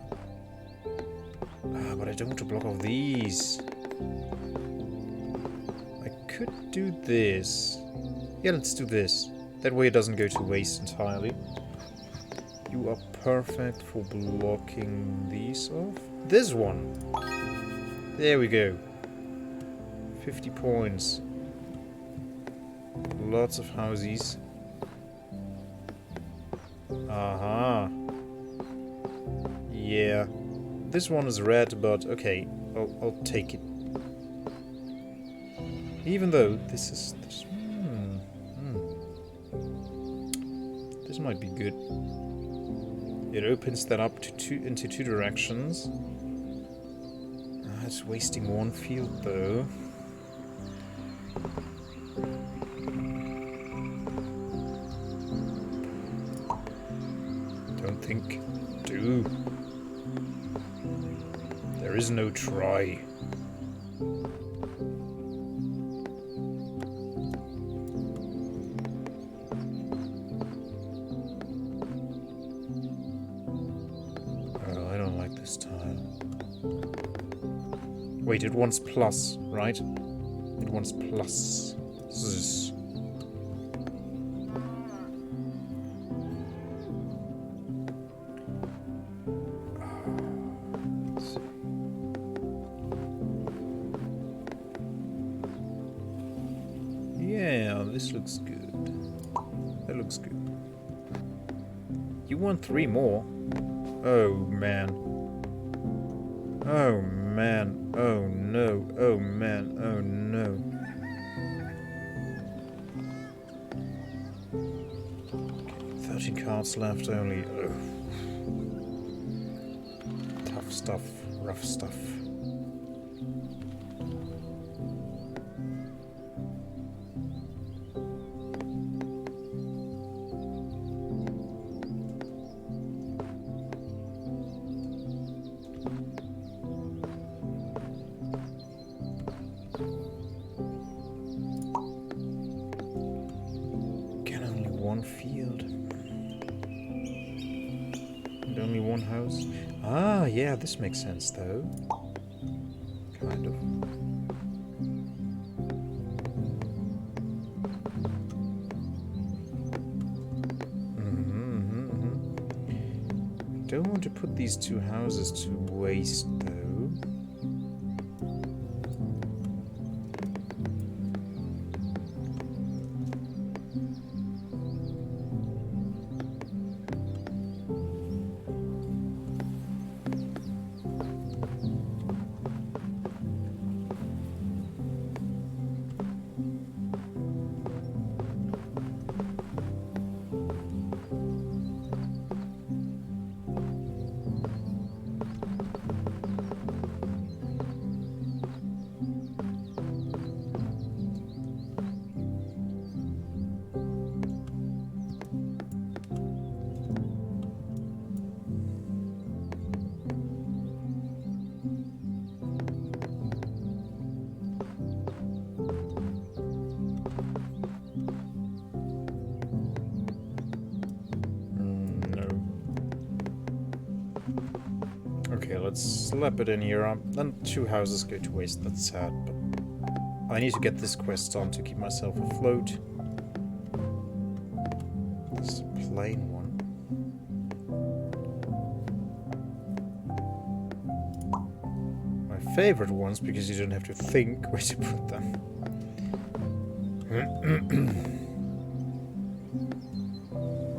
But I don't want to block off these. I could do this. Yeah, let's do this. That way it doesn't go to waste entirely. You are perfect for blocking these off. This one! There we go. 50 points. Lots of houses. Aha. Yeah. This one is red, but okay, I'll take it. Even though this is... This might be good. It opens that up to into 2 directions. It's wasting 1 field though. Don't think. Do. There is no try. Oh, I don't like this tile. Wait, it wants plus, right? It wants plus. Zzz. Yeah, this looks good. That looks good. You want 3 more? Oh man. Oh man. Oh no. Oh man. Oh no. Okay, 13 cards left only. Ugh. Tough stuff. Rough stuff. Field and only 1 house. Ah, yeah, this makes sense though. Kind of. Don't want to put these 2 houses to waste though. Okay, let's slap it in here. Then 2 houses go to waste, that's sad, but I need to get this quest on to keep myself afloat. This is a plain one. My favorite ones, because you don't have to think where to put them.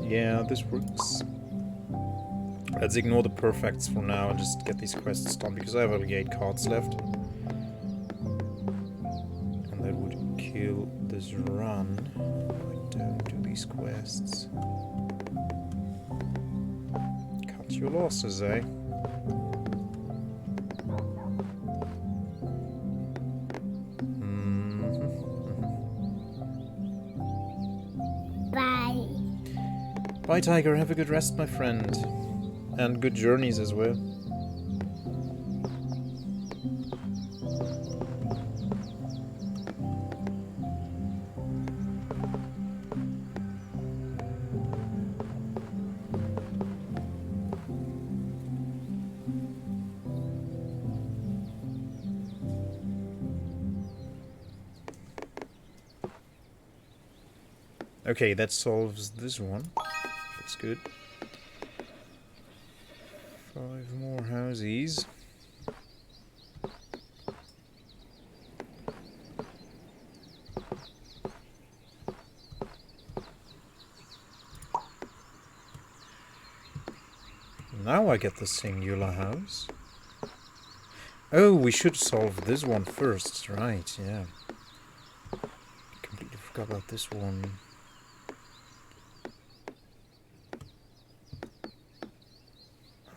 Yeah, this works. Let's ignore the perfects for now and just get these quests done, because I have only 8 cards left. And that would kill this run if I don't do these quests. Cut your losses, eh? Bye. Bye, Tiger. Have a good rest, my friend. And good journeys as well. Okay, that solves this one. That's good. 5 more houses. Now I get the singular house. Oh, we should solve this one first, right, yeah. Completely forgot about this one.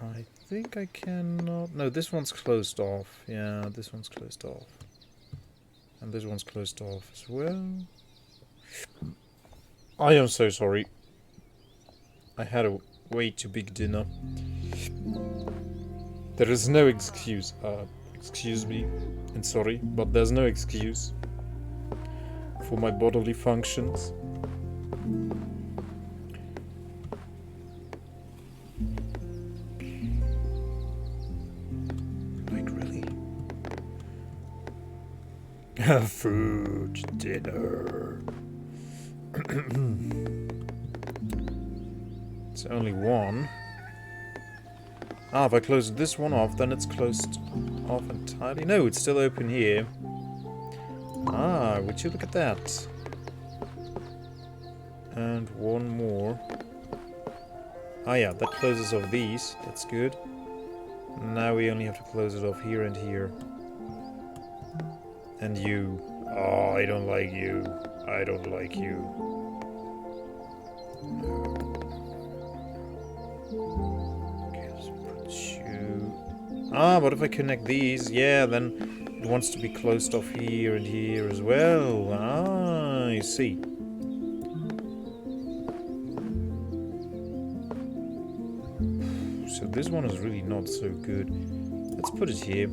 I think I cannot... No, this one's closed off. Yeah, this one's closed off. And this one's closed off as well. I am so sorry. I had a way too big dinner. There is no excuse. Excuse me and sorry, but there's no excuse for my bodily functions. Food, dinner. It's only one. Ah, if I close this one off, then it's closed off entirely. No, it's still open here. Ah, would you look at that? And one more. Ah yeah, that closes off these. That's good. Now we only have to close it off here and here. And you. Oh, I don't like you. I don't like you. No. Okay, let's put you... Ah, but if I connect these, yeah, then it wants to be closed off here and here as well. Ah, I see. So this one is really not so good. Let's put it here.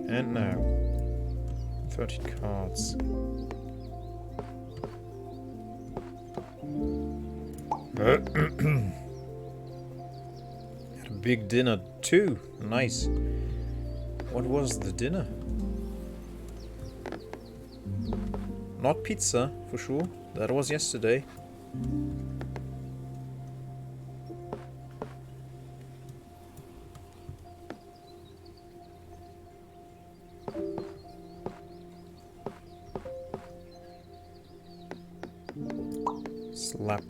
And now. 13 cards. Had a big dinner too. Nice. What was the dinner? Not pizza, for sure. That was yesterday. Slap.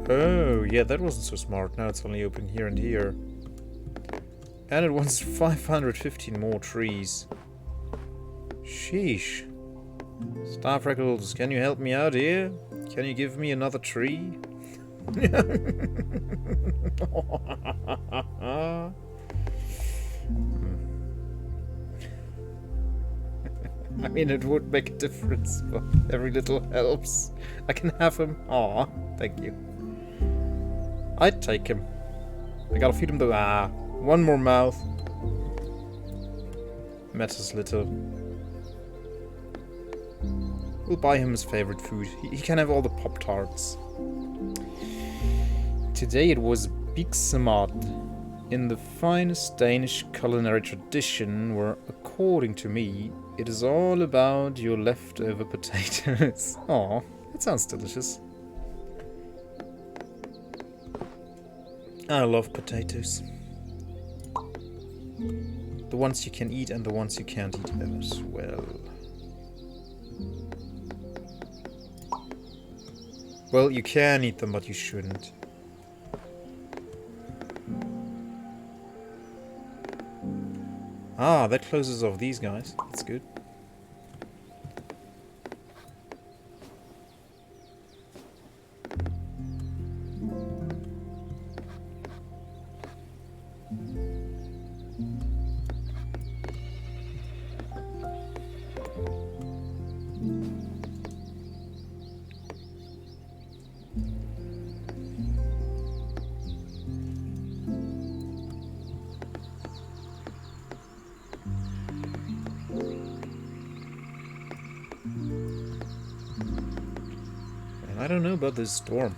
Oh, yeah, that wasn't so smart. Now it's only open here and here. And it wants 515 more trees. Sheesh. Star Freckles, can you help me out here? Can you give me another tree? I mean, it would make a difference, but every little helps. I can have him. Aw, thank you. I'd take him. I gotta feed him the... Ah, one more mouth. Matters little. We'll buy him his favorite food. He can have all the Pop-Tarts. Today it was Biksemat, in the finest Danish culinary tradition, where, according to me, it is all about your leftover potatoes. Aw, that sounds delicious. I love potatoes. The ones you can eat and the ones you can't eat as well. Well, you can eat them, but you shouldn't. Ah, that closes off these guys. That's good. I don't know about this storm.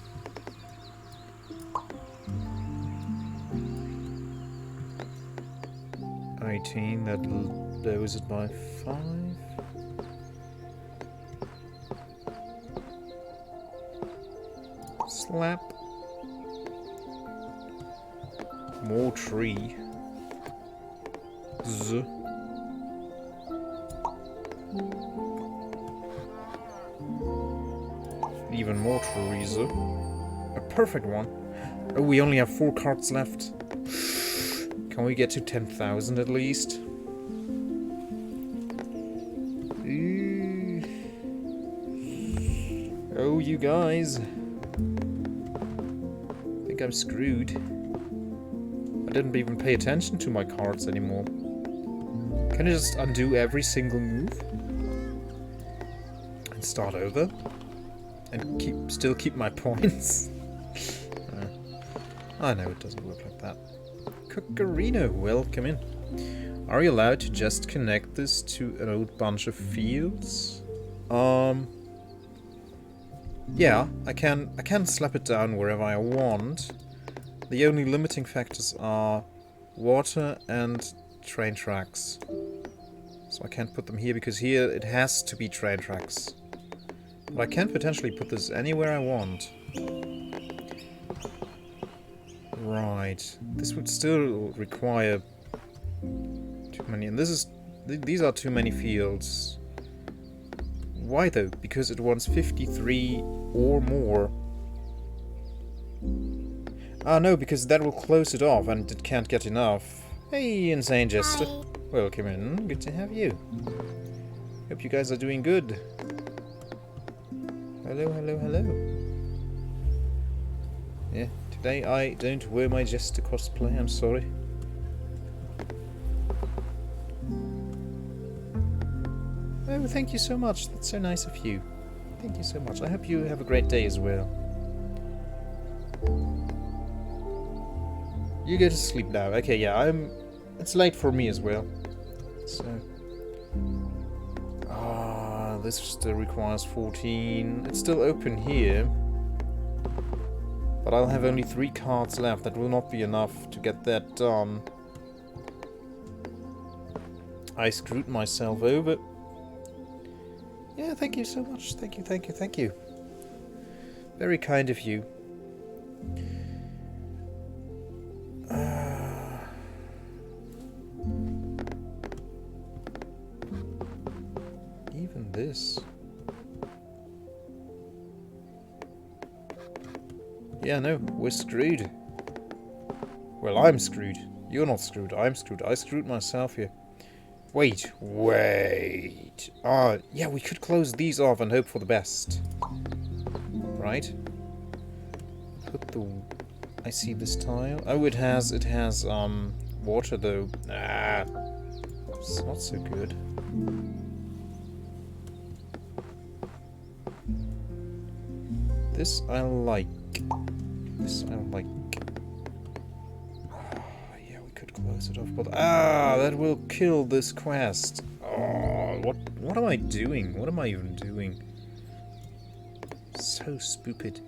$18, that lowers it by 5. Slap. More tree. Z. Even more trees. A perfect one. Oh, we only have 4 cards left. Can we get to 10,000 at least? Oh, you guys. I think I'm screwed. I didn't even pay attention to my cards anymore. Can I just undo every single move? And start over? And still keep my points? I know it doesn't work like that. Cucurino, welcome in. Are you allowed to just connect this to an old bunch of fields? Yeah, I can slap it down wherever I want. The only limiting factors are water and train tracks. So I can't put them here because here it has to be train tracks. But I can potentially put this anywhere I want. Right. This would still require too many, and these are too many fields. Why though? Because it wants 53 or more. Ah no, because that will close it off and it can't get enough. Hey, Insane Jester. Hi. Welcome in. Good to have you. Hope you guys are doing good. Hello, hello, hello. Yeah, today I don't wear my Jester cosplay, I'm sorry. Oh, thank you so much. That's so nice of you. Thank you so much. I hope you have a great day as well. You go to sleep now. Okay, yeah, it's late for me as well. So... this still requires 14. It's still open here. But I'll have only 3 cards left. That will not be enough to get that done. I screwed myself over. Yeah, thank you so much. Thank you, thank you, thank you. Very kind of you. Even this. Yeah, no, we're screwed. Well, I'm screwed. You're not screwed. I'm screwed. I screwed myself here. Wait. Yeah, we could close these off and hope for the best. Right? Put the... I see this tile. Oh, it has, water though. Ah, it's not so good. This I like. This I like. Yeah, we could close it off, but that will kill this quest. Oh, what am I doing? What am I even doing? So stupid.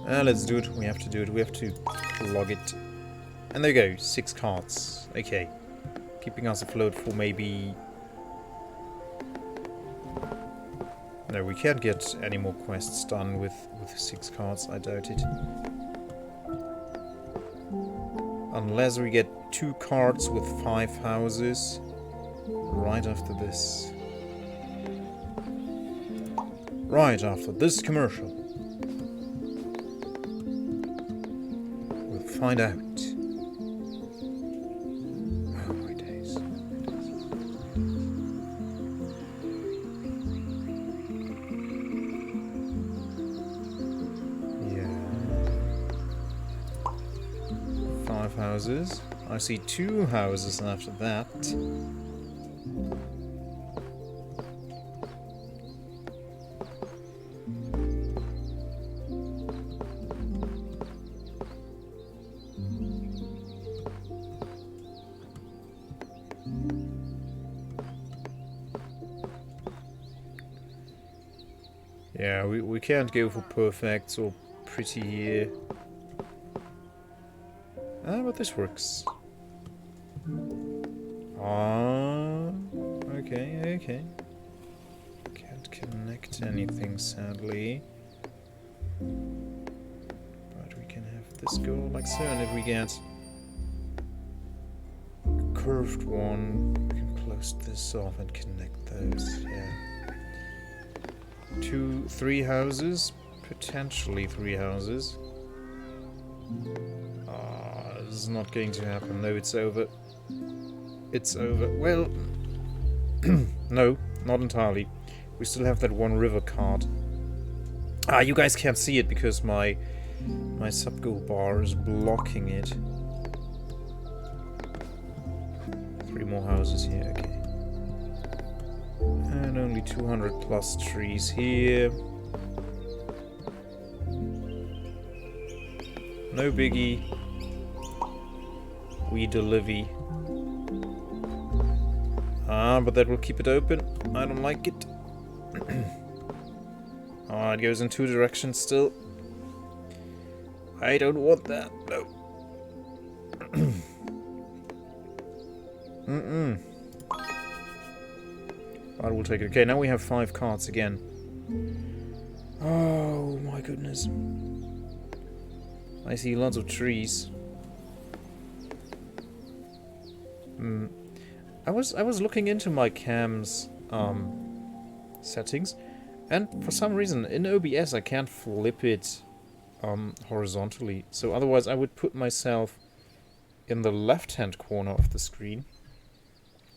Let's do it. We have to do it. We have to log it. And there you go. 6 cards. Okay. Keeping us afloat for maybe... No, we can't get any more quests done with 6 cards. I doubt it. Unless we get 2 cards with 5 houses right after this. Right after this commercial. We'll find out. Oh my days. Yeah. 5 houses. I see 2 houses after that. Yeah, we can't go for perfects or pretty here. But this works. Okay. Can't connect anything, sadly. But we can have this go like so, and if we get a curved one, we can close this off and connect those, yeah. 3 houses, potentially 3 houses. This is not going to happen. No, it's over. It's over. Well, no, not entirely. We still have that 1 river card. You guys can't see it because my sub-goal bar is blocking it. 3 more houses here, okay. And only 200 plus trees here. No biggie. We deliver. Ah, but that will keep it open. I don't like it. Ah, it goes in two directions still. I don't want that. No. I will take it. Okay, now we have 5 cards again. Oh my goodness. I see lots of trees. I was looking into my cam's settings, and for some reason in OBS I can't flip it horizontally. So otherwise I would put myself in the left-hand corner of the screen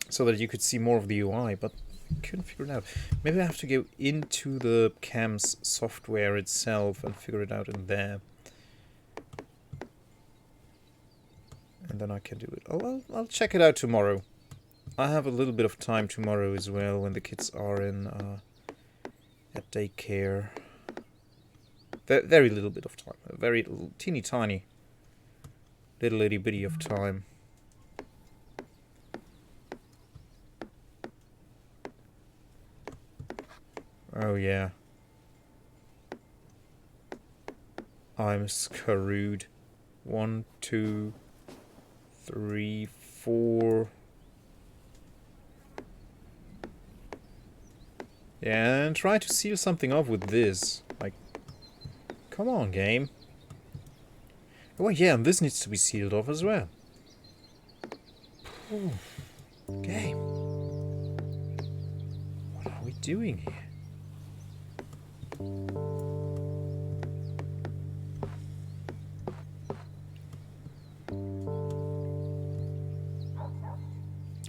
so that you could see more of the UI, but I couldn't figure it out. Maybe I have to go into the cam's software itself and figure it out in there. And then I can do it. I'll check it out tomorrow. I have a little bit of time tomorrow as well when the kids are in at daycare. Very little bit of time. A very little, teeny tiny little itty bitty of time. Oh yeah. I'm screwed. 1, 2, 3, 4. Yeah, and try to seal something off with this. Like, come on, game. Oh yeah, and this needs to be sealed off as well. Ooh. Game. What are we doing here?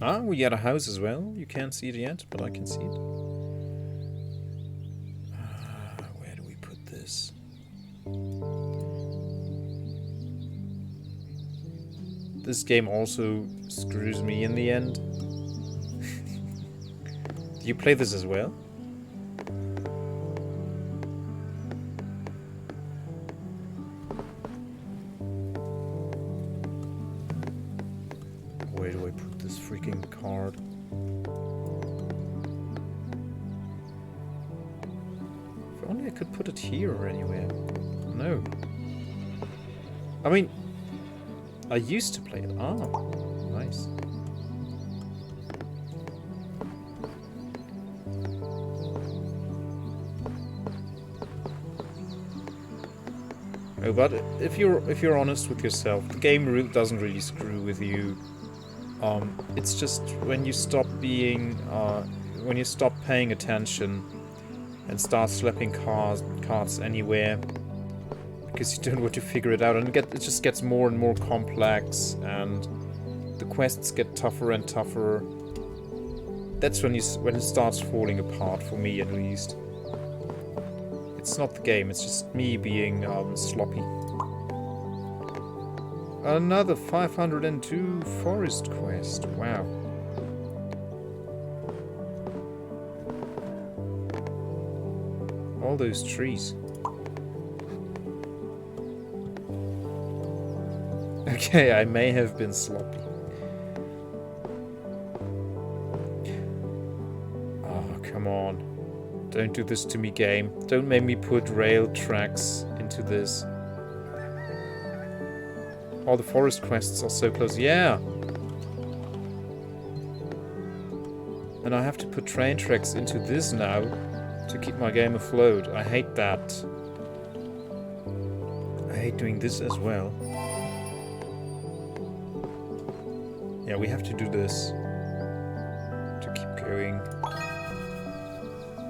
Ah, we got a house as well. You can't see it yet, but I can see it. Where do we put this? This game also screws me in the end. Do you play this as well? Where do I put this freaking card? If only I could put it here or anywhere. No. I mean, I used to play it. Ah, nice. Oh, but if you're honest with yourself, the game doesn't really screw with you. It's just when you stop being, when you stop paying attention and start slapping cards anywhere because you don't want to figure it out, and it just gets more and more complex, and the quests get tougher and tougher. That's when it starts falling apart for me, at least. It's not the game; it's just me being sloppy. Another 502 forest quest. Wow. All those trees. Okay, I may have been sloppy. Oh, come on. Don't do this to me, game. Don't make me put rail tracks into this. All the forest quests are so close. Yeah! And I have to put train tracks into this now to keep my game afloat. I hate that. I hate doing this as well. Yeah, we have to do this to keep going.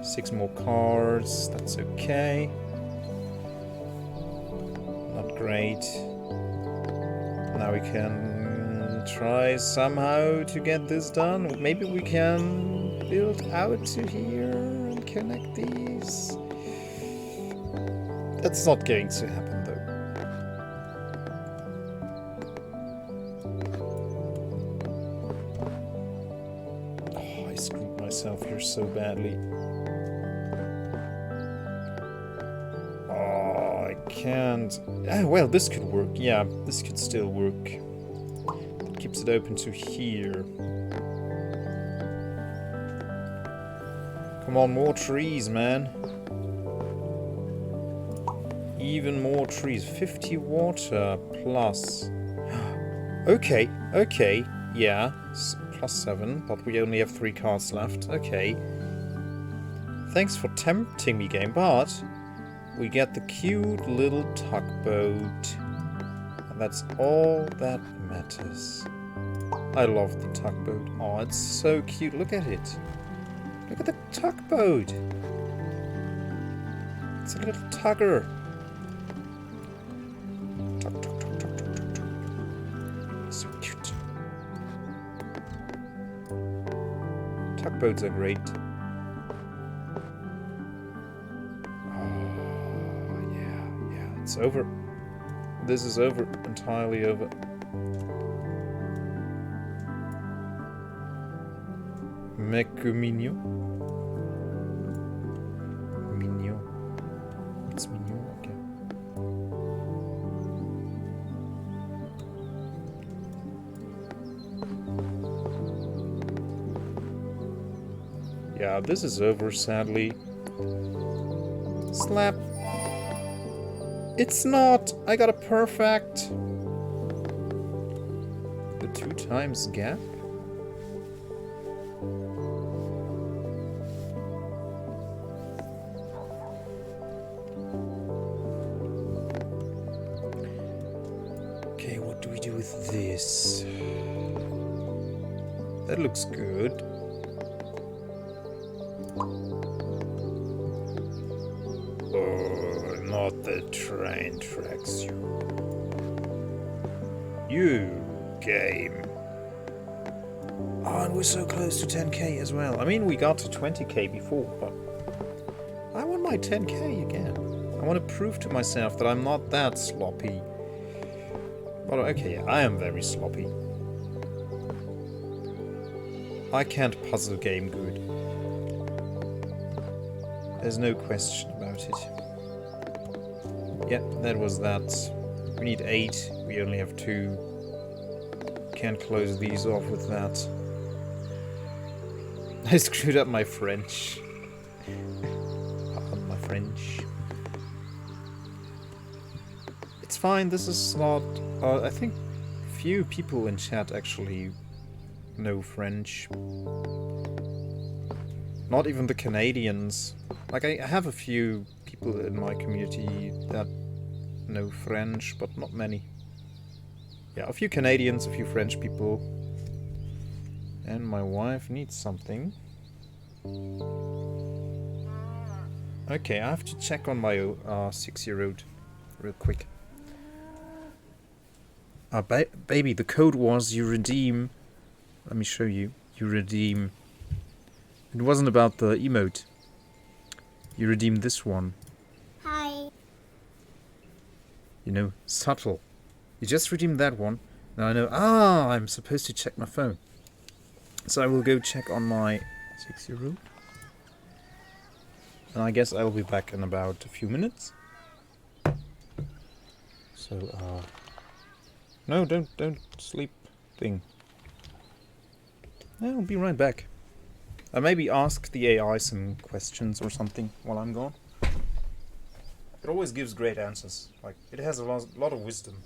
6 more cards. That's okay. Not great. Now we can try somehow to get this done. Or maybe we can build out to here and connect these. That's not going to happen though. Oh, I screwed myself here so badly. Oh, I can't... Ah, well, this could work. Yeah, this could still work. That keeps it open to here. Come on, more trees, man. Even more trees. 50 water plus. Okay, okay. Yeah, plus 7, but we only have 3 cards left. Okay. Thanks for tempting me, game, but we get the cute little tugboat. And that's all that matters. I love the tugboat. Oh, it's so cute. Look at it. Look at the tugboat. It's a little tugger. Tug, tug, tug, tug, tug, tug, tug. So cute. Tugboats are great. It's over. This is over. Entirely over. Mignon. Mignon. It's mignon, okay. Yeah, this is over, sadly. Slap. It's not! I got a perfect! The 2 times gap? Okay, what do we do with this? That looks good. Not the train tracks, you game. Oh, and we're so close to 10k as well. I mean, we got to 20k before, but I want my 10k again. I want to prove to myself that I'm not that sloppy. But okay, yeah, I am very sloppy. I can't puzzle game good. There's no question about it. Yeah, that was that. We need 8. We only have 2. Can't close these off with that. I screwed up my French. Pardon my French. It's fine, this is not... I think few people in chat actually know French. Not even the Canadians. Like, I have a few people in my community that know French, but not many. Yeah, a few Canadians, a few French people. And my wife needs something. Okay, I have to check on my 6-year-old real quick. Baby, the code was you redeem... Let me show you. You redeem... It wasn't about the emote. You redeem this one. Hi. You know, subtle. You just redeemed that one. Now I know, I'm supposed to check my phone. So I will go check on my 6-year-old. And I guess I'll be back in about a few minutes. So, no, don't sleep thing. I'll be right back. I maybe ask the AI some questions or something while I'm gone. It always gives great answers. Like, it has a lot of wisdom.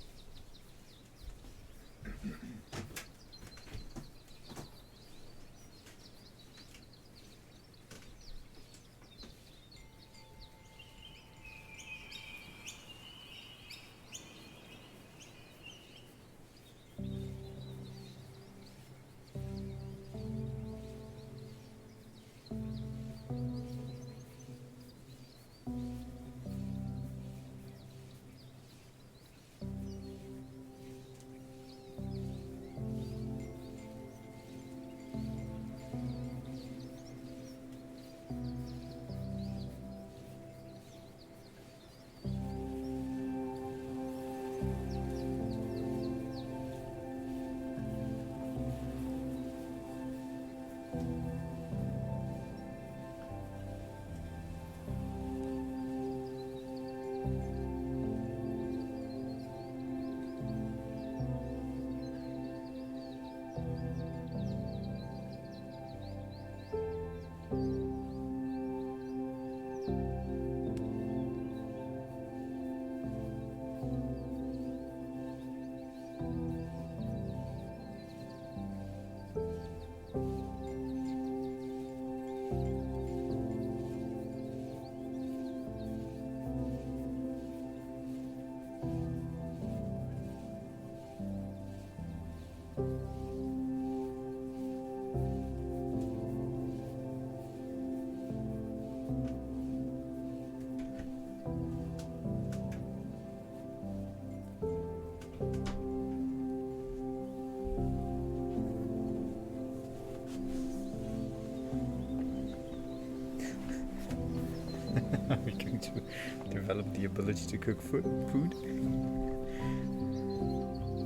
to develop the ability to cook food.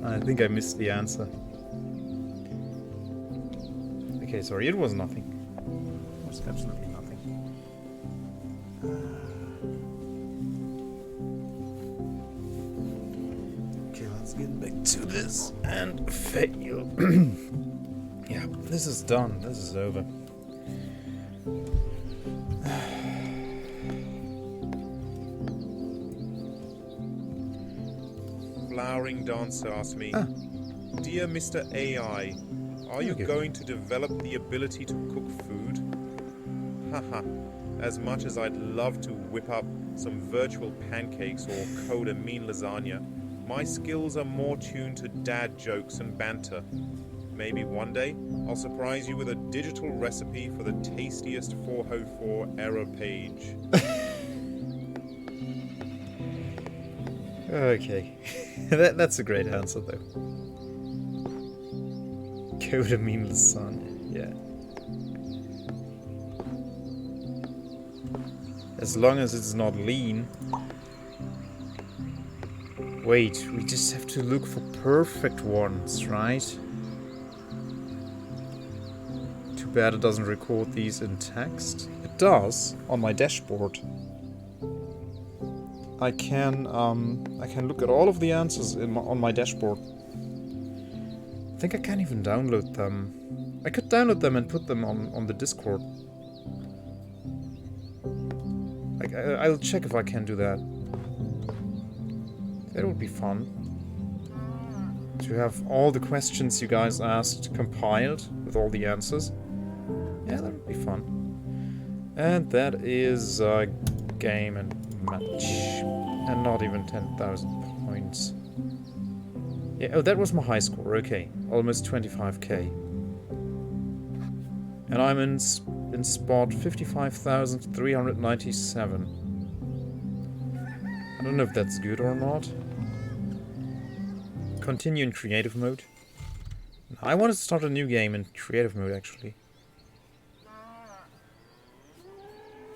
I think I missed the answer. Okay, sorry, it was nothing. It was absolutely nothing. Okay, let's get back to this and fail. Yeah, this is done. This is over. Flowering Dancer asked me, Dear Mr. AI, are you Okay. going to develop the ability to cook food? Haha, as much as I'd love to whip up some virtual pancakes or code a mean lasagna, my skills are more tuned to dad jokes and banter. Maybe one day I'll surprise you with a digital recipe for the tastiest 404 error page. Okay. That's a great answer, though. Coda mean lasagna, yeah. As long as it's not lean. Wait, we just have to look for perfect ones, right? Too bad it doesn't record these in text. It does, on my dashboard. I can look at all of the answers on my dashboard. I think I can't even download them. I could download them and put them on the Discord. I'll check if I can do that. That would be fun. To have all the questions you guys asked compiled with all the answers. Yeah, that would be fun. And that is a game and match. And not even 10,000 points. Yeah, oh, that was my high score. Okay, almost 25k. And I'm in spot 55,397. I don't know if that's good or not. Continue in creative mode. I wanted to start a new game in creative mode, actually.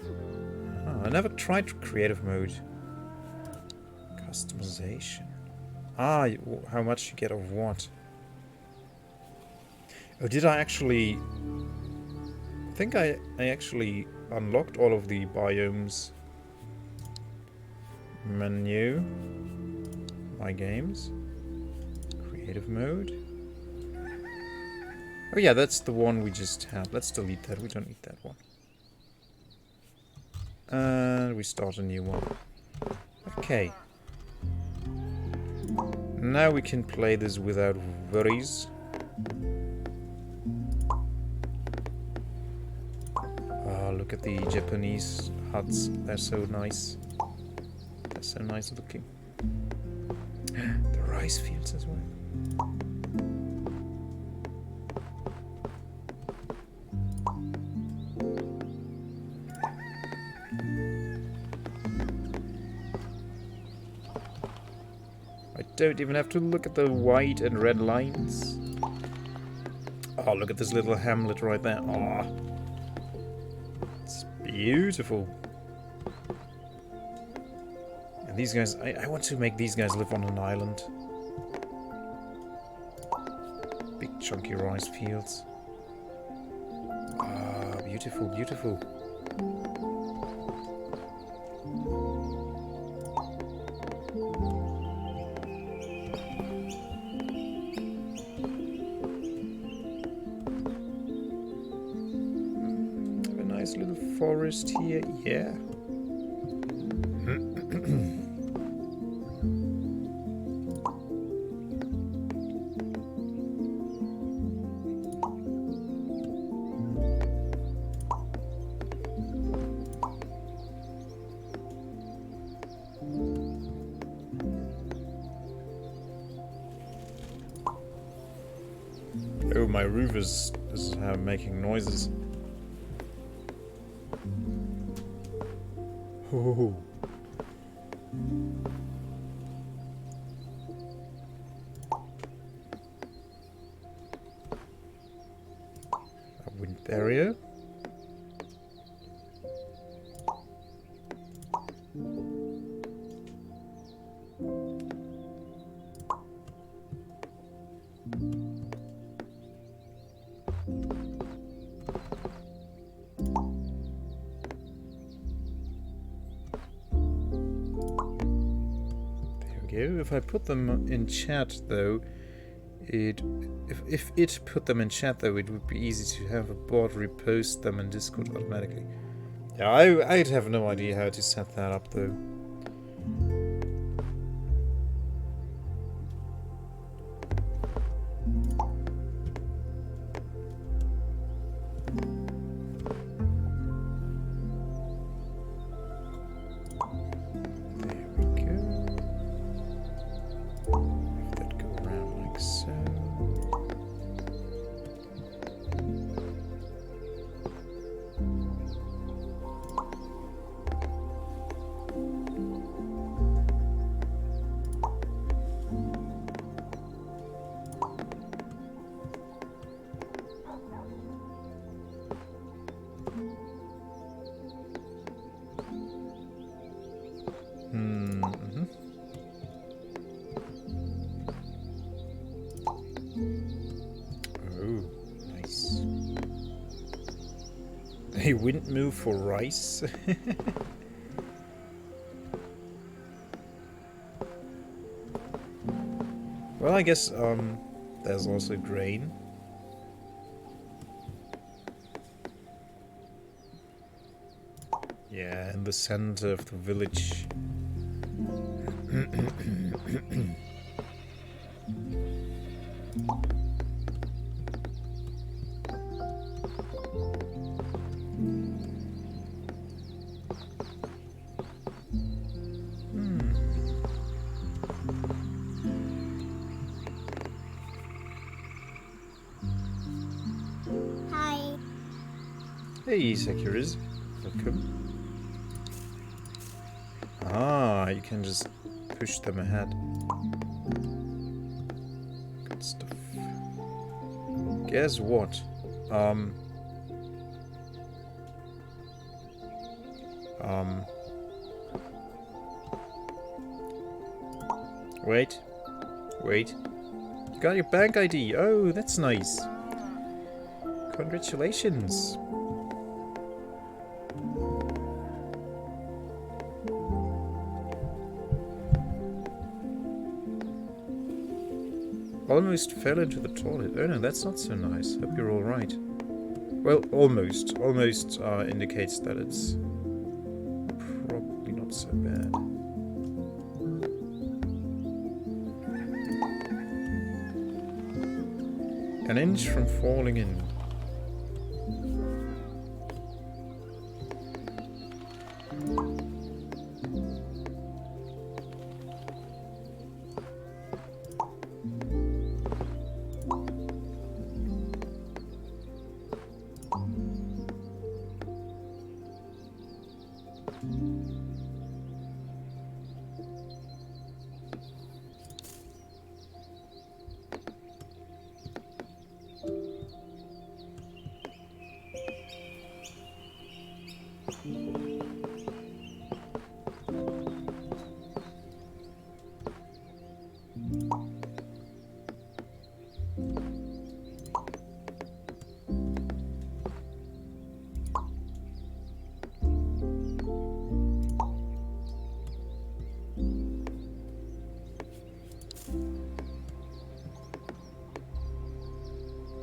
Oh, I never tried creative mode. Customization. Ah, how much you get of what? Oh, did I actually... I think I actually unlocked all of the biomes. Menu. My games. Creative mode. Oh yeah, that's the one we just had. Let's delete that. We don't need that one. And we start a new one. Okay. Now we can play this without worries. Oh, look at the Japanese huts. They're so nice. They're so nice looking. The rice fields as well. I don't even have to look at the white and red lines. Oh, look at this little hamlet right there. Oh, it's beautiful. And these guys, I want to make these guys live on an island. Big chunky rice fields. Ah, beautiful, beautiful. Have a nice little forest here, yeah. Oh, my roof is making noises. Oh. A wind barrier. If I put them in chat, though, if it put them in chat, though, it would be easy to have a bot repost them in Discord automatically. Yeah, I'd have no idea how to set that up, though. A wind move for rice? Well, I guess there's also grain. Yeah, in the center of the village. Hey, Sekiris. Welcome. Ah, you can just push them ahead. Good stuff. Guess what? Wait. You got your bank ID. Oh, that's nice. Congratulations. Almost fell into the toilet. Oh no, that's not so nice. Hope you're alright. Well, almost. Almost indicates that it's probably not so bad. An inch from falling in.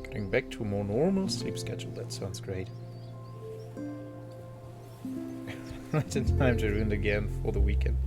Getting back to a more normal sleep schedule, that sounds great. Right in time to ruin again for the weekend.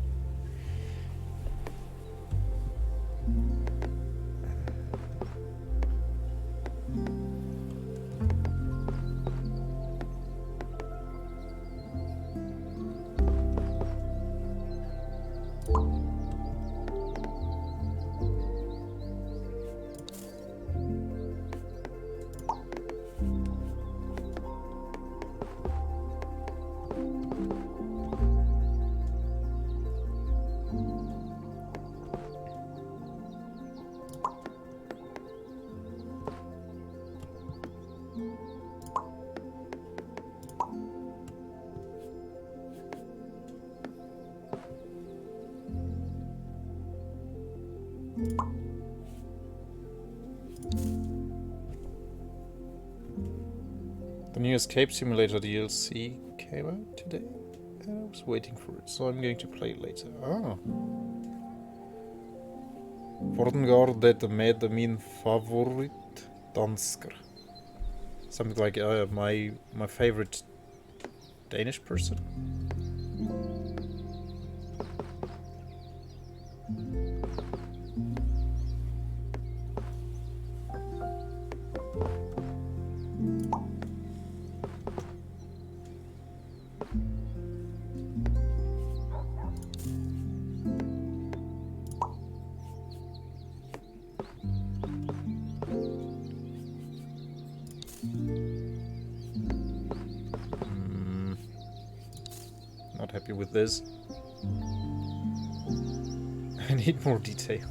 The new Escape Simulator DLC came out today, and I was waiting for it, so I'm going to play it later. Ah. Vordengaard det med min favorit dansker. Something like my favorite Danish person. Not happy with this. I need more detail.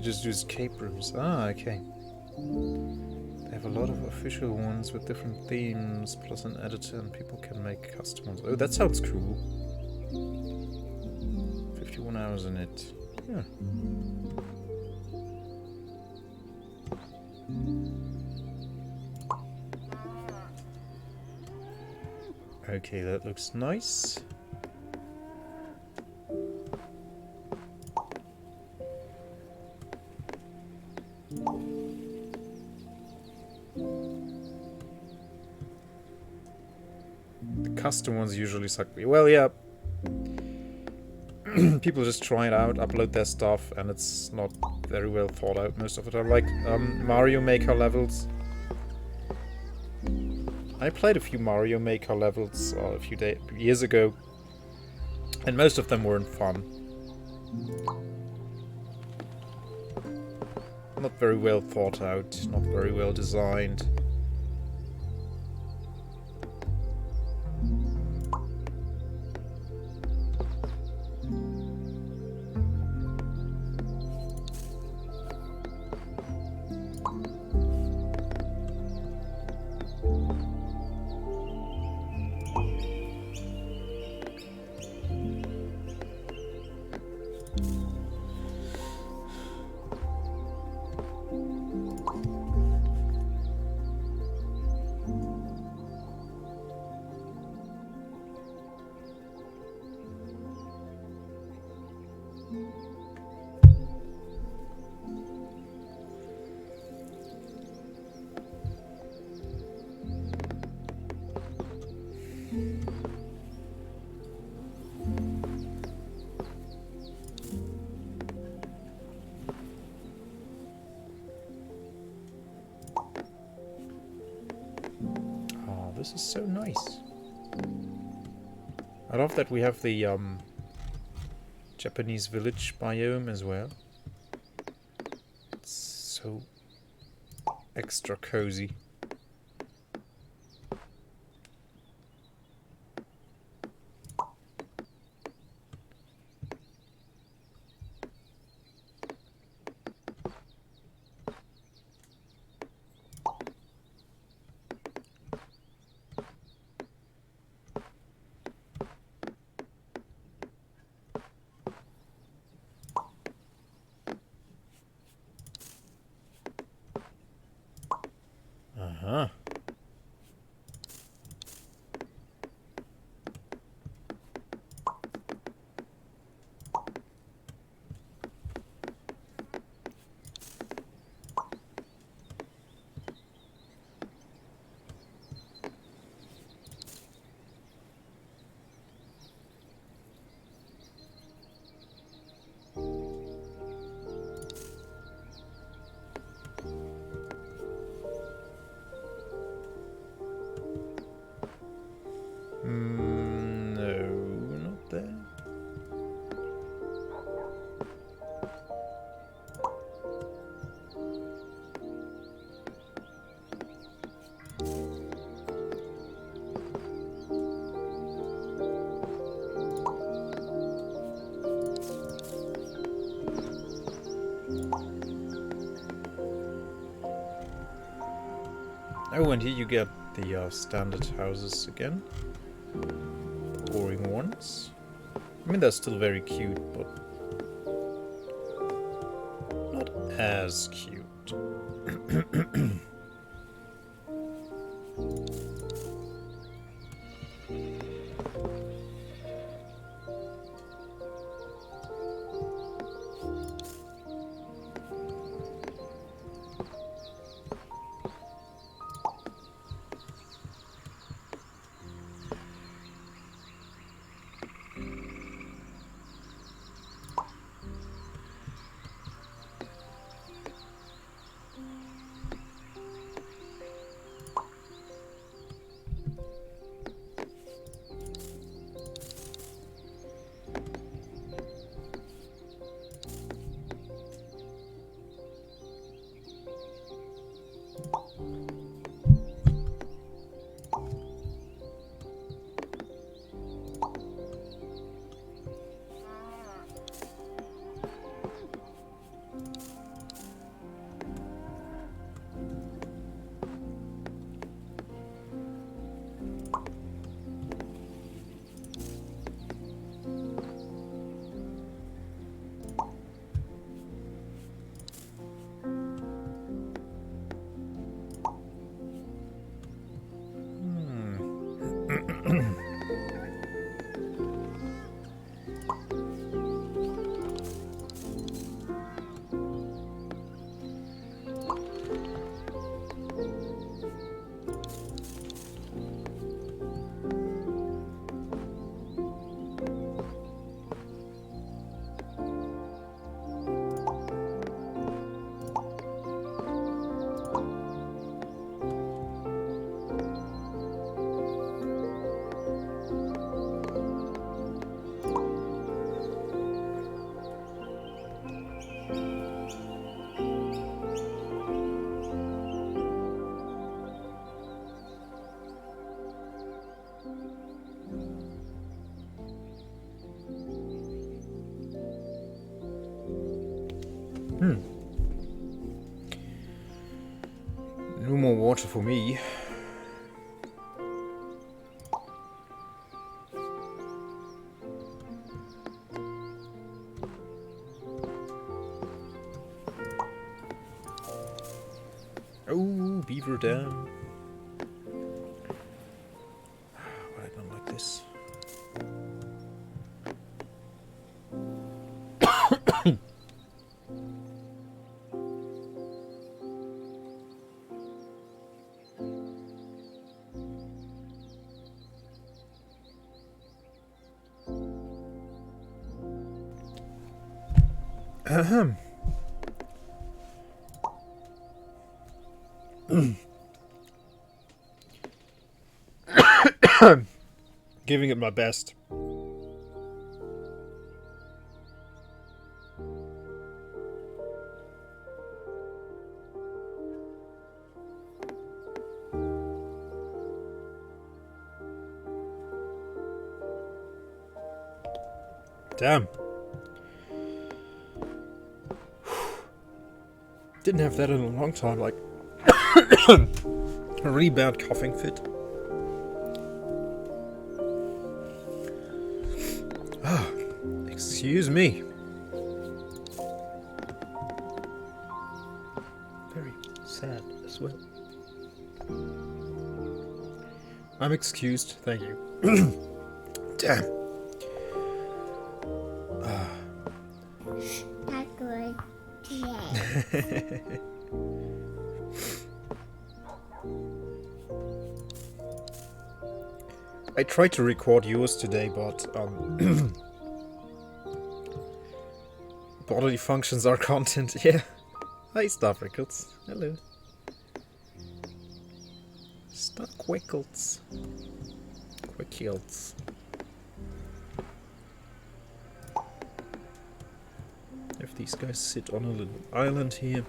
Just use escape rooms. Ah, okay. They have a lot of official ones with different themes, plus an editor, and people can make custom ones. Oh, that sounds cool. 51 hours in it. Yeah. Okay, that looks nice. Custom ones usually suck. Well, yeah. People just try it out, upload their stuff, and it's not very well thought out, most of it. I like Mario Maker levels. I played a few Mario Maker levels a few years ago, and most of them weren't fun. Not very well thought out, not very well designed. This is so nice. I love that we have the Japanese village biome as well. It's so extra cozy. Oh, and here you get the standard houses again. Boring ones. I mean, they're still very cute, but not as cute. No more water for me. Oh, beaver dam. But I don't like this. Ahem. Giving it my best. Damn. Didn't have that in a long time, like a really bad coughing fit. Ah, excuse me. Very sad as well. I'm excused, thank you. Damn. Not good. Yeah. I tried to record yours today, but bodily functions are content. Yeah. Hi, Stuff Records. Hello. Stuff Quickles. Quickles. If these guys sit on a little island here.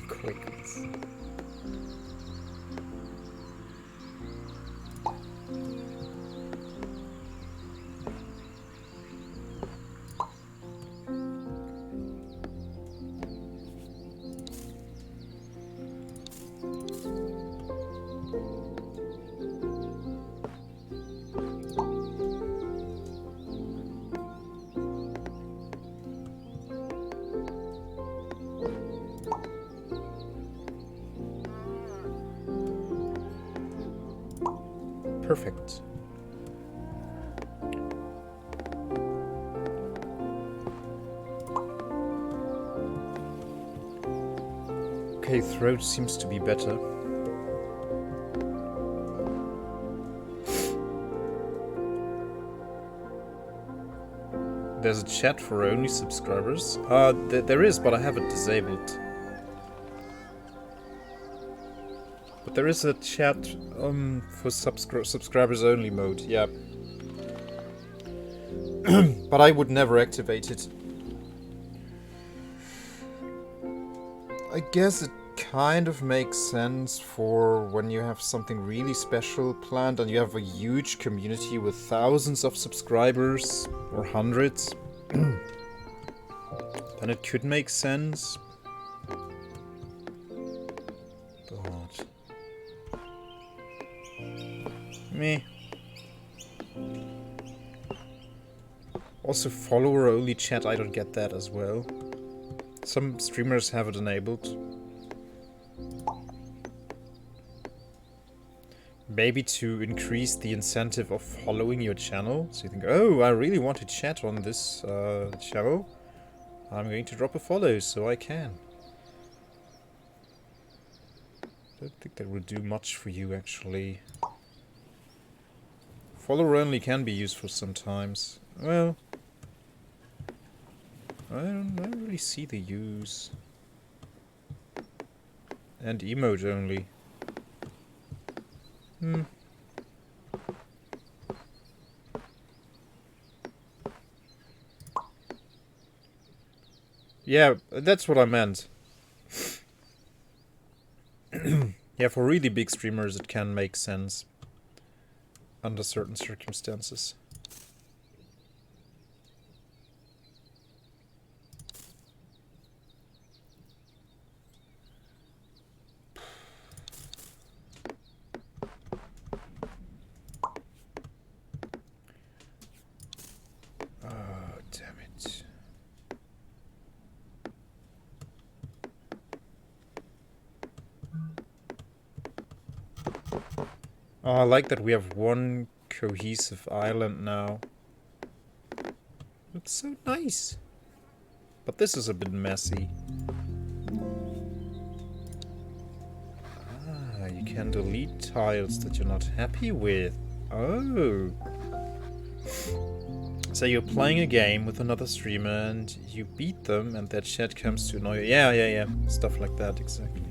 Quickness. Perfect. Okay, throat seems to be better. There's a chat for only subscribers. There is, but I have it disabled. But there is a chat for subscribers only mode, yeah. But I would never activate it. I guess it kind of makes sense for when you have something really special planned and you have a huge community with thousands of subscribers or hundreds. Then it could make sense. But meh. Also follower only chat, I don't get that as well. Some streamers have it enabled. Maybe to increase the incentive of following your channel. So you think, oh, I really want to chat on this channel. I'm going to drop a follow so I can. Don't think that will do much for you, actually. Follower only can be useful sometimes. Well, I don't really see the use. And emote only. Yeah, that's what I meant. Yeah, for really big streamers it can make sense. Under certain circumstances. Oh, I like that we have one cohesive island now. It's so nice. But this is a bit messy. Ah, you can delete tiles that you're not happy with. Oh. So you're playing a game with another streamer and you beat them and their chat comes to annoy you. Yeah. Stuff like that, exactly.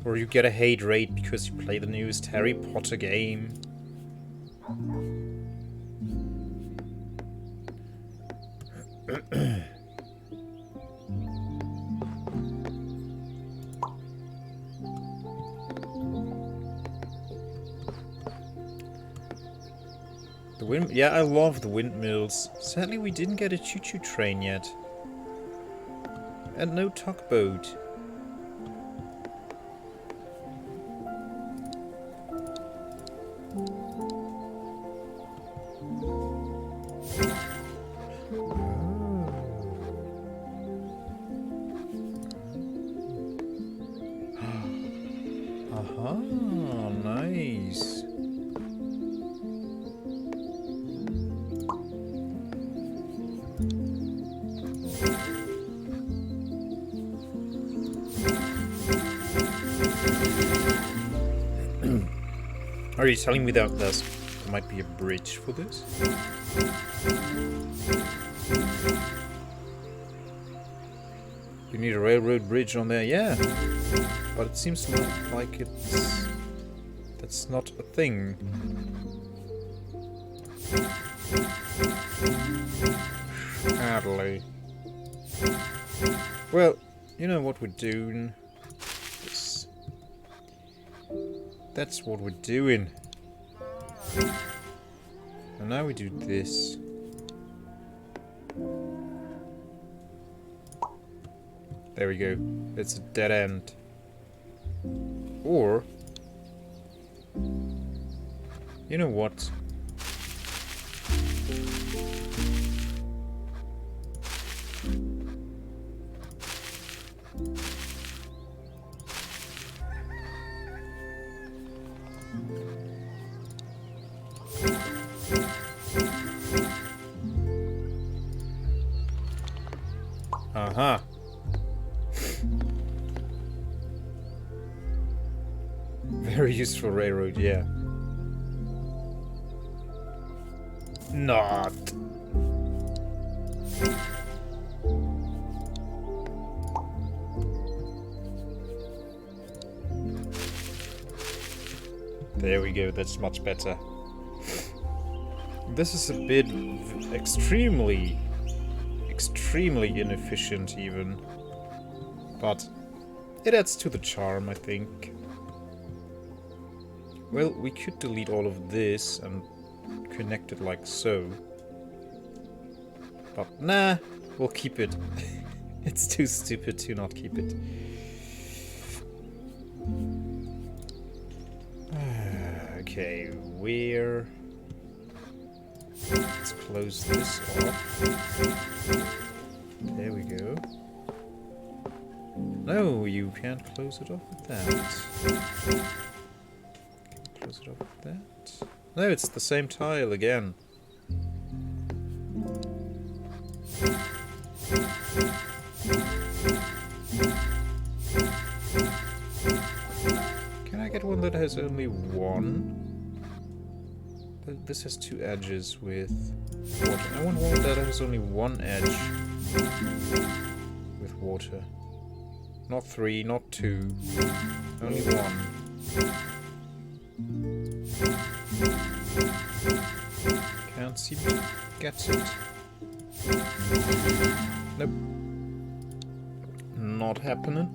Or you get a hate rate because you play the newest Harry Potter game. Yeah, I love the windmills. Sadly, we didn't get a choo-choo train yet. And no tugboat. Aha, nice. Are you telling me that there might be a bridge for this? You need a railroad bridge on there, yeah. But it seems like that's not a thing. Sadly. Well, you know what we're doing. This. That's what we're doing. And now we do this. There we go. It's a dead end. Or... you know what? Aha. Very useful railroad, yeah. Not. There we go, that's much better. This is a bit extremely inefficient even. But it adds to the charm, I think. Well, we could delete all of this and connect it like so. But nah, we'll keep it. It's too stupid to not keep it. Okay, where... let's close this off. There we go. No, you can't close it off with that. Close it off with that. No, it's the same tile again. Can I get one that has only one? This has two edges with water. I want one that has only one edge with water. Not three, not two. Only one. Can't seem to get it. Nope. Not happening.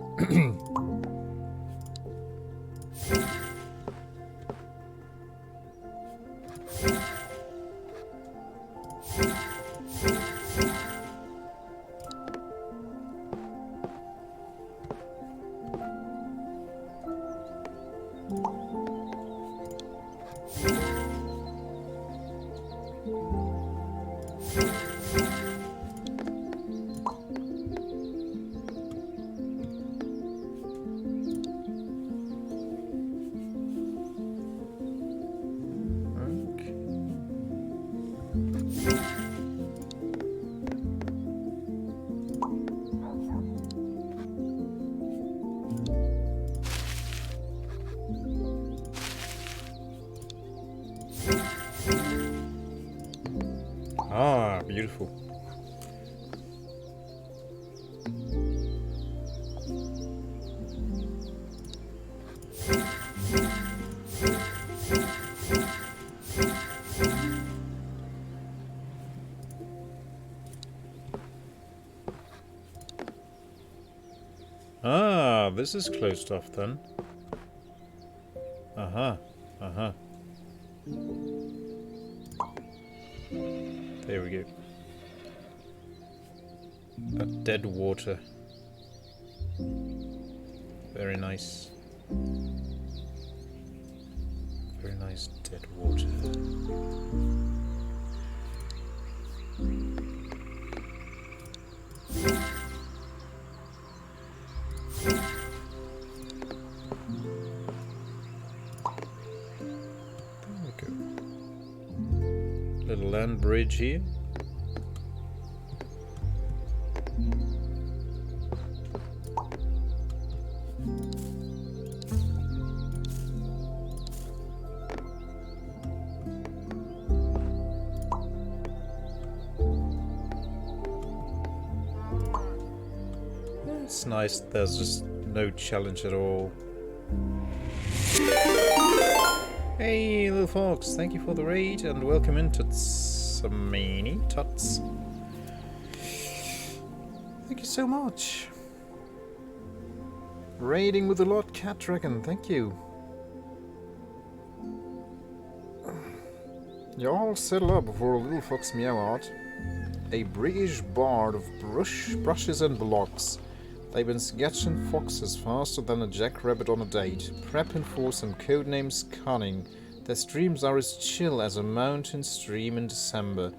Ah, beautiful. Ah, this is closed off then. Uh-huh, uh-huh. There we go. Dead water. Very nice. Very nice dead water. There we go. Little land bridge here. It's nice, there's just no challenge at all. Hey, little fox, thank you for the raid and welcome in Tutsamini Tuts. Thank you so much. Raiding with the Lord Cat Dragon, thank you. You all settle up before a little fox meow out. A British bard of brushes and blocks. They've been sketching foxes faster than a jackrabbit on a date, prepping for some codenames cunning. Their streams are as chill as a mountain stream in December.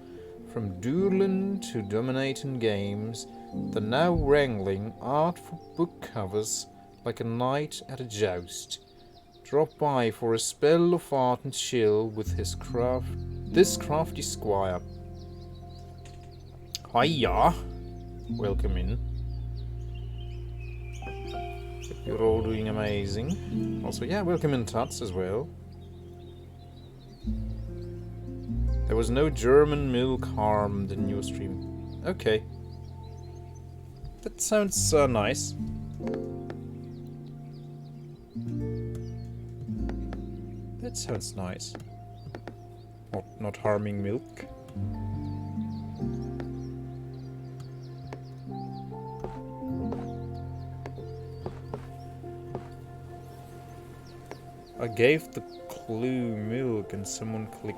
From doodling to dominating games, they're now wrangling art for book covers like a knight at a joust. Drop by for a spell of art and chill with this crafty squire. Hiya! Welcome in. You're all doing amazing. Also, yeah, welcome in Tuts as well. There was no German milk harmed in your stream. Okay. That sounds nice. That sounds nice. Not harming milk. I gave the clue milk and someone clicked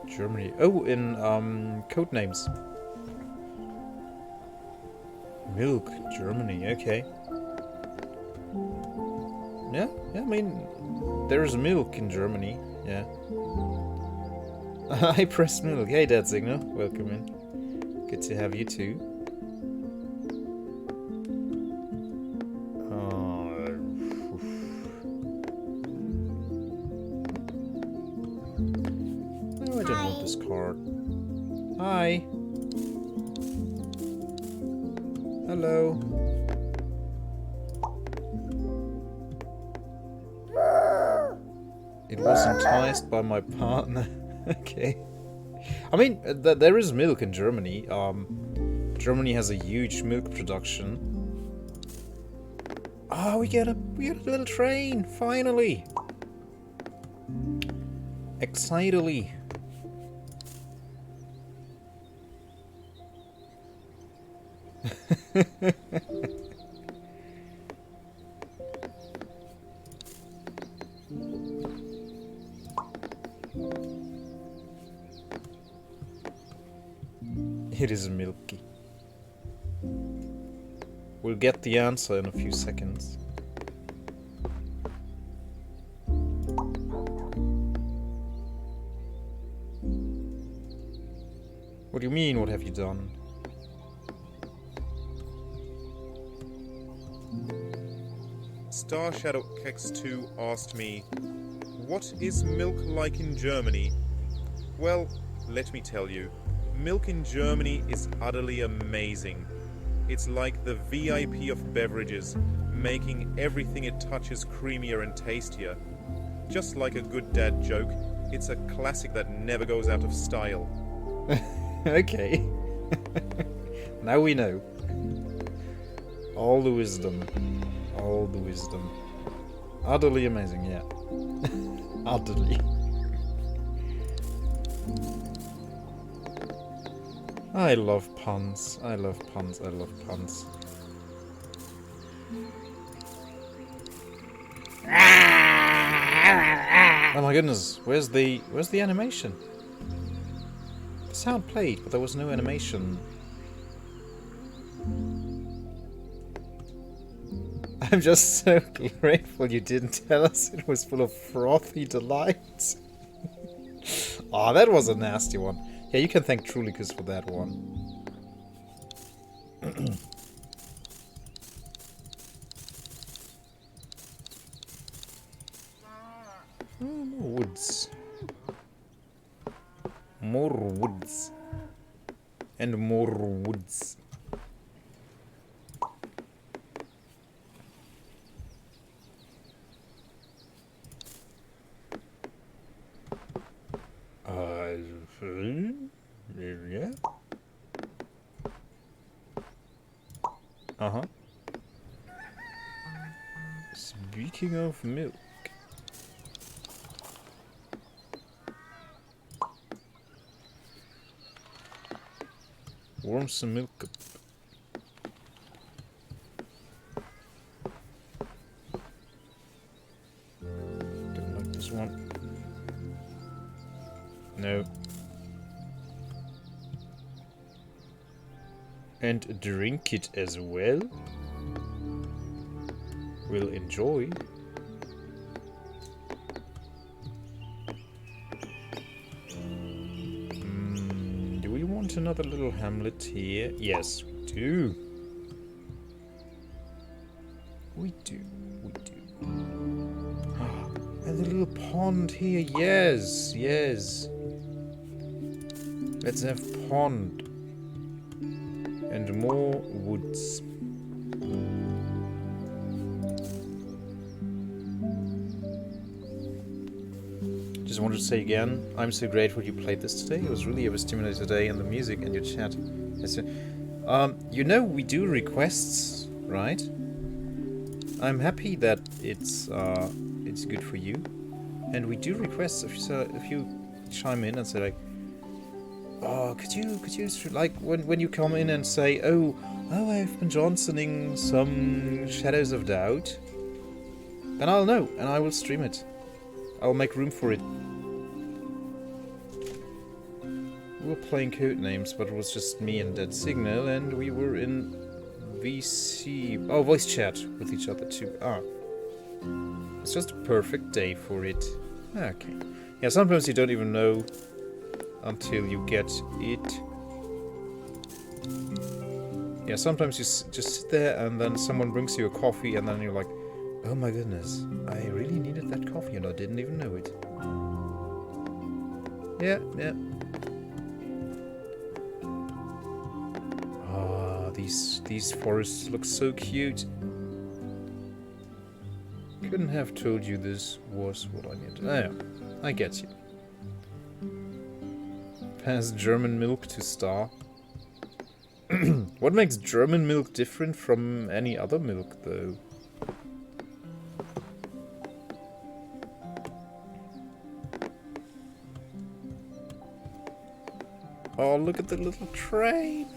Germany. Oh, in codenames. Milk, Germany, okay. Yeah, I mean, there's milk in Germany, yeah. I pressed milk. Hey, Dad Signal, welcome in. Good to have you too. No, I don't want this card. Hi. Hello. It was enticed by my partner. Okay. I mean, there is milk in Germany. Germany has a huge milk production. Oh, we get a little train, finally. Excitedly. It is milky. We'll get the answer in a few seconds. What do you mean, what have you done? Star Shadow X2 asked me, what is milk like in Germany? Well, let me tell you, milk in Germany is utterly amazing. It's like the VIP of beverages, making everything it touches creamier and tastier. Just like a good dad joke, it's a classic that never goes out of style. Okay. Now we know. All the wisdom. All the wisdom. Utterly amazing, yeah. Utterly. I love puns. I love puns. I love puns. Oh my goodness, where's the animation? The sound played, but there was no animation. I'm just so grateful you didn't tell us it was full of frothy delights. Oh, that was a nasty one. Yeah, you can thank Trulicus for that one. More woods. More woods. And more woods. Yeah. Uh-huh. Speaking of milk. Warm some milk up. and drink it as well. We'll enjoy. Do we want another little hamlet here? Yes, we do. We do. We do. And the little pond here. Yes, yes. Let's have pond. And more woods. Just wanted to say again, I'm so grateful you played this today. It was really a stimulating day, and the music and your chat. You know, we do requests, right? I'm happy that it's good for you, and we do requests. If you chime in and say like, oh, could you like when you come in and say, oh, I've been Johnsoning some Shadows of Doubt, then I'll know and I will stream it. I'll make room for it. We were playing Codenames, but it was just me and Dead Signal, and we were in voice chat with each other too. It's just a perfect day for it. Okay. Yeah, sometimes you don't even know until you get it. Yeah, sometimes you just sit there and then someone brings you a coffee and then you're like, oh my goodness, I really needed that coffee and I didn't even know it. Yeah. These forests look so cute. Couldn't have told you this was what I needed. Oh, yeah, I get you. Pass German milk to Star. What makes German milk different from any other milk, though? Oh, look at the little train!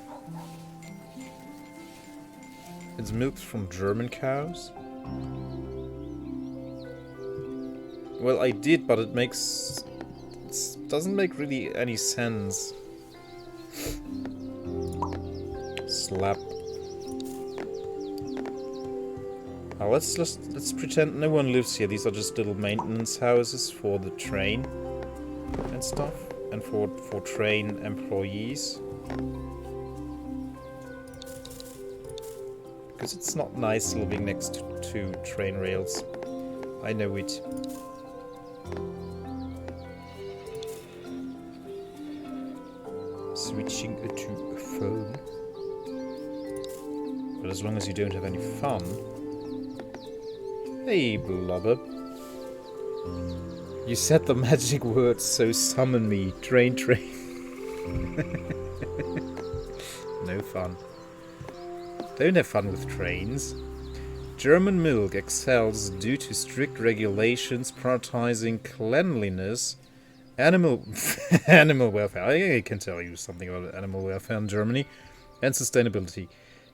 It's milked from German cows? Well, I did, but it doesn't make really any sense. Slap. Now let's pretend no one lives here. These are just little maintenance houses for the train and stuff, and for train employees. Because it's not nice living next to train rails. I know it. Switching to a phone. But as long as you don't have any fun. Hey, Blubber. You said the magic words, so summon me. Train. No fun. Don't have fun with trains. German milk excels due to strict regulations prioritizing cleanliness, animal welfare. I can tell you something about animal welfare in Germany, and sustainability.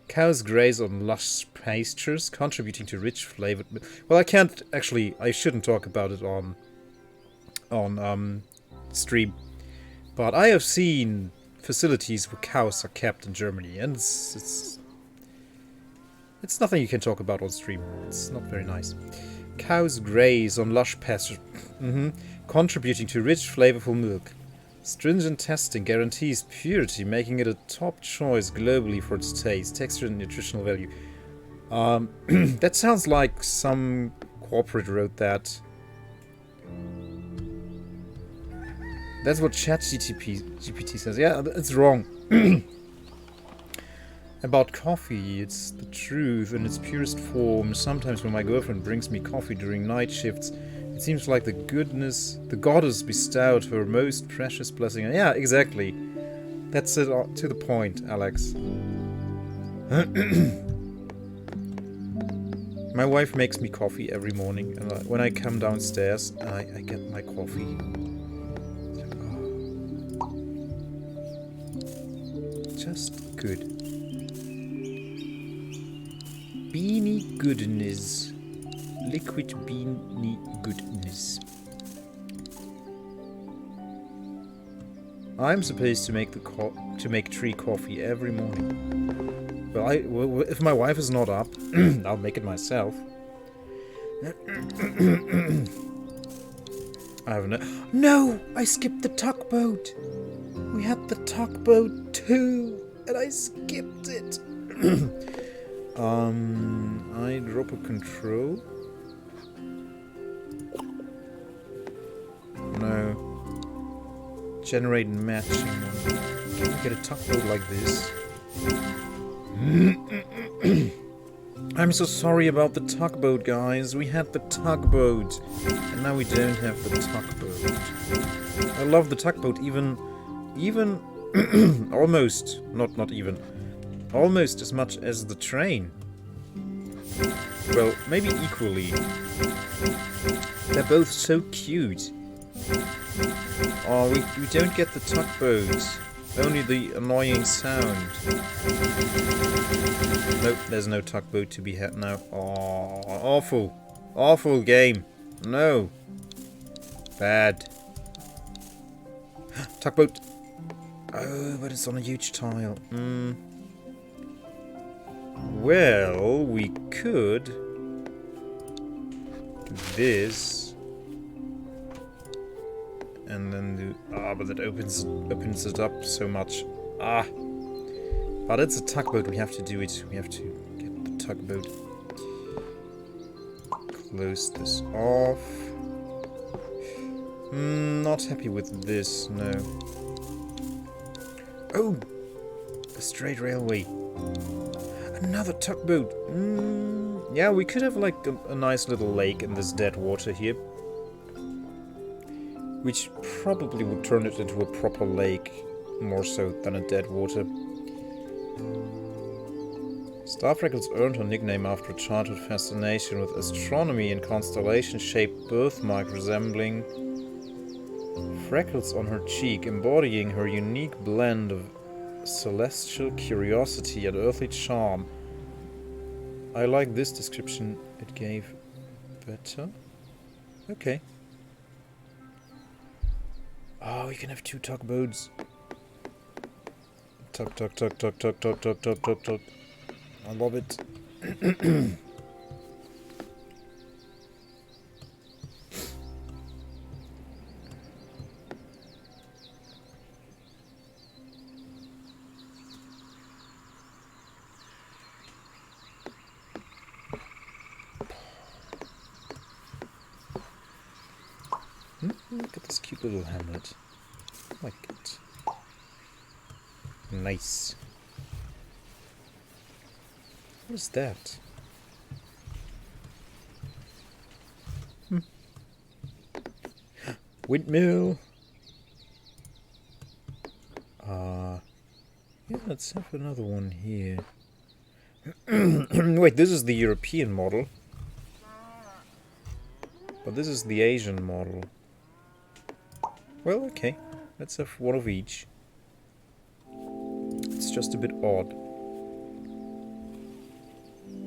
Cows graze on lush pastures, contributing to rich flavored milk. Well, I shouldn't talk about it on stream, but I have seen facilities where cows are kept in Germany, and it's nothing you can talk about on stream. It's not very nice. Cows graze on lush pastures, contributing to rich, flavorful milk. Stringent testing guarantees purity, making it a top choice globally for its taste, texture, and nutritional value. That sounds like some corporate wrote that. That's what ChatGPT says. Yeah, it's wrong. About coffee, it's the truth in its purest form. Sometimes when my girlfriend brings me coffee during night shifts, it seems like the goddess bestowed her most precious blessing. Yeah, exactly. That's it, to the point, Alex. My wife makes me coffee every morning, and when I come downstairs, I get my coffee. Just good. Beanie goodness. Liquid beanie goodness. I'm supposed to make tree coffee every morning. Well, if my wife is not up, I'll make it myself. I have no. I skipped the tugboat. We had the tugboat too, and I skipped it. I drop a control. No. Generate matching. Can we get a tugboat like this? I'm so sorry about the tugboat, guys. We had the tugboat, and now we don't have the tugboat. I love the tugboat, even almost, not even, almost as much as the train. Well, maybe equally. They're both so cute. Oh, we don't get the tugboat. Only the annoying sound. Nope, there's no tugboat to be had now. Oh, awful. Awful game. No. Bad. Tugboat. Oh, but it's on a huge tile. Well, we could do this. And then do... but that opens it up so much. But it's a tugboat, we have to do it. We have to get the tugboat. Close this off. Not happy with this, no. Oh! A straight railway. Another tugboat. Yeah, we could have like a nice little lake in this dead water here. Which probably would turn it into a proper lake, more so than a dead water. Star Freckles earned her nickname after a childhood fascination with astronomy and constellation-shaped birthmark resembling freckles on her cheek, embodying her unique blend of celestial curiosity and earthly charm. I like this description it gave better. Okay. Oh, you can have two tugboats. Tug, tug, tug, tug, tug, tug, tug, tug, tug, tug. I love it. Look at this cute little hamlet. I like it. Nice. What is that? Windmill. Yeah, let's have another one here. Wait, this is the European model. But this is the Asian model. Well, okay. Let's have one of each. It's just a bit odd.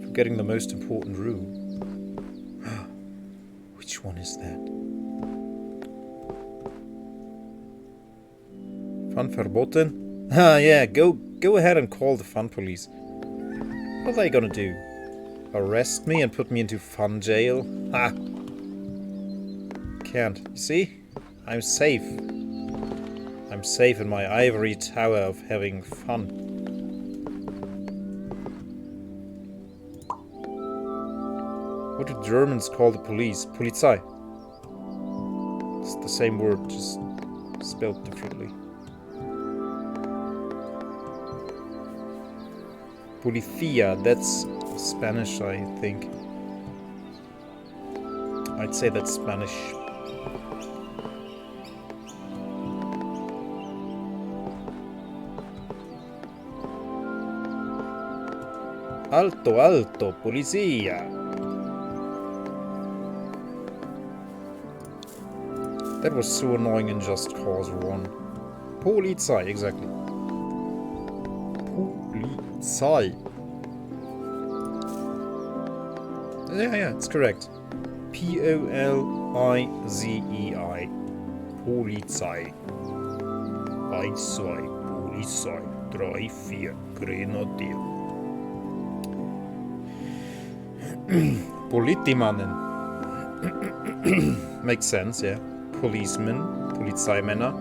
Forgetting the most important rule. Which one is that? Fun verboten? Ah, yeah, go ahead and call the fun police. What are they gonna do? Arrest me and put me into fun jail? Ha! Can't. You see? I'm safe. I'm safe in my ivory tower of having fun. What do Germans call the police? Polizei. It's the same word, just spelled differently. Policía, that's Spanish, I think. I'd say that's Spanish. Alto, alto, policía. That was so annoying in Just Cause 1. Polizei, exactly. Polizei. Yeah, it's correct. Polizei. Polizei. 1, 2, Polizei, 3, 4, Grenadier. Politimannen. Makes sense, yeah. Policemen, Polizeimänner.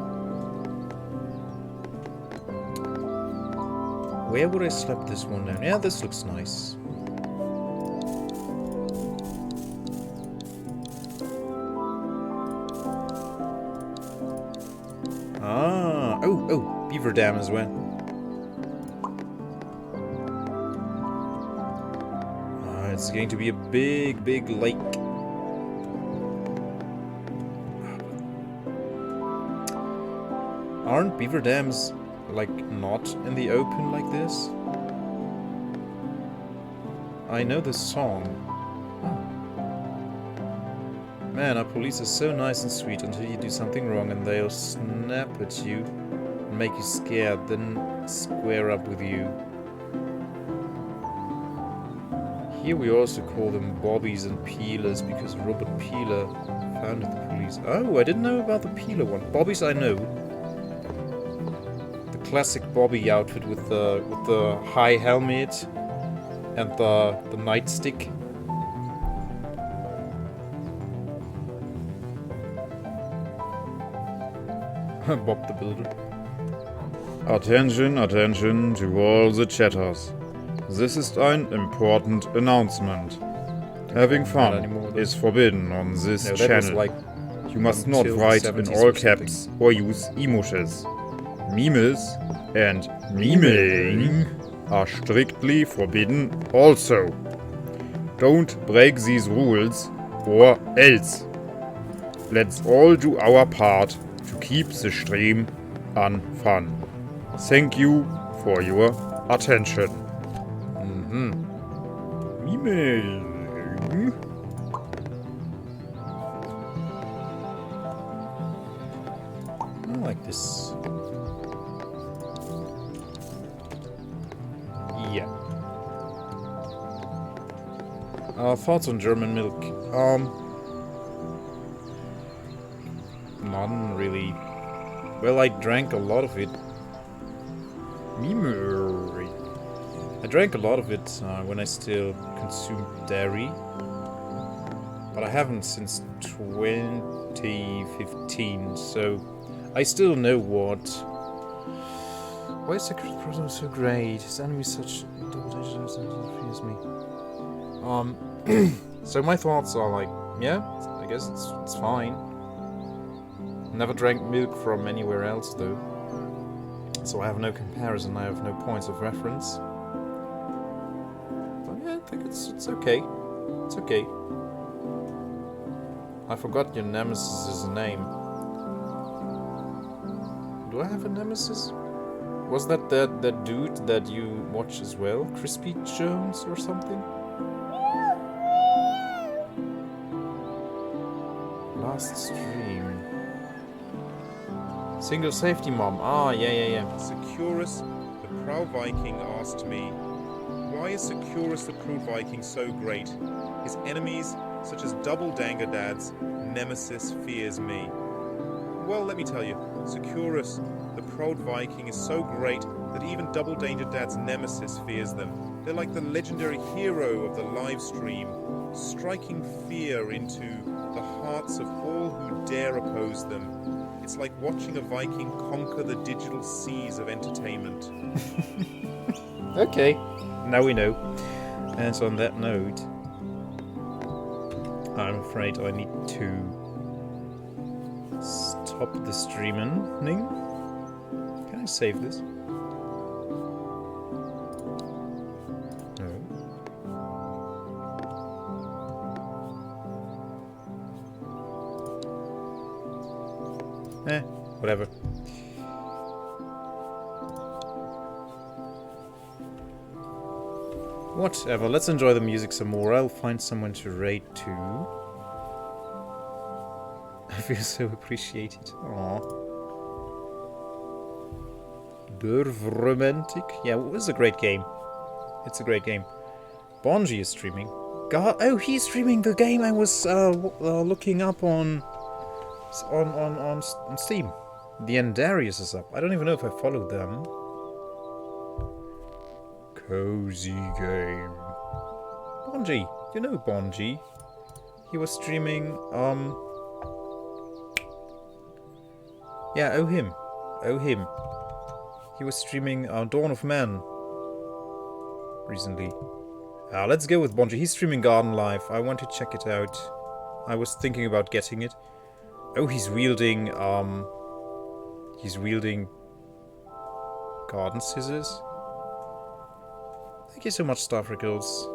Where would I slap this one down? Yeah, this looks nice. Ah, oh, beaver dam as well. It's going to be a big, big lake. Aren't beaver dams, like, not in the open like this? I know this song. Oh. Man, our police is so nice and sweet until you do something wrong and they'll snap at you and make you scared, then square up with you. Here we also call them bobbies and peelers because Robert Peeler founded the police. Oh, I didn't know about the peeler one. Bobbies I know. The classic bobby outfit with the high helmet and the nightstick. Bob the Builder. Attention, attention to all the chatters. This is an important announcement. Having fun is forbidden on this channel. Like you must not write in all caps or use emojis. Memes and memeing are strictly forbidden also. Don't break these rules or else. Let's all do our part to keep the stream fun. Thank you for your attention. Memeing. I like this. Yeah. Thoughts on German milk? None really. Well, I drank a lot of it. Memory. I drank a lot of it when I still consumed dairy. But I haven't since 2015, so I still know what. Why is Secret Prison so great? His enemy such double dangerous and confuse me. So my thoughts are like, yeah, I guess it's fine. Never drank milk from anywhere else though. So I have no comparison, I have no points of reference. But yeah, I think it's okay. It's okay. I forgot your nemesis' name. Do I have a nemesis? Was that dude that you watch as well? Crispy Jones or something? Last stream. Single safety mom. Ah, yeah. Securus, the proud Viking, asked me, why is Securus the proud Viking so great? His enemies, such as Double Danger Dad's nemesis, fears me. Well, let me tell you, Securus, the proud Viking, is so great that even Double Danger Dad's nemesis fears them. They're like the legendary hero of the live stream, striking fear into the hearts of all who dare oppose them. It's like watching a Viking conquer the digital seas of entertainment. Okay, now we know. And so on that note, I'm afraid I need to stop the streaming. Can I save this? No. Whatever. Whatever, let's enjoy the music some more. I'll find someone to raid to. I feel so appreciated. Aww. Dorfromantik? Yeah, it was a great game. It's a great game. Bonji is streaming. God, oh, he's streaming the game I was looking up on Steam. The Endarius is up. I don't even know if I followed them. Cozy game. Bonji. You know Bonji. He was streaming, yeah, oh him. Oh him. He was streaming Dawn of Man recently. Let's go with Bonji. He's streaming Garden Life. I want to check it out. I was thinking about getting it. Oh, he's wielding garden scissors. Thank you so much, Starfreckles.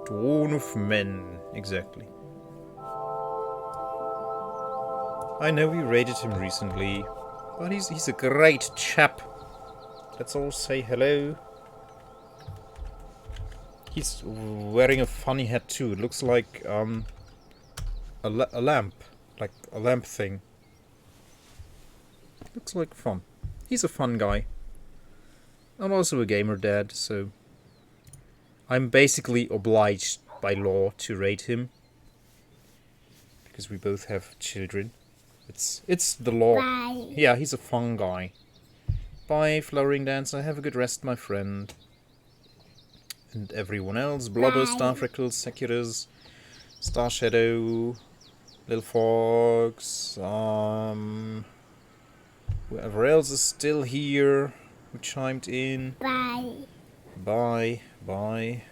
Dawn of Men, exactly. I know we raided him recently, but he's a great chap. Let's all say hello. He's wearing a funny hat too. It looks like a lamp, like a lamp thing. Looks like fun. He's a fun guy. I'm also a gamer dad, so I'm basically obliged by law to raid him because we both have children. It's the law. Bye. Yeah, he's a fun guy. Bye, Flowering Dancer. Have a good rest, my friend. And everyone else. Blobber, Bye. Starfreckles, Securus, Star Shadow, Little Fox, whoever else is still here who chimed in. Bye. Bye, bye,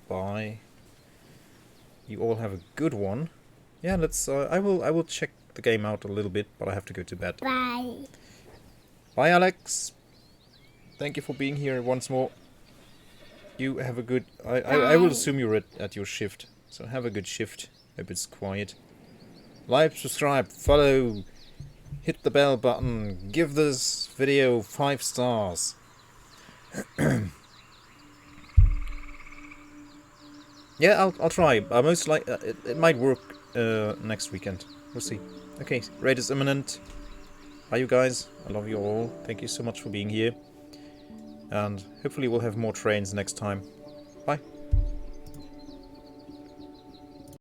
bye. You all have a good one. Yeah, let's. I will check the game out a little bit, but I have to go to bed. Bye. Bye, Alex. Thank you for being here once more. You have a good... I will assume you're at your shift, so have a good shift. Hope it's quiet. Like, subscribe, follow, hit the bell button, give this video 5 stars. Yeah, I'll try. Most like it might work next weekend. We'll see. Okay, raid is imminent. Bye, you guys. I love you all. Thank you so much for being here. And hopefully we'll have more trains next time. Bye.